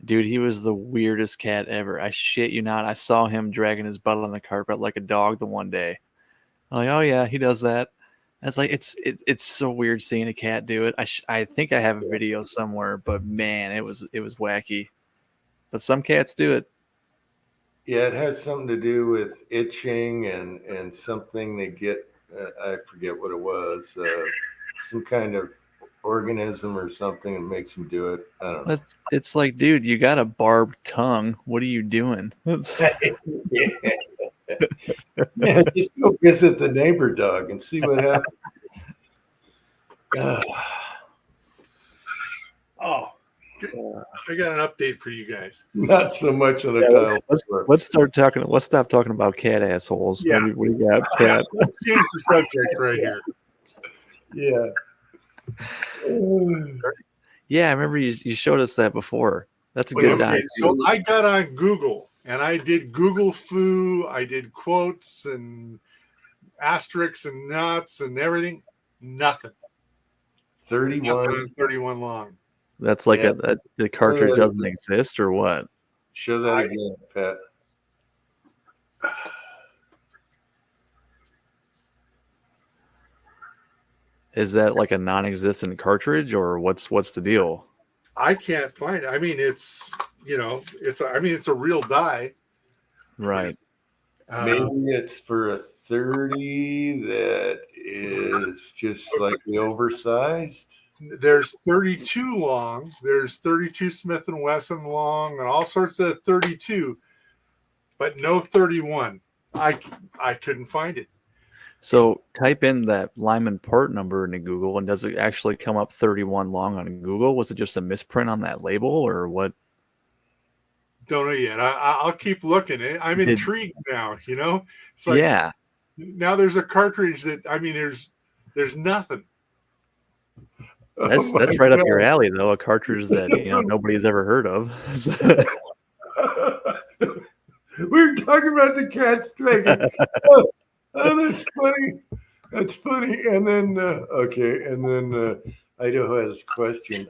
Dude, he was the weirdest cat ever. I shit you not. I saw him dragging his butt on the carpet like a dog the one day. I'm like, oh yeah, he does that. It's like it's so weird seeing a cat do it. I think I have a video somewhere, but man, it was wacky. But some cats do it. Yeah, it has something to do with itching and something they get. I forget what it was. Some kind of organism or something that makes them do it. I don't know. It's like, dude, you got a barbed tongue. What are you doing? Yeah, just go visit the neighbor dog and see what happens. Oh, I got an update for you guys. Not so much on the Yeah, title. let's stop talking about cat assholes. Yeah. What do you got, Pat? Let's change the subject right here. Yeah. Yeah, I remember you showed us that before. That's a Okay, good dive. so I got on Google and I did Google foo. I did quotes and asterisks and nuts and everything. Nothing. 31. 31 long. That's like Yeah. the cartridge doesn't exist or what? Show that again, Pat. Is that like a non-existent cartridge or what's the deal? I can't find it. I mean, it's it's a real die. Right. Maybe it's for a 30 that is just slightly oversized. There's 32 long. There's 32 Smith and Wesson long, and all sorts of 32, but no 31. I couldn't find it. So type in that Lyman part number into Google, and does it actually come up 31 long on Google? Was it just a misprint on that label, or what? Don't know yet. I'll keep looking. I'm intrigued now. You know, it's like Yeah, now there's a cartridge that there's nothing. that's Oh my right up your God. alley, though. A cartridge that nobody's ever heard of. We're talking about the cat striking. Oh, that's funny. That's funny. And then Idaho has a question.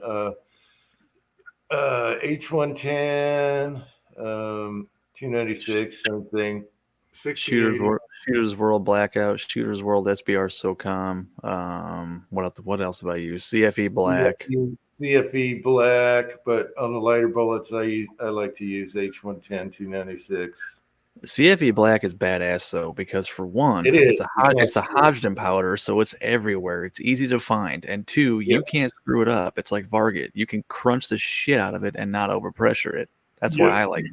H110, 296, something. 68. Shooters World Blackout, Shooters World SBR SOCOM. What else have I used? CFE Black. CFE Black, but on the lighter bullets, I like to use H110, 296. CFE Black is badass though, because for one, It is. it's a Hodgdon powder, so it's everywhere. It's easy to find, and two, you can't screw it up. It's like Varget. You can crunch the shit out of it and not overpressure it. That's why I like it.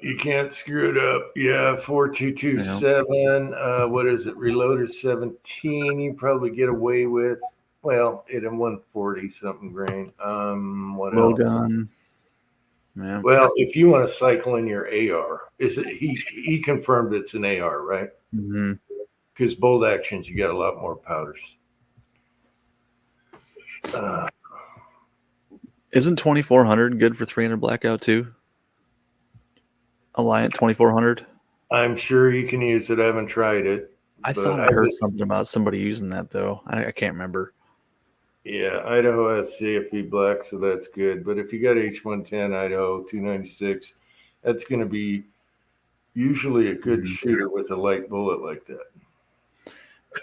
You can't screw it up. Yeah, 4227. What is it? Reloader 17. You probably get away with. Well, it in 140 something grain. What Low else? gun. Yeah. Well, if you want to cycle in your AR, he confirmed it's an AR, right? Mm-hmm. Because bolt actions, you got a lot more powders. Isn't 2400 good for 300 blackout too? Alliant 2400. I'm sure you can use it. I haven't tried it. I but thought I heard something about somebody using that though. I can't remember. Yeah, Idaho has CFE Black, so that's good. But if you got H110, Idaho 296, that's going to be usually a good shooter with a light bullet like that.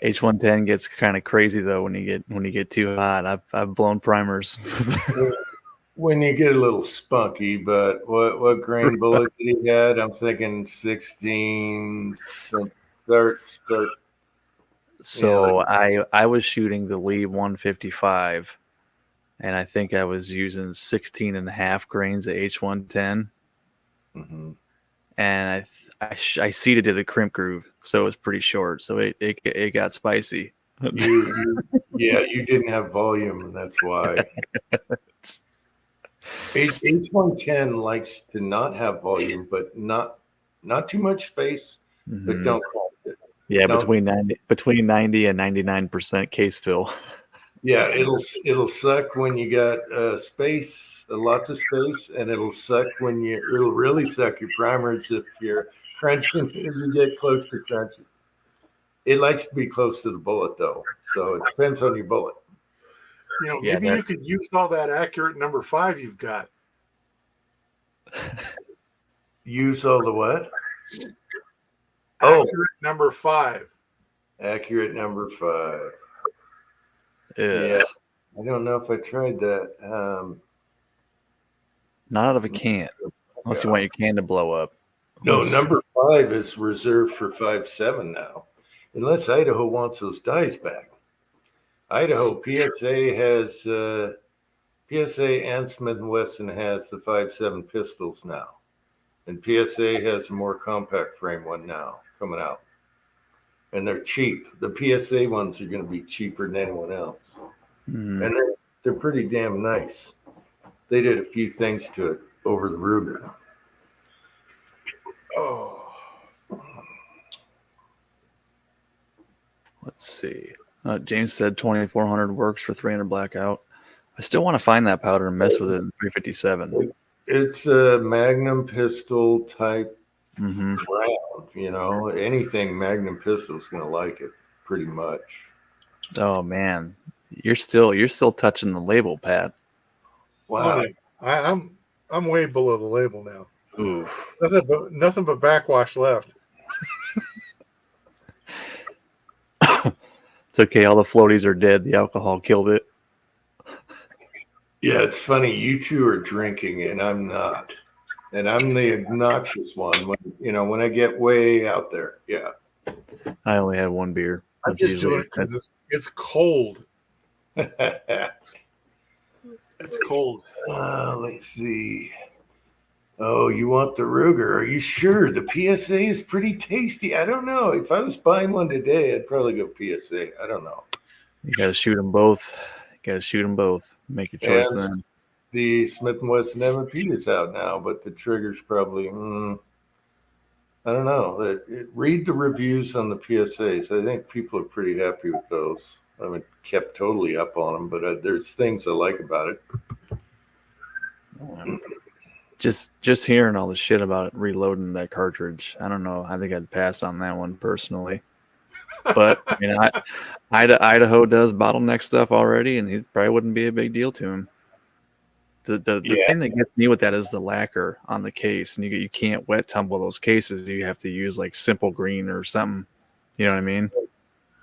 H110 gets kind of crazy though when you get too hot. I've blown primers. When you get a little spunky, but what grain bullet did he had? I'm thinking 16. Start. So I was shooting the Lee 155, and I think I was using 16 and a half grains of H110, and I seated to the crimp groove, so it was pretty short. So it got spicy. You didn't have volume, and that's why. H110 likes to not have volume, but not too much space, but don't call it. Yeah, No. between 90 and 99% case fill. Yeah, it'll suck when you got space, lots of space, and it'll really suck your primers if you're crunching. If you get close to crunching, it likes to be close to the bullet though, so it depends on your bullet. Yeah, Yeah, maybe you could use all that accurate number 5 you've got. Use all the what? Accurate number 5. Accurate number 5. Yeah. Yeah, I don't know if I tried that. Not out of a can, unless you want your can to blow up. No, number 5 is reserved for 5.7 now, unless Idaho wants those dies back. Idaho PSA has PSA and Smith & Wesson has the 5.7 pistols now, and PSA has a more compact frame one now coming out, and they're cheap. The PSA ones are going to be cheaper than anyone else, and they're pretty damn nice. They did a few things to it over the Ruger. Oh. Let's see. James said 2400 works for 300 blackout. I still want to find that powder and mess with it in 357. It's a Magnum pistol type Mm-hmm. round. You know, anything Magnum pistol is going to like it pretty much. Oh man, you're still touching the label, Pat. Wow. I'm way below the label now. Ooh. Nothing but backwash left. It's okay. All the floaties are dead. The alcohol killed it. Yeah, it's funny. You two are drinking and I'm not. And I'm the obnoxious one when I get way out there. Yeah. I only had one beer. I'm just doing it because it's cold. It's cold. Let's see. Oh, you want the Ruger? Are you sure? The PSA is pretty tasty. I don't know. If I was buying one today, I'd probably go PSA. I don't know. You got to shoot them both. Make your choice And then. the Smith & Wesson M&P is out now, but the trigger's probably, I don't know. Read the reviews on the PSAs. I think people are pretty happy with those. I haven't kept totally up on them, but there's things I like about it. Just hearing all the shit about it, reloading that cartridge. I don't know. I think I'd pass on that one personally. But I mean, Idaho does bottleneck stuff already, and it probably wouldn't be a big deal to him. The thing that gets me with that is the lacquer on the case, and you can't wet tumble those cases. You have to use like Simple Green or something. You know what I mean?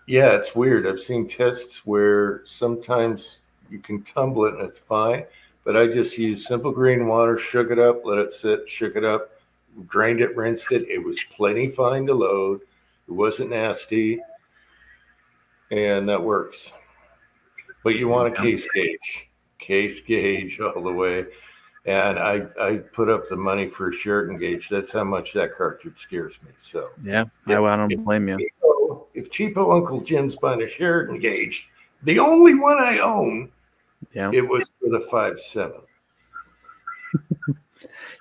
Yeah, it's weird. I've seen tests where sometimes you can tumble it and it's fine, but I just used Simple Green water, shook it up, let it sit, shook it up, drained it, rinsed it. It was plenty fine to load. It wasn't nasty, and that works. But you want a case gauge all the way. And I put up the money for a Sheraton gauge. That's how much that cartridge scares me. So Yeah, I don't blame you. If cheapo Uncle Jim's buying a Sheraton gauge, the only one I own, it was for the 5.7.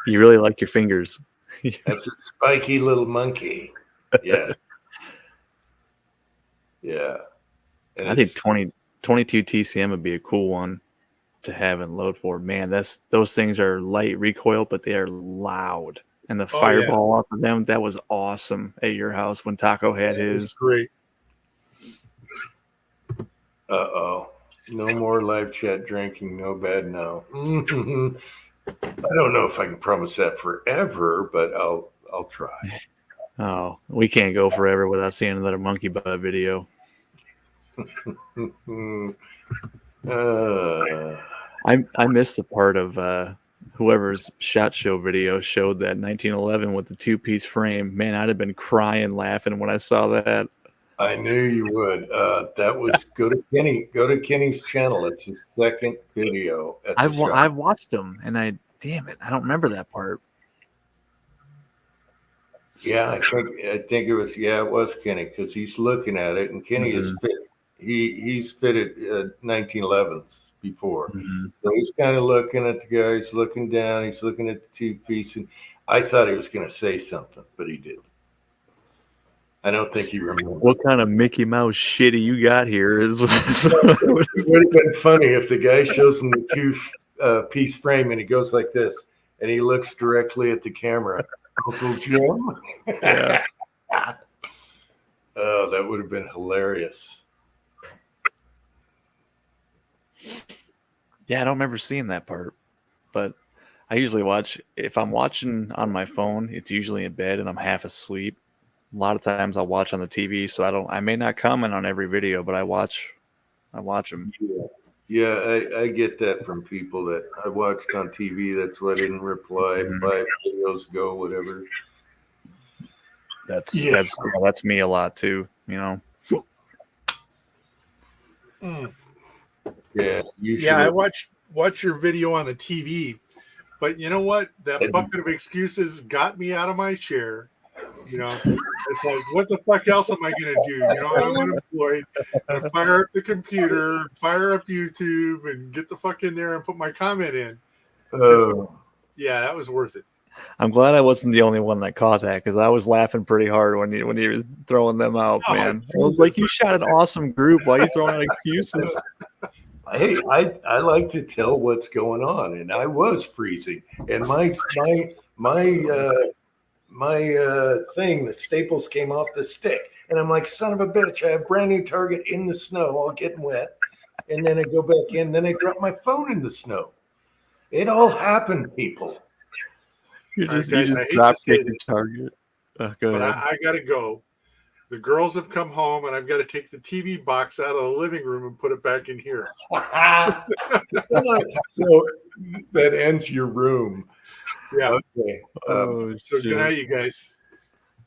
You really like your fingers. That's a spiky little monkey. Yeah. Yeah. And I think 22 TCM would be a cool one to have and load for. Man, those things are light recoil, but they are loud. And the fireball off of them, that was awesome at your house when Taco had his. Great. Uh-oh. No more live chat drinking. No bad now. I don't know if I can promise that forever, but I'll try. Oh, we can't go forever without seeing another monkey butt video. I missed the part of whoever's SHOT Show video showed that 1911 with the 2-piece frame. Man, I'd have been crying laughing when I saw that. I knew you would. That was go to Kenny's channel. It's his second video. I've watched them, and damn it, I don't remember that part. Yeah, I think it was Kenny, because he's looking at it, and Kenny is fit. He's fitted 1911s before, so he's kind of looking at the guy. He's looking down. He's looking at the 2 piece, and I thought he was going to say something, but he didn't. I don't think he remembers. What kind of Mickey Mouse shitty you got here? Is It would have been funny if the guy shows him the two-piece frame and he goes like this, and he looks directly at the camera. Uncle Jim. yeah. Oh, that would have been hilarious. Yeah, I don't remember seeing that part, but I usually watch. If I'm watching on my phone, it's usually in bed and I'm half asleep. A lot of times I'll watch on the TV, so I may not comment on every video, but I watch them. Yeah, I get that from people that I watched on TV. That's why I didn't reply 5 videos ago, whatever. That's that's me a lot too. You know. Yeah, you should. Yeah, I watch your video on the TV, but you know what? That bucket of excuses got me out of my chair. You know, it's like, what the fuck else am I gonna do? You know, I'm unemployed. I fire up the computer, fire up YouTube, and get the fuck in there and put my comment in. Yeah, that was worth it. I'm glad I wasn't the only one that caught that because I was laughing pretty hard when he was throwing them out, man. I was like, you shot an awesome group. Why are you throwing out excuses? Hey, I like to tell what's going on, and I was freezing, and my thing, the staples came off the stick, and I'm like, son of a bitch, I have brand new Target in the snow, all getting wet, and then I go back in, then I drop my phone in the snow. It all happened, people. You just Guys, I hate to dropped say your this, target. Go but ahead. I gotta go. The girls have come home, and I've got to take the TV box out of the living room and put it back in here. So that ends your room. Yeah. Okay. So good night, you guys.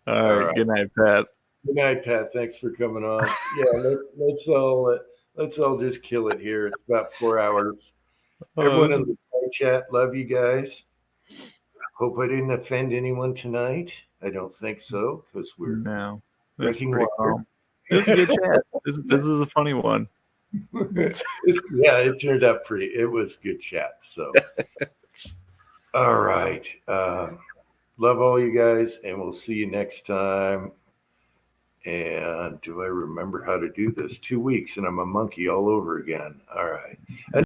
All right. Good night, Pat. Good night, Pat. Thanks for coming on. Yeah, let's all just kill it here. It's about 4 hours. Everyone in the chat, love you guys. Hope I didn't offend anyone tonight. I don't think so because we're drinking water. Calm. This is a good chat. This is a funny one. Yeah, it turned out pretty. It was good chat. So, all right. Love all you guys, and we'll see you next time. And do I remember how to do this? 2 weeks, and I'm a monkey all over again. All right.